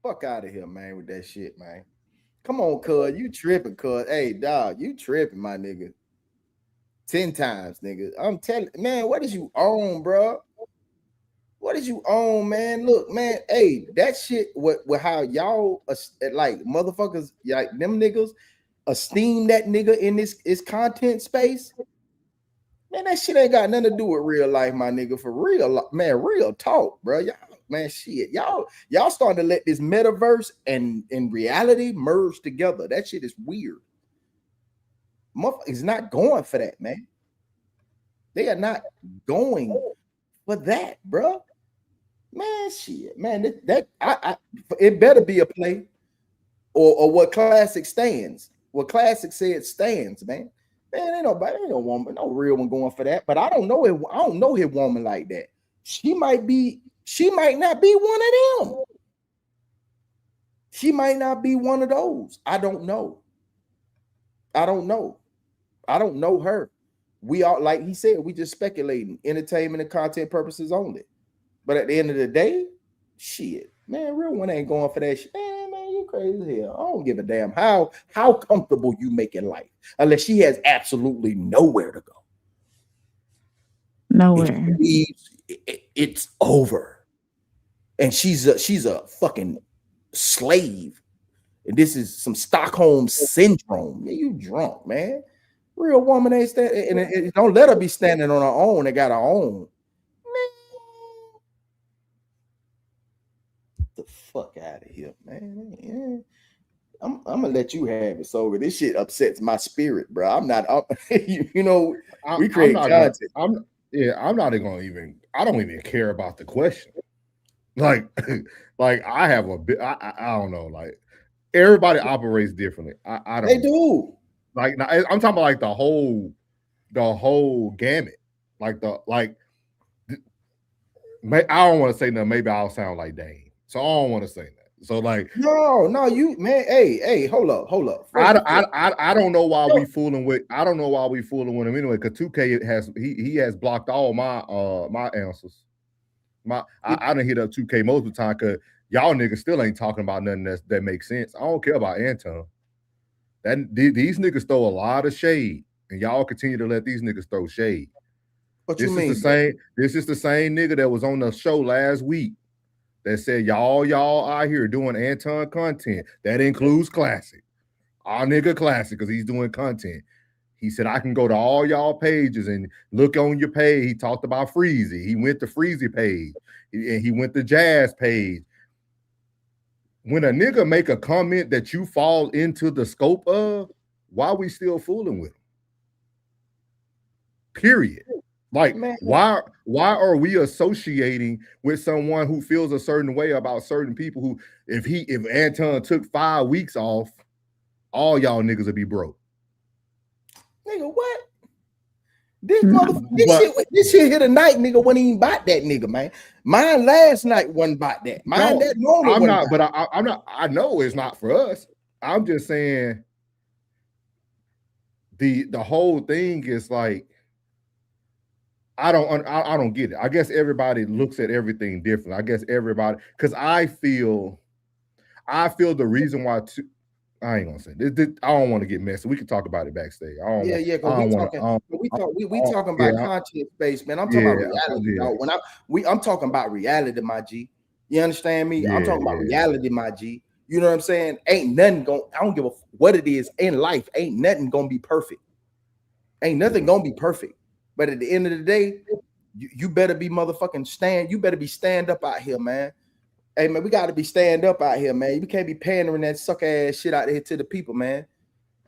Fuck out of here, man, with that shit, man. Come on, cuz. You tripping, cuz. Hey, dog, you tripping, my nigga. 10 times, nigga. I'm telling, man, what did you own, bro? What did you own, man? Look, man, hey, that shit, with how y'all, like, motherfuckers, like, them niggas, esteem that nigga in this content space, man, that shit ain't got nothing to do with real life, my nigga. For real, man, real talk, bro. Y'all, man, shit, y'all starting to let this metaverse and reality merge together. That shit is weird. Motherfuckers not going for that, man. They are not going for that, bro. Man, shit, man, it better be a play, or what Classic stands. What Classic said stands, man. Man, ain't no woman, no real one going for that. But I don't know it. I don't know his woman like that. She might not be one of them. She might not be one of those. I don't know. I don't know her. We are, like he said, we just speculating, entertainment and content purposes only. But at the end of the day, shit, man, real one ain't going for that shit. Man, you crazy as hell. I don't give a damn how comfortable you make in life, unless she has absolutely nowhere to go. Nowhere. It's over. And she's a fucking slave. And this is some Stockholm syndrome. Man, you drunk, man. Real woman ain't standing, and don't let her be standing on her own. They got her own. Man, the fuck out of here, man. I'm gonna let you have it. So this shit upsets my spirit, bro. I'm not up. We create content. I'm not even gonna I don't even care about the question. Like I have a bit. I don't know. Like everybody operates differently. I don't. They do. Like I'm talking about like the whole gamut. I don't want to say nothing. Maybe I'll sound like Dane. So I don't want to say that. So like no, you man. Hey, hold up. I don't know why we fooling with. I don't know why we fooling with him anyway. Because 2K has blocked all my my answers. I done hit up 2K most of the time because y'all niggas still ain't talking about nothing that makes sense. I don't care about Anton. These niggas throw a lot of shade, and y'all continue to let these niggas throw shade. This is the same nigga that was on the show last week that said y'all out here doing Anton content. That includes Classic. Our nigga Classic, because he's doing content. He said, I can go to all y'all pages and look on your page. He talked about Freezy. He went to Freezy page. And he went to Jazz page. When a nigga make a comment that you fall into the scope of, why we still fooling with him? Period. Like, man, why are we associating with someone who feels a certain way about certain people who, if Anton took 5 weeks off, all y'all niggas would be broke. Nigga, what? This shit here tonight, nigga, wasn't even about that nigga, man. Mine last night wasn't about that. I know it's not for us. I'm just saying the whole thing is like, I don't get it. I guess everybody looks at everything different. I guess everybody, because I feel the reason why I ain't gonna say this. I don't want to get messy. We can talk about it backstage. We talking about content space, man. I'm talking about reality, dog. I'm talking about reality, my G. You understand me? I'm talking about reality, my G. You know what I'm saying? Ain't nothing I don't give a what it is in life. Ain't nothing gonna be perfect. Ain't nothing gonna be perfect. But at the end of the day, you better be motherfucking you better be stand up out here, man. Hey, man, we got to be stand up out here, man. We can't be pandering that suck ass shit out here to the people, man.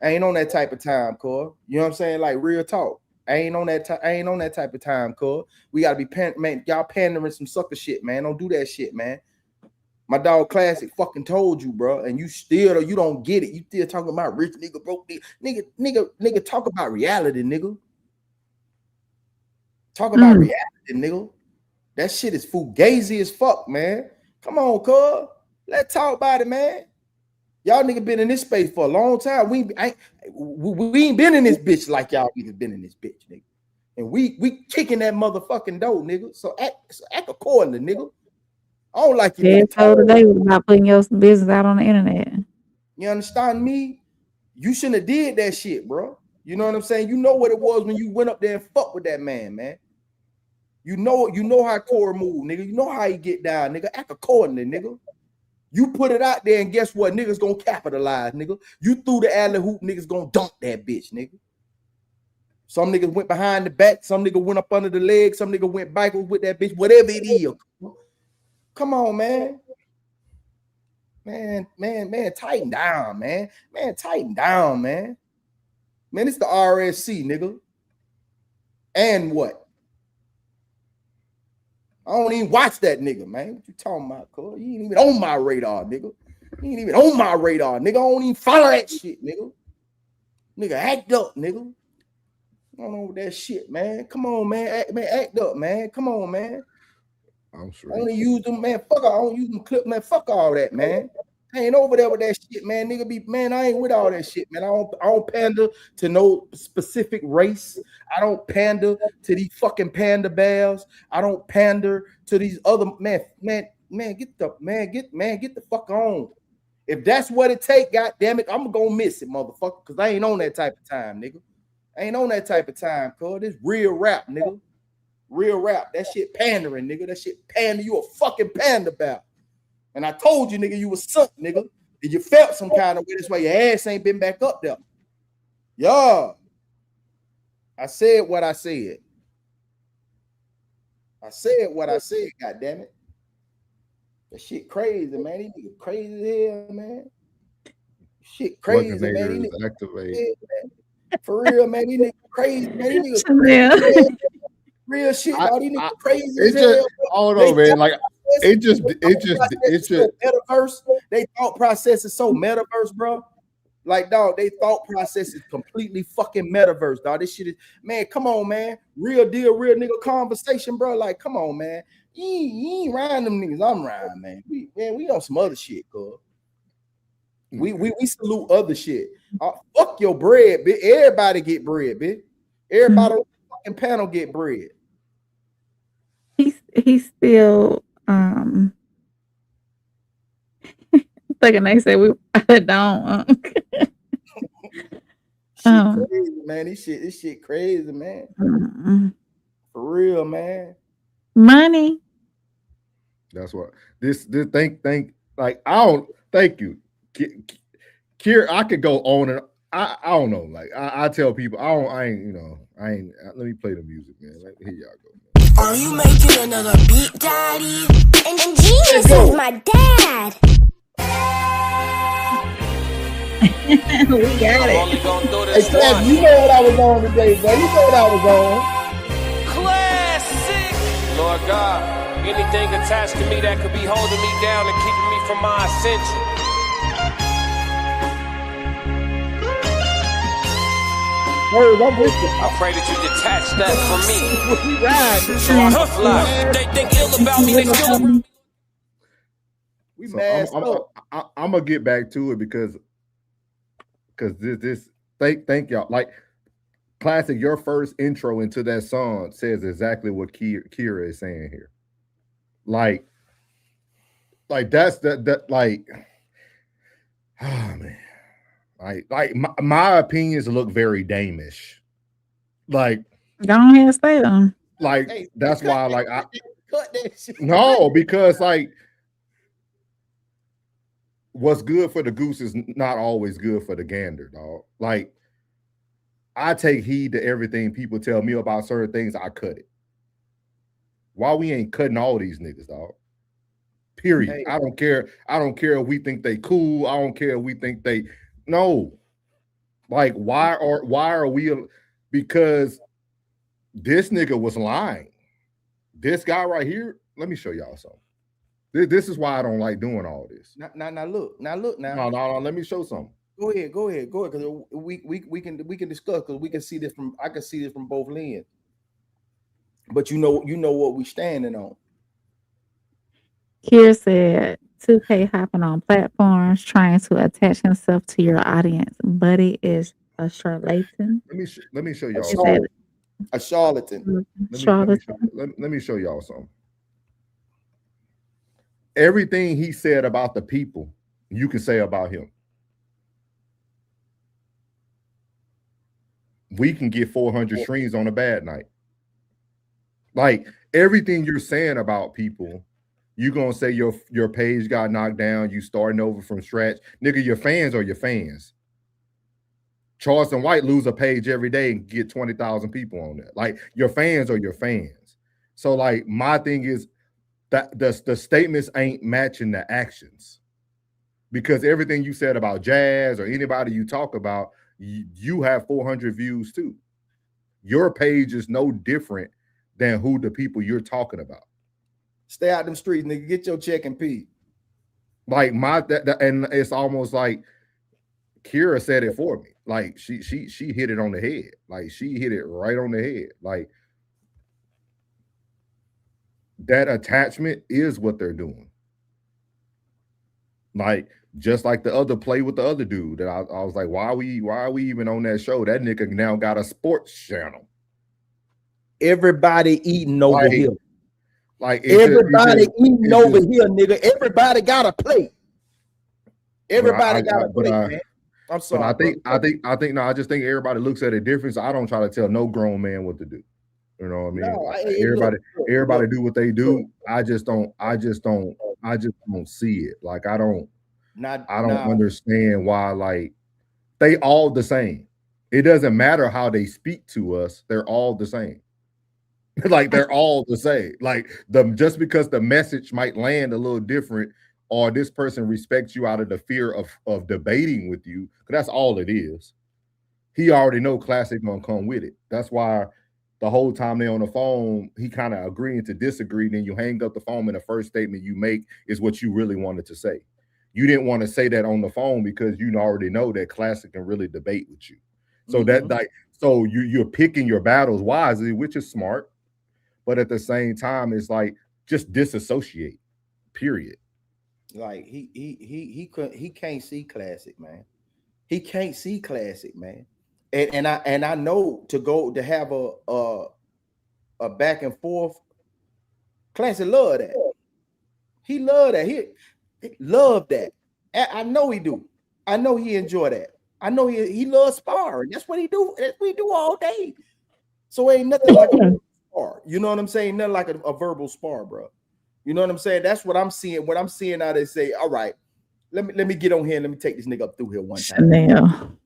I ain't on that type of time, Cor. You know what I'm saying? Like real talk. I ain't on that type of time, Cor. We got to be man. Y'all pandering some sucker shit, man. Don't do that shit, man. My dog Classic fucking told you, bro, and you don't get it. You still talking about rich nigga, broke nigga. Talk about reality, nigga. Talk about reality, nigga. That shit is fugazi as fuck, man. Come on, cuz. Let's talk about it, man. Y'all nigga been in this space for a long time. We ain't been in this bitch like y'all niggas been in this bitch, nigga. And we kicking that motherfucking door, nigga. So act accordingly, nigga. I don't like you. Yeah, told today was about putting your business out on the internet. You understand me? You shouldn't have did that shit, bro. You know what I'm saying? You know what it was when you went up there and fuck with that man, man. You know how Corey move, nigga. You know how he get down, nigga. Act accordingly, nigga. You put it out there, and guess what? Niggas gonna capitalize, nigga. You threw the alley hoop, niggas gonna dunk that bitch, nigga. Some niggas went behind the back, some nigga went up under the leg, some nigga went backwards with that bitch, whatever it is. Come on, man. Man, tighten down, man. Man, tighten down, man. Man, it's the RSC, nigga. And what? I don't even watch that nigga, man. What you talking about, cuz? You ain't even on my radar, nigga. You ain't even on my radar, nigga. I don't even follow that shit, nigga. Nigga, act up, nigga. I don't know that shit, man. Come on, man. Act up, man. Come on, man. I'm sure. I only use them, man. Fuck, I don't use them clip, man. Fuck all that, man. I ain't over there with that shit, man. Nigga man, I ain't with all that shit, man. I don't pander to no specific race. I don't pander to these fucking panda bears. I don't pander to these other get the fuck on. If that's what it take, god damn it, I'm gonna miss it, motherfucker, because I ain't on that type of time, nigga. I ain't on that type of time, cuz. This real rap, nigga. Real rap. That shit pandering, nigga. That shit pander. You a fucking panda bear. And I told you, nigga, you was sunk, nigga. And you felt some kind of way. That's why your ass ain't been back up there. Yeah. I said what I said. I said what I said, goddammit. That shit crazy, man. These niggas crazy as hell, man. Shit crazy, man. These niggas, for real, man. These niggas crazy, man. These niggas crazy. Real shit, all these niggas crazy as hell. I don't know, man. Like it's just metaverse. They thought process is so metaverse, bro. Like, dog, they thought process is completely fucking metaverse, dog. This shit is, man, come on, man. Real deal, real nigga conversation, bro. Like, come on, man. You ain't riding them niggas. I'm riding, man. We on some other shit, cuz. We salute other shit. Fuck your bread, bitch. Everybody get bread, bitch. Everybody on the fucking panel get bread. He's still thinking they say I don't crazy, man. This shit crazy, man. For real, man. Money. That's what this think like I don't thank you. Kier, I could go on and I don't know. Like I tell people I ain't let me play the music, man. Here y'all go. Are you making another beat, daddy? And Genius is my dad. We got it. Hey, Class, you know what I was on today, boy. You know what I was on. Classic. Lord God, anything attached to me that could be holding me down and keeping me from my ascension. I pray that you detach that from me. So I can fly. They think ill about me. They still. I'm gonna get back to it because this thank y'all. Like Classic, your first intro into that song says exactly what Kira is saying here. Like that's that like, oh man. Like my opinions look very Damish. Like, don't have to stay on. Like, hey, that's why, like, I cut that shit. No, because like, what's good for the goose is not always good for the gander, dog. Like, I take heed to everything people tell me about certain things. I cut it. Why we ain't cutting all these niggas, dog? Period. Hey. I don't care. I don't care if we think they cool. I don't care if we think they. No, like why are we? Because this nigga was lying. This guy right here. Let me show y'all something. This is why I don't like doing all this. Now look. No. Let me show something. Go ahead. Because we can discuss because we can see this from. I can see this from both lenses. But you know what we standing on. Kier said 2K hopping on platforms trying to attach himself to your audience. Buddy is a charlatan. Let me show y'all. A charlatan. Let me show y'all something. Everything he said about the people, you can say about him. We can get 400 streams on a bad night. Like everything you're saying about people, you gonna say your page got knocked down, you starting over from scratch. Nigga, your fans are your fans. Charleston White lose a page every day and get 20,000 people on there. Like your fans are your fans. So like my thing is that the statements ain't matching the actions. Because everything you said about Jazz or anybody you talk about, you have 400 views too. Your page is no different than who the people you're talking about. Stay out them streets, nigga. Get your check and pee. Like and it's almost like Kira said it for me. Like she hit it on the head. Like she hit it right on the head. Like that attachment is what they're doing. Like Just like the other play with the other dude that I was like, why are we even on that show? That nigga now got a sports channel. Everybody eating over here. Like everybody eating over here, nigga. Everybody got a plate. Everybody got a plate, man. I'm sorry. No, I just think everybody looks at it different. So I don't try to tell no grown man what to do. You know what I mean? No, everybody do what they do. I just don't see it. Like I don't understand why, like, they all the same. It doesn't matter how they speak to us, they're all the same. Like they're all the same. Like just because the message might land a little different, or this person respects you out of the fear of debating with you, because that's all it is. He already know Classic gonna come with it. That's why the whole time they're on the phone, he kind of agreeing to disagree. Then you hang up the phone, and the first statement you make is what you really wanted to say. You didn't want to say that on the phone because you already know that Classic can really debate with you. So so you're picking your battles wisely, which is smart. But at the same time, it's like just disassociate. Period. Like he can't see Classic, man. He can't see Classic, man. And I know to have a back and forth. Classic love that. He love that. He love that. I know he do. I know he enjoy that. I know he loves sparring. That's what he do. That's what he do all day. So ain't nothing like a spar. You know what I'm saying? Nothing like a verbal spar, bro. You know what I'm saying? That's what I'm seeing. What I'm seeing now, they say, all right, let me get on here and let me take this nigga up through here one time. Chanel.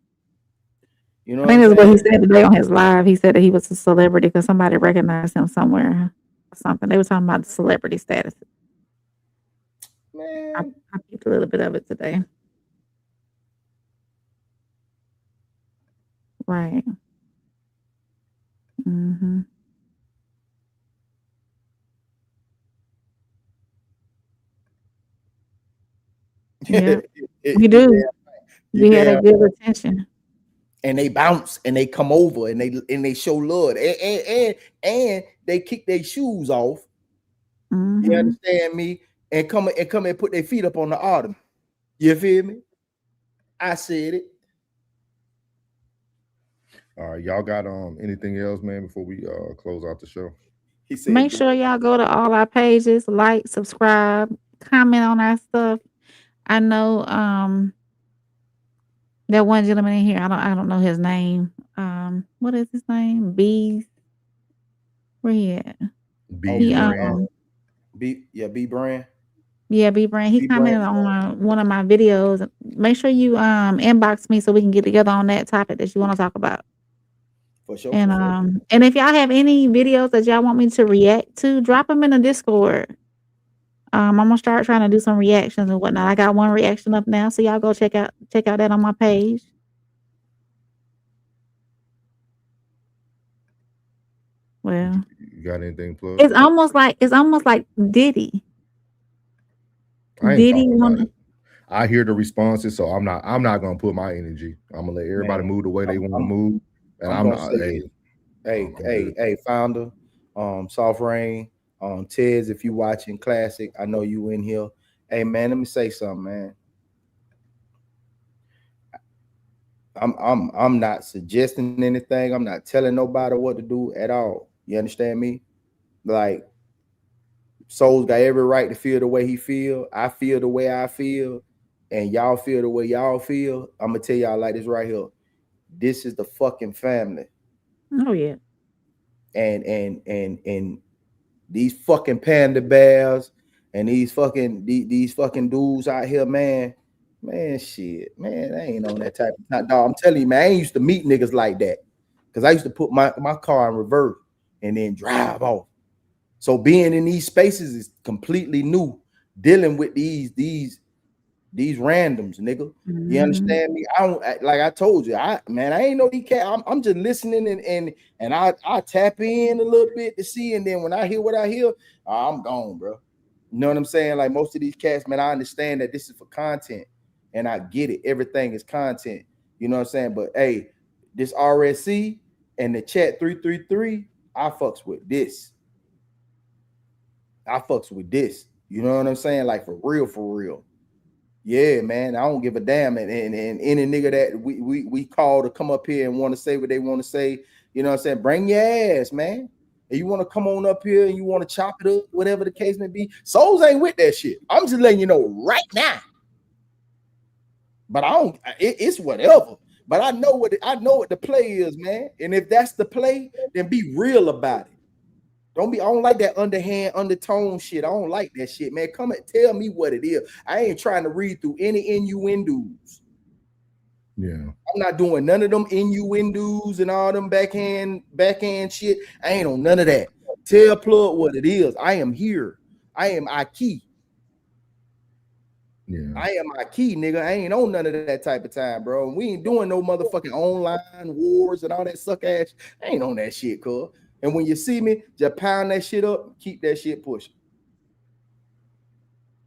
You know, I think that's what he said today on his live. He said that he was a celebrity because somebody recognized him somewhere or something. They were talking about celebrity status. Man, I picked a little bit of it today. Right. Mm-hmm. Yeah, we do. We had a good retention. And they bounce and they come over and they show love and they kick their shoes off. Mm-hmm. You understand me? And come and put their feet up on the autumn. You feel me? I said it. All right, y'all got anything else, man, before we close out the show? Make sure y'all go to all our pages, like, subscribe, comment on our stuff. I know that one gentleman in here, I don't know his name. What is his name? Bees. Where he at? B Brand. B Brand. Yeah, B Brand. He commented on one of my videos. Make sure you inbox me so we can get together on that topic that you want to talk about. For sure. And and if y'all have any videos that y'all want me to react to, drop them in the Discord. I'm gonna start trying to do some reactions and whatnot. I got one reaction up now, so y'all go check out that on my page. Well, you got anything plugged? It's almost like Diddy. I hear the responses, so I'm not gonna put my energy. I'm gonna let everybody move the way they want to move. And I'm not. Hey, founder, Soft Rain, Tez, if you watching Classic, I know you in here. Hey man, let me say something, man. I'm not suggesting anything. I'm not telling nobody what to do at all. You understand me? Like, Soul's got every right to feel the way he feel. I feel the way I feel, and y'all feel the way y'all feel. I'm gonna tell y'all like this right here. This is the fucking family. Oh yeah. And these fucking panda bears and these fucking dudes out here, man, shit, man, I ain't on that type of time, dog. I'm telling you, man, I ain't used to meet niggas like that because I used to put my car in reverse and then drive off. So being in these spaces is completely new. Dealing with these randoms, nigga. Mm-hmm. You understand me? I don't, like I told you, I ain't know he can't. I'm just listening and I tap in a little bit to see, and then when I hear what I hear, I'm gone, bro. You know what I'm saying? Like most of these cats, man, I understand that this is for content, and I get it. Everything is content. You know what I'm saying? But hey, this RSC and the chat 333, I fucks with this. You know what I'm saying? Like for real. Yeah, man, I don't give a damn. And any nigga that we call to come up here and want to say what they want to say, you know what I'm saying? Bring your ass, man. And you want to come on up here and you want to chop it up, whatever the case may be. Souls ain't with that shit. I'm just letting you know right now. But I don't. It's whatever. But I know what the play is, man. And if that's the play, then be real about it. I don't like that underhand, undertone shit. I don't like that shit, man. Come and tell me what it is. I ain't trying to read through any innuendos. Yeah. I'm not doing none of them innuendos and all them backhand shit. I ain't on none of that. Tell Plug what it is. I am here. I am Aki. Yeah. I am Aki, nigga. I ain't on none of that type of time, bro. We ain't doing no motherfucking online wars and all that suck ass. I ain't on that shit, cuz. And when you see me, just pound that shit up, keep that shit pushing.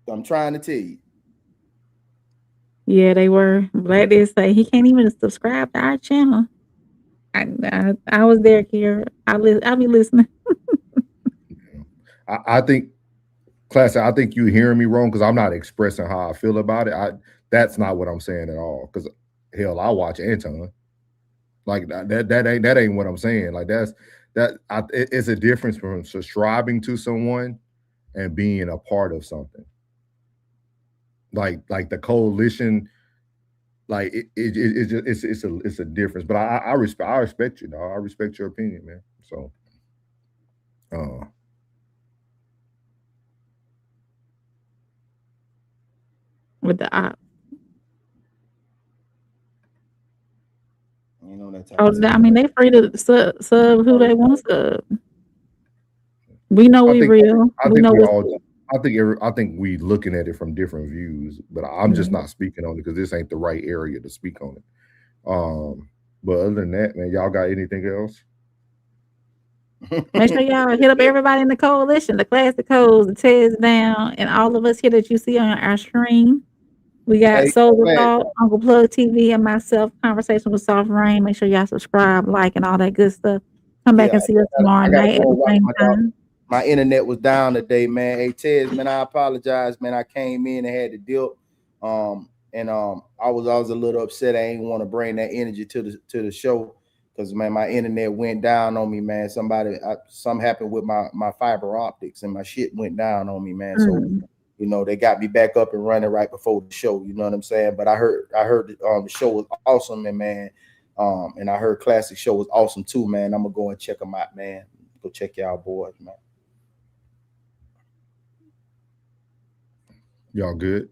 I'm trying to tell you. Yeah, they were. Black did say he can't even subscribe to our channel. I was there, Kira. I'll be listening. I think, Classic, I think you hearing me wrong because I'm not expressing how I feel about it. That's not what I'm saying at all. Because hell, I watch Anton. Like that ain't what I'm saying. Like it's a difference from subscribing to someone and being a part of something. Like the coalition, like it's a difference. But I respect you, dog. I respect your opinion, man. So, with the op. You know that I mean, they free to sub who they want to sub. We know we real. I think we looking at it from different views, but I'm just not speaking on it because this ain't the right area to speak on it. But other than that, man, y'all got anything else? Make sure y'all hit up everybody in the coalition, the Classic Codes, the Tez Down, and all of us here that you see on our stream. We got Soul of Thought, Uncle Plug TV, and myself, Conversation with Soft Rain. Make sure y'all subscribe, like, and all that good stuff. Come back and see us tomorrow night at the same time. My internet was down today, man. Hey, Tez, man, I apologize, man. I came in and had to deal. I was a little upset. I ain't want to bring that energy to the show because, man, my internet went down on me, man. Something happened with my fiber optics and my shit went down on me, man. So, you know, they got me back up and running right before the show. You know what I'm saying? But I heard the show was awesome, and man, and I heard Classic show was awesome too, man. I'm gonna go and check them out, man. Go check y'all boys, man. Y'all good?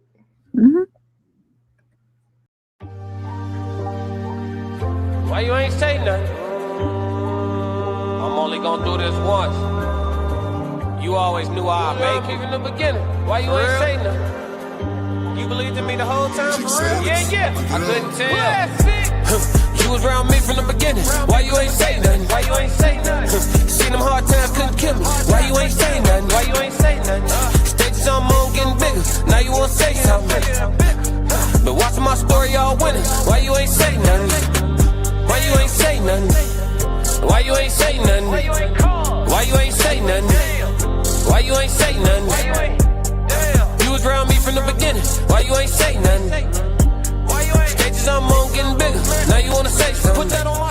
Why you ain't say nothing? I'm only gonna do this once. You always knew I'd make it in the beginning. Why you ain't say nothing? You believed in me the whole time? For real? Yeah. I couldn't tell. You was around me from the beginning. Why you ain't say nothing? Why you ain't say nothing? Seen them hard times, couldn't kill me. Why you ain't say nothing? Why you ain't say nothing? Stages I'm on getting bigger. Now you wanna say something. But watching my story, y'all winning. Why you ain't say nothing? Why you ain't say nothing? Why you ain't say nothing? Why you ain't say nothing? Why you ain't say nothing? You was around me from the beginning. Why you ain't say nothing? Stages I'm on getting bigger. Now you wanna say something. Put that on my